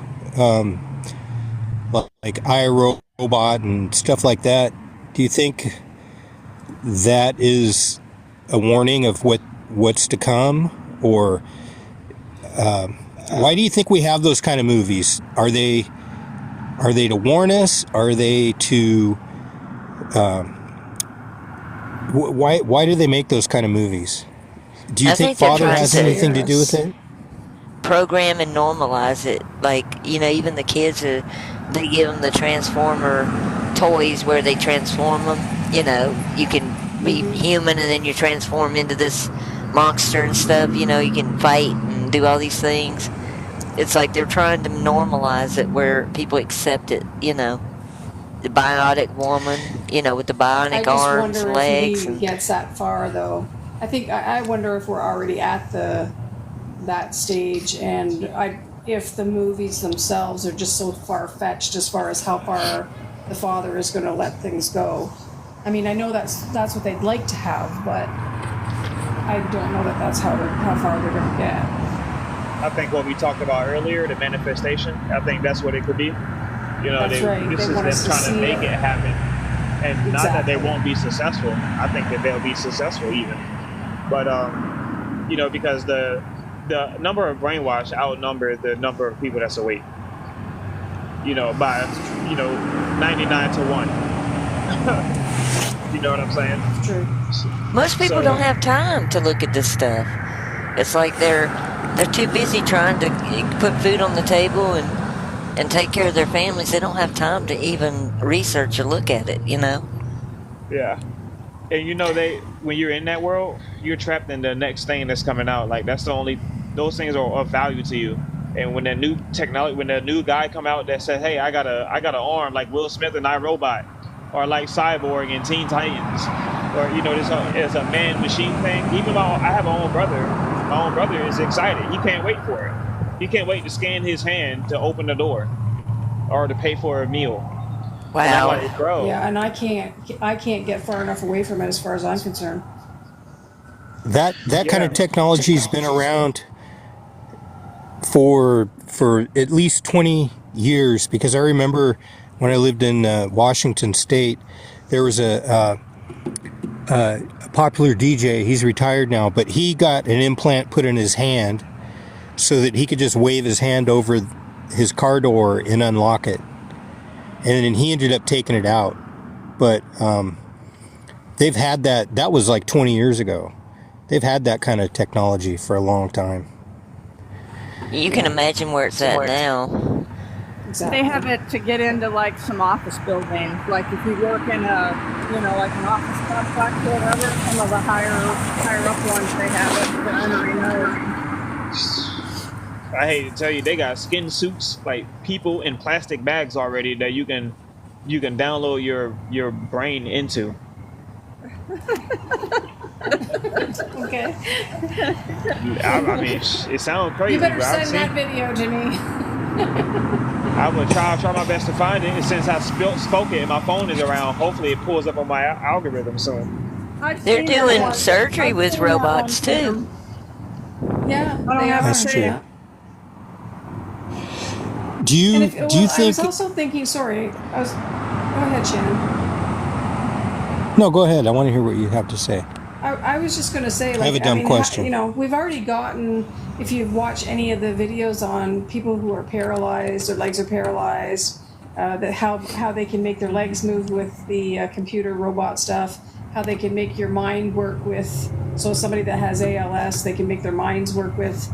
like I, Robot and stuff like that, do you think that is a warning of what's to come, or why do you think we have those kind of movies? Are they to warn us? Are they to why do they make those kind of movies? Do you I think think they're Father trying has to anything to do with Yes. it? program and normalize it. Like, even the kids, they give them the Transformer toys where they transform them. You can be human and then you transform into this monster and stuff. You can fight and do all these things. It's like they're trying to normalize it where people accept it. The biotic woman, with the I bionic just arms wonder and if it legs even and gets that far, though. I wonder if we're already at that stage, and if the movies themselves are just so far fetched as far as how far the father is going to let things go. I mean, I know that's what they'd like to have, but I don't know that that's how far they're going to get. I think what we talked about earlier, the manifestation. I think that's what it could be. That's right. This They is want us them to trying to see make it. it happen, and not that they Exactly. won't be successful. I think that they'll be successful even, but because the number of brainwash outnumber the number of people that's awake. By 99 to 1. You know what I'm saying? It's true. most people So don't have time to look at this stuff. It's like they're too busy trying to put food on the table and take care of their families. They don't have time to even research or look at it. yeah, and they when you're in that world, you're trapped in the next thing that's coming out. Like that's the only those things are of value to you. And when that new technology, when that new guy come out that says, "Hey, I got an arm like Will Smith and iRobot," or like Cyborg and Teen Titans, or this is a man machine thing. Even I have my own brother. My own brother is excited. He can't wait for it. He can't wait to scan his hand to open the door or to pay for a meal. And I'm like, Wow. bro, Yeah, and I can't get far enough away from it as far as I'm concerned. That kind yeah, of technology's been around for at least 20 years, because I remember when I lived in Washington State, there was a popular DJ. He's retired now, but he got an implant put in his hand so that he could just wave his hand over his car door and unlock it. And then he ended up taking it out. But they've had that. That was like 20 years ago. They've had that kind of technology for a long time. You can imagine where it's at now. Exactly. They have it to get into like some office buildings. Like if you work in like an office complex or whatever, some of the higher up ones they have it to enter in. I hate to tell you, they got skin suits like people in plastic bags already that you can download your brain into. Okay. I mean, it sounds crazy, You better but I've send that seen. video to me. I will try my best to find it. And since I spoke it and my phone is around, hopefully it pulls up on my algorithm soon. I've They're seen that doing one. surgery I've with seen that one, robots too. Sam. Yeah, I don't they have are. to That's see true. it. Yeah. Do And you if do you well, I was think? also thinking. Sorry, I was. Go ahead, Shannon. No, go ahead. I want to hear what you have to say. I was just going to say, I have a like, I dumb mean, question. we've already gotten, if you've watched any of the videos on people who are paralyzed, their legs are paralyzed, that how they can make their legs move with the computer robot stuff, how they can make your mind work with, so somebody that has ALS, they can make their minds work with,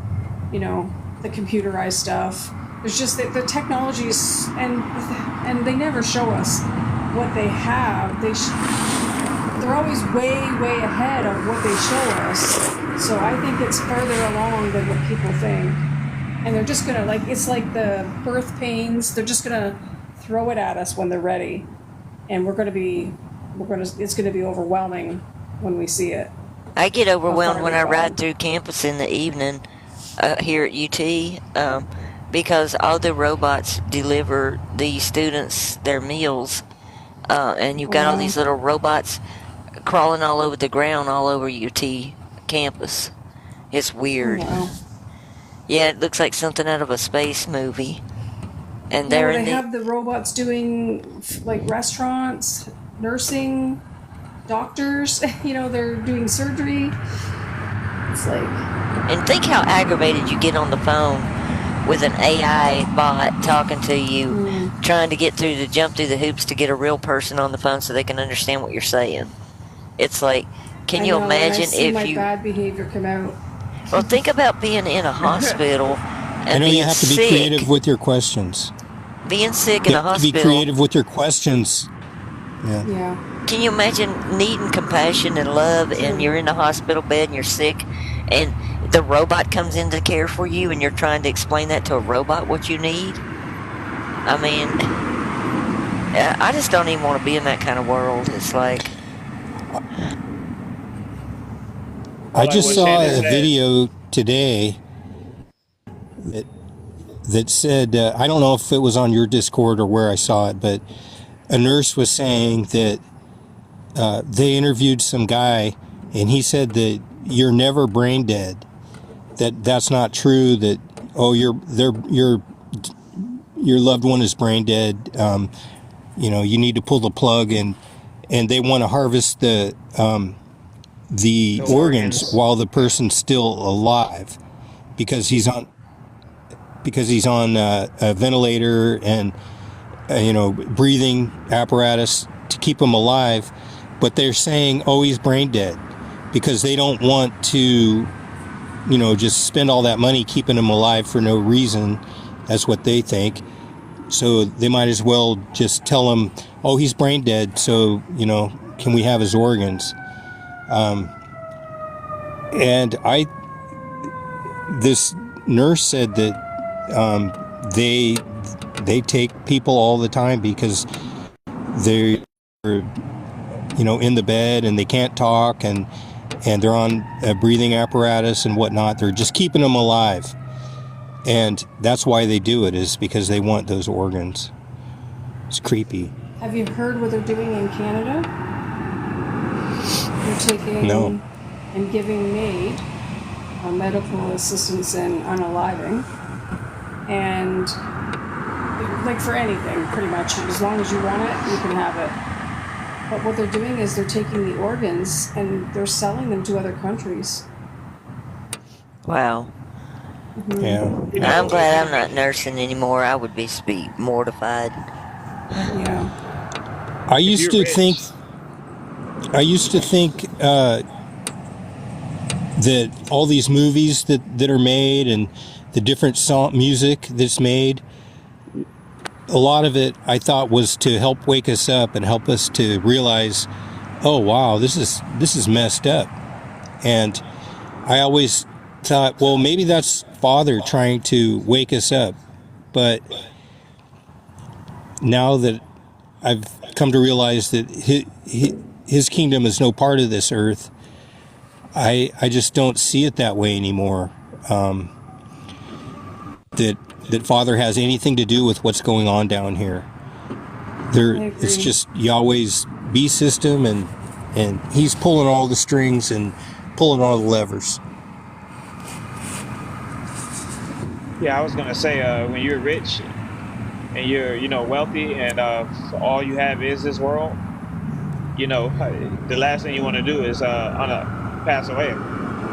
the computerized stuff. There's just the technologies, and they never show us what they have. They're always way ahead of what they show us. So I think it's further along than what people think. And they're just gonna it's like the birth pains. They're just gonna throw it at us when they're ready, and it's gonna be overwhelming when we see it. I get How overwhelmed far when they've I ride gone. through campus in the evening here at UT because all the robots deliver the students their meals, and you've got all Wow. these little robots crawling all over the ground all over UT campus. It's Oh weird. wow. Yeah, it looks like something out of a space movie. And Yeah, they're where in they the have the robots doing like restaurants, nursing, doctors. They're doing surgery. It's like, and think how aggravated you get on the phone with an AI bot talking to you, trying to jump through the hoops to get a real person on the phone so they can understand what you're saying. It's like, can I you know, and I imagine see if my you, bad behavior come out. well, think about being in a hospital I and know you being have to be sick, creative with your questions. being sick You in a have to be hospital. creative with your questions. Yeah. Yeah. Can you imagine needing compassion and love and you're in a hospital bed and you're sick and the robot comes in to care for you and you're trying to explain that to a robot what you need? I mean, I just don't even want to be in that kind of world. It's like, I I like just what saw Shannon a said. video today that said I don't know if it was on your Discord or where I saw it, but a nurse was saying that they interviewed some guy and he said that you're never brain dead. That's not true. That your loved one is brain dead. You need to pull the plug and they want to harvest the The organs organs. while the person's still alive because he's on a ventilator and breathing apparatus to keep him alive, but they're saying, oh, he's brain dead because they don't want to just spend all that money keeping him alive for no reason. That's what they think. So they might as well just tell him, oh, he's brain dead, so can we have his organs? And this nurse said that they take people all the time because they're in the bed and they can't talk and they're on a breathing apparatus and whatnot. They're just keeping them alive, and that's why they do it, is because they want those organs. It's creepy. Have you heard what they're doing in Canada? They're taking No. and giving MAID, medical assistance in unaliving, and like for anything, pretty much. As long as you want it, you can have it. But what they're doing is they're taking the organs and they're selling them to other countries. wow. Yeah. You I'm know, glad I'm not nursing anymore. I would be mortified. Yeah. I if used you're to think rich, that all these movies that are made and the different music that's made, a lot of it I thought was to help wake us up and help us to realize, oh wow, this is messed up. And I always thought, well, maybe that's Father trying to wake us up. But now that I've come to realize that his kingdom is no part of this earth, I just don't see it that way anymore. That Father has anything to do with what's going on down here. I It's agree. just Yahweh's B system, and and he's pulling all the strings and pulling all the levers. Yeah, I was gonna say, when you're rich and you're, wealthy, and all you have is this world, the last thing you want to do is pass away.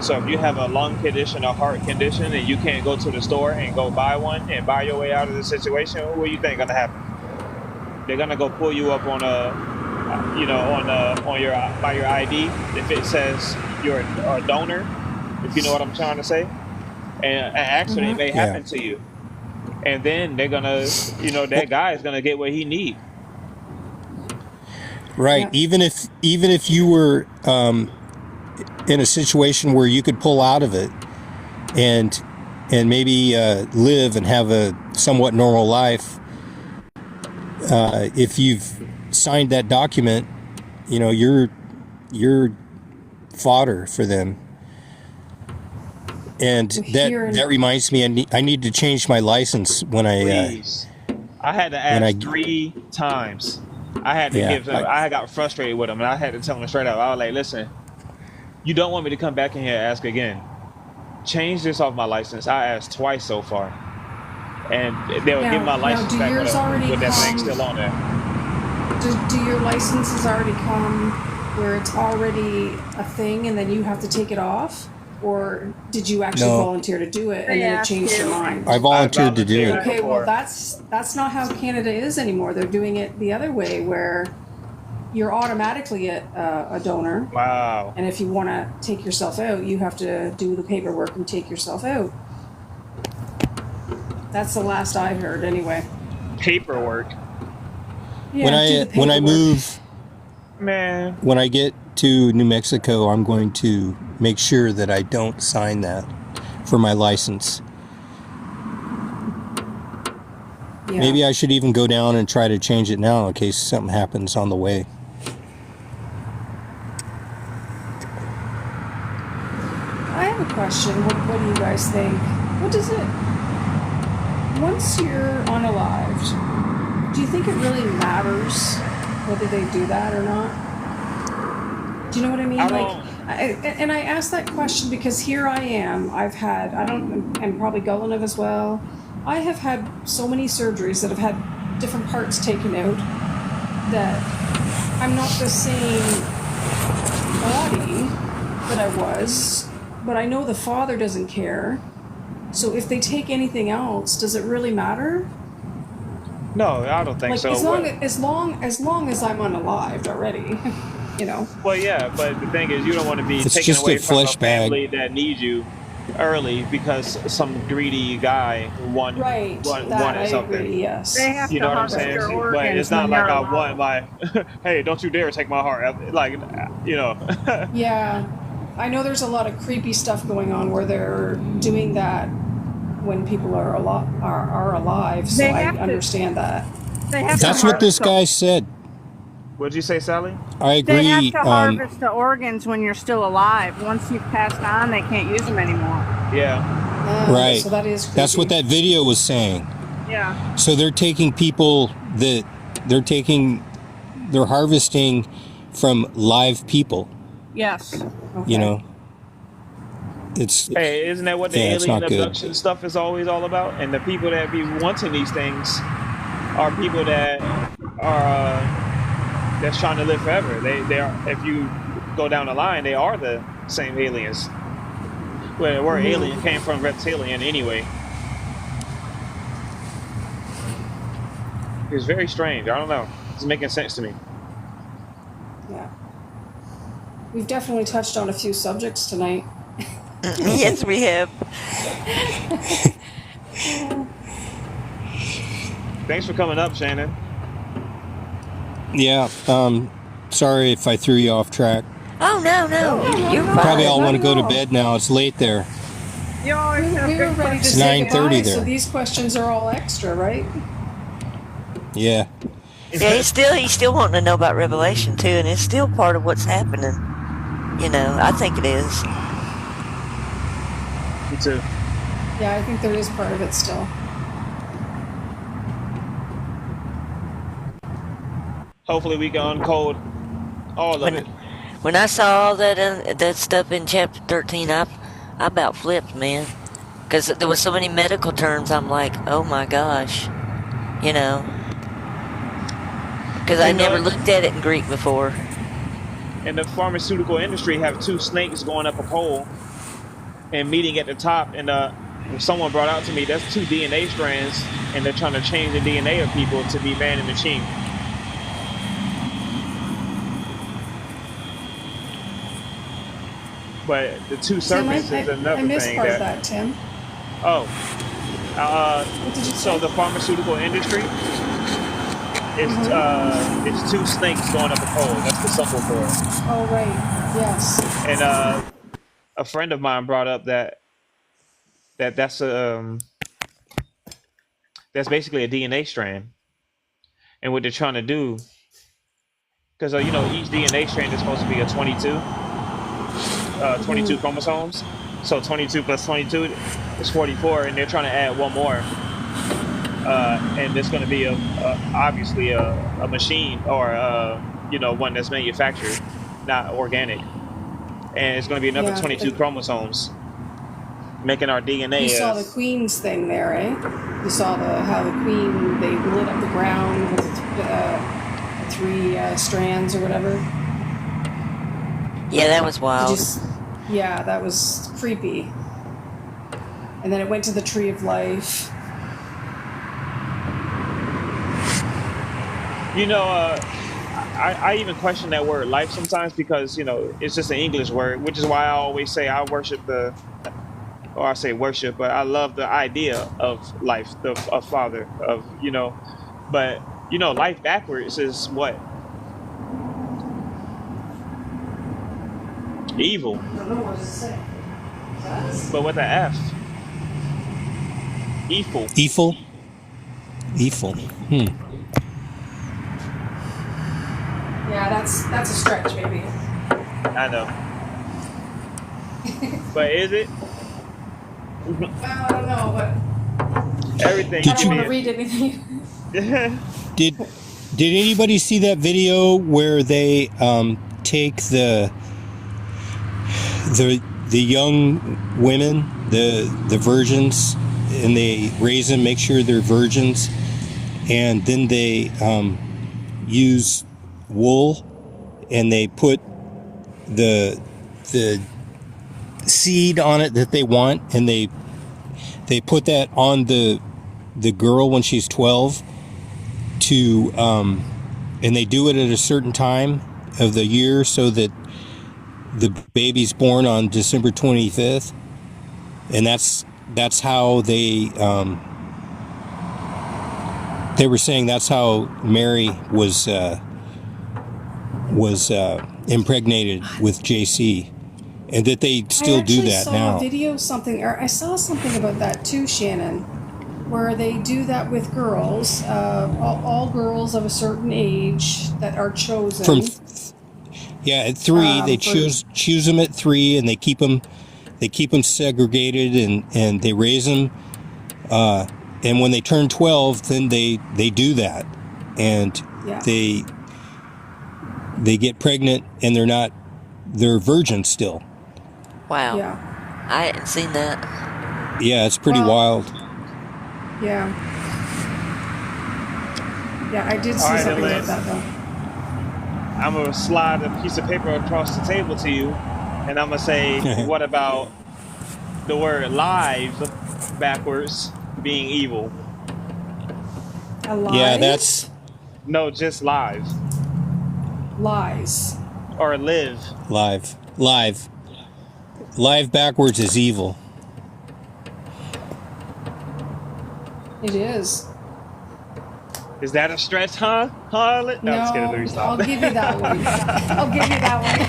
So if you have a lung condition, a heart condition, and you can't go to the store and go buy one and buy your way out of the situation, what do you think gonna happen? They're gonna go pull you up on on your by your ID if it says you're a donor, if you know what I'm trying to say, and an accident may Yeah. happen to you, and then they're gonna, that guy is gonna get what he needs. Right. Yeah. Even if you were in a situation where you could pull out of it and maybe live and have a somewhat normal life, if you've signed that document, you're fodder for them. And that reminds me, I need to change my license when Please. I had to when I ask 3 times. I had to give him. I got frustrated with him, and I had to tell him straight up. I was like, "Listen, you don't want me to come back in here and ask again. Change this off my license. I asked twice so far, and they would give my license do back yours already with that thing come? still on there." Do your licenses already come where it's already a thing and then you have to take it off? Or did you actually No. volunteer to do it and then it changed your mind? I volunteered to do it. Okay, well that's not how Canada is anymore. They're doing it the other way where you're automatically a donor. Wow. And if you want to take yourself out, you have to do the paperwork and take yourself out. That's the last I heard anyway. Paperwork. Yeah, when I move, Man. when I get to New Mexico, I'm going to make sure that I don't sign that for my license. Yeah. Maybe I should even go down and try to change it now in case something happens on the way. I have a question. What do you guys think? What does it... Once you're unalived, do you think it really matters whether they do that or not? Do you know what I mean? And I asked that question because here I am. And probably Gullinev as well. I have had so many surgeries that have had different parts taken out that I'm not the same body that I was, but I know the Father doesn't care. So if they take anything else, does it really matter? No, I don't think so. As long as I'm unalived already, Well, yeah, but the thing is, you don't want to be It's taken just away a from a flesh bag. family that needs you early because some greedy guy wanted I something. agree, yes. They have You to know what I'm harvest saying? your But organs it's not when like they're I alive. want my, hey, don't you dare take my heart. Like, Yeah, I know there's a lot of creepy stuff going on where they're doing that when people are alive, so They I have to- understand that. They have That's to what this harvest guy said. What'd you say, Sally? I They have agree. to harvest the organs when you're still alive. Once you've passed on, they can't use them anymore. Yeah. Right. So that is creepy. That's what that video was saying. Yeah. So they're taking people that they're harvesting from live people. Yes. Okay. It's Hey, isn't that what the it's alien not good. abduction stuff is always all about? And the people that be wanting these things are people that are that's trying to live forever. They are. If you go down the line, they are the same aliens. Well, where alien came from reptilian anyway. It's very strange. I don't know. It's making sense to me. Yeah. We've definitely touched on a few subjects tonight. Yes, we have. Thanks for coming up, Shannon. Yeah. Sorry if I threw you off track. Oh, no. You're fine. Probably all want to go to No. bed now. It's late there. You always have We were good ready to questions. It's say 9:30 goodbye, so there. these questions are all extra, right? Yeah. Yeah, he's still wanting to know about Revelation too, and it's still part of what's happening. I think it is. Me too. Yeah, I think there is part of it still. Hopefully we can uncode all of it. When I saw all that stuff in chapter 13, I about flipped, man. Because there was so many medical terms. I'm like, oh my gosh, you know. Because I You never know, looked at it in Greek before. in the pharmaceutical industry, have two snakes going up a pole and meeting at the top. And someone brought out to me that's two DNA strands, and they're trying to change the DNA of people to be man and machine. But the two Tim, serpents is I another missed thing part of that. that, Tim. Oh, What did you so say? the pharmaceutical industry is Mm-hmm. it's two snakes going up a pole. That's the symbol for it. Oh, right. Yes. And a friend of mine brought up that's basically a DNA strand. And what they're trying to do, because each DNA strand is supposed to be a 22 Mm-hmm. chromosomes. So 22 plus 22 is 44, and they're trying to add one more. And there's going to be obviously a machine or one that's manufactured, not organic, and it's going to be another Yeah. 22 chromosomes making our You DNA saw the as. Queen's thing there, eh? You saw how the Queen, they lit up the ground with three strands or whatever. Yeah, that was Did you? wild. Yeah, that was creepy. And then it went to the Tree of Life. I even question that word life sometimes because it's just an English word, which is why I always say I worship or I say worship, but I love the idea of life, of Father, but life backwards is what? Evil, I don't know what to say. but with an F. Evil. Evil. Evil. Yeah, that's a stretch, maybe. I know, but is it? I don't know, but Everything I Did don't can want you to read anything. be. did did anybody see that video where they take the young women, the virgins, and they raise them, make sure they're virgins, and then they use wool and they put the seed on it that they want, and they put that on the girl when she's 12 to and they do it at a certain time of the year so that the baby's born on December 25th, and that's how they were saying that's how Mary was impregnated with JC, and that they I still do actually that saw a now. video, or I saw something about that too, Shannon, where they do that with girls, all girls of a certain age that are chosen. From at 3, they For choose them at 3, and they keep them segregated, and they raise them. And when they turn 12, then they do that, and yeah, they get pregnant, and they're virgins still. Wow. yeah, I hadn't seen that. Yeah, it's pretty Well- wild. yeah, yeah. I did All see right, something then, about that though. I'm gonna slide a piece of paper across the table to you, and I'm gonna say, what about the word live backwards being evil? Alive? Yeah, that's No, just live lies. or live. live. Live backwards is evil. It is. Is that a stretch, huh? Harlot? No, I'm just kidding. Let me No, stop. I'll give you that one. I'll give you that one.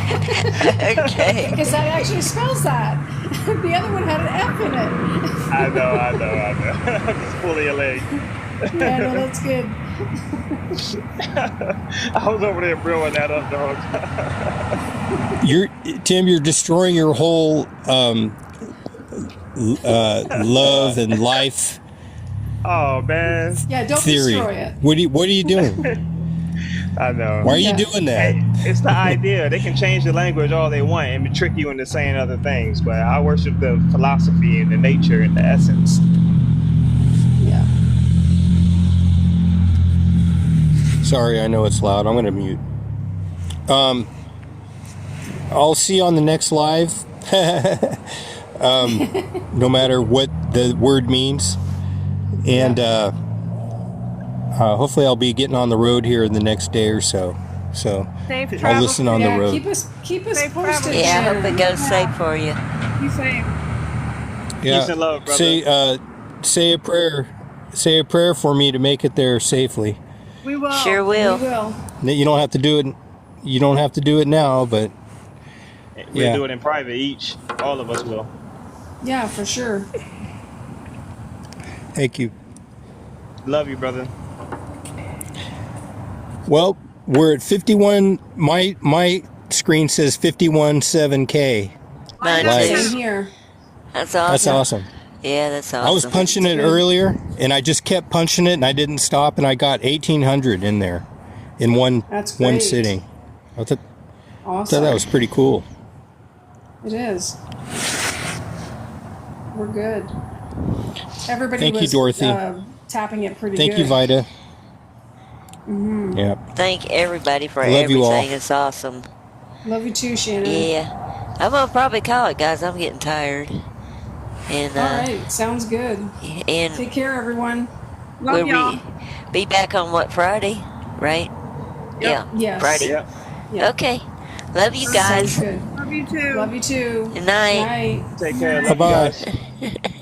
Okay. Because that actually spells that. The other one had an F in it. I know. I'm just pulling your leg. Yeah, no, that's good. I was over there brewing that up the whole time. You're destroying your whole love and life Oh man. Yeah, don't theory. destroy it. What are you doing? I know. Why are you Yeah. doing that? Hey, it's the idea. They can change the language all they want and trick you into saying other things, but I worship the philosophy and the nature and the essence. Yeah. Sorry, I know it's loud. I'm going to mute. I'll see you on the next live. No matter what the word means. And hopefully I'll be getting on the road here in the next day or so. So Safe I'll travels. listen on the Yeah, road. keep us Safe posted, travels. Yeah, I hope it Shannon. goes safe for you. Be safe. Yeah. Peace and love, brother. Say a prayer. Say a prayer for me to make it there safely. We will. Sure We will. will. You don't have to do it. You don't have to do it now, but We'll yeah. do it in private each. All of us will. Yeah, for sure. Thank you. Love you, brother. Well, we're at 51. My screen says 51.7K. Mine does too. Same here. That's That's awesome. awesome. Yeah, that's I was awesome. punching it good. earlier, and I just kept punching it, and I didn't stop, and I got 1,800 in there in one That's one great. sitting. I thought Awesome. that was pretty cool. It is. We're good. Everybody Thank you, was Dorothy. tapping it pretty Thank good. you, Vida. Yeah. Thank everybody for I love you all. everything. It's awesome. Love you too, Shannon. Yeah. I'm gonna probably call it, guys. I'm getting tired. And All right. Sounds good. and Take care, everyone. Love we'll y'all. be back on what, Friday, right? Yeah. Yes. Friday. Yep. Yeah. Okay. Love you Sounds guys. good. Love you too. Love you too. Good night. Night. Take care. Love you Bye-bye. guys.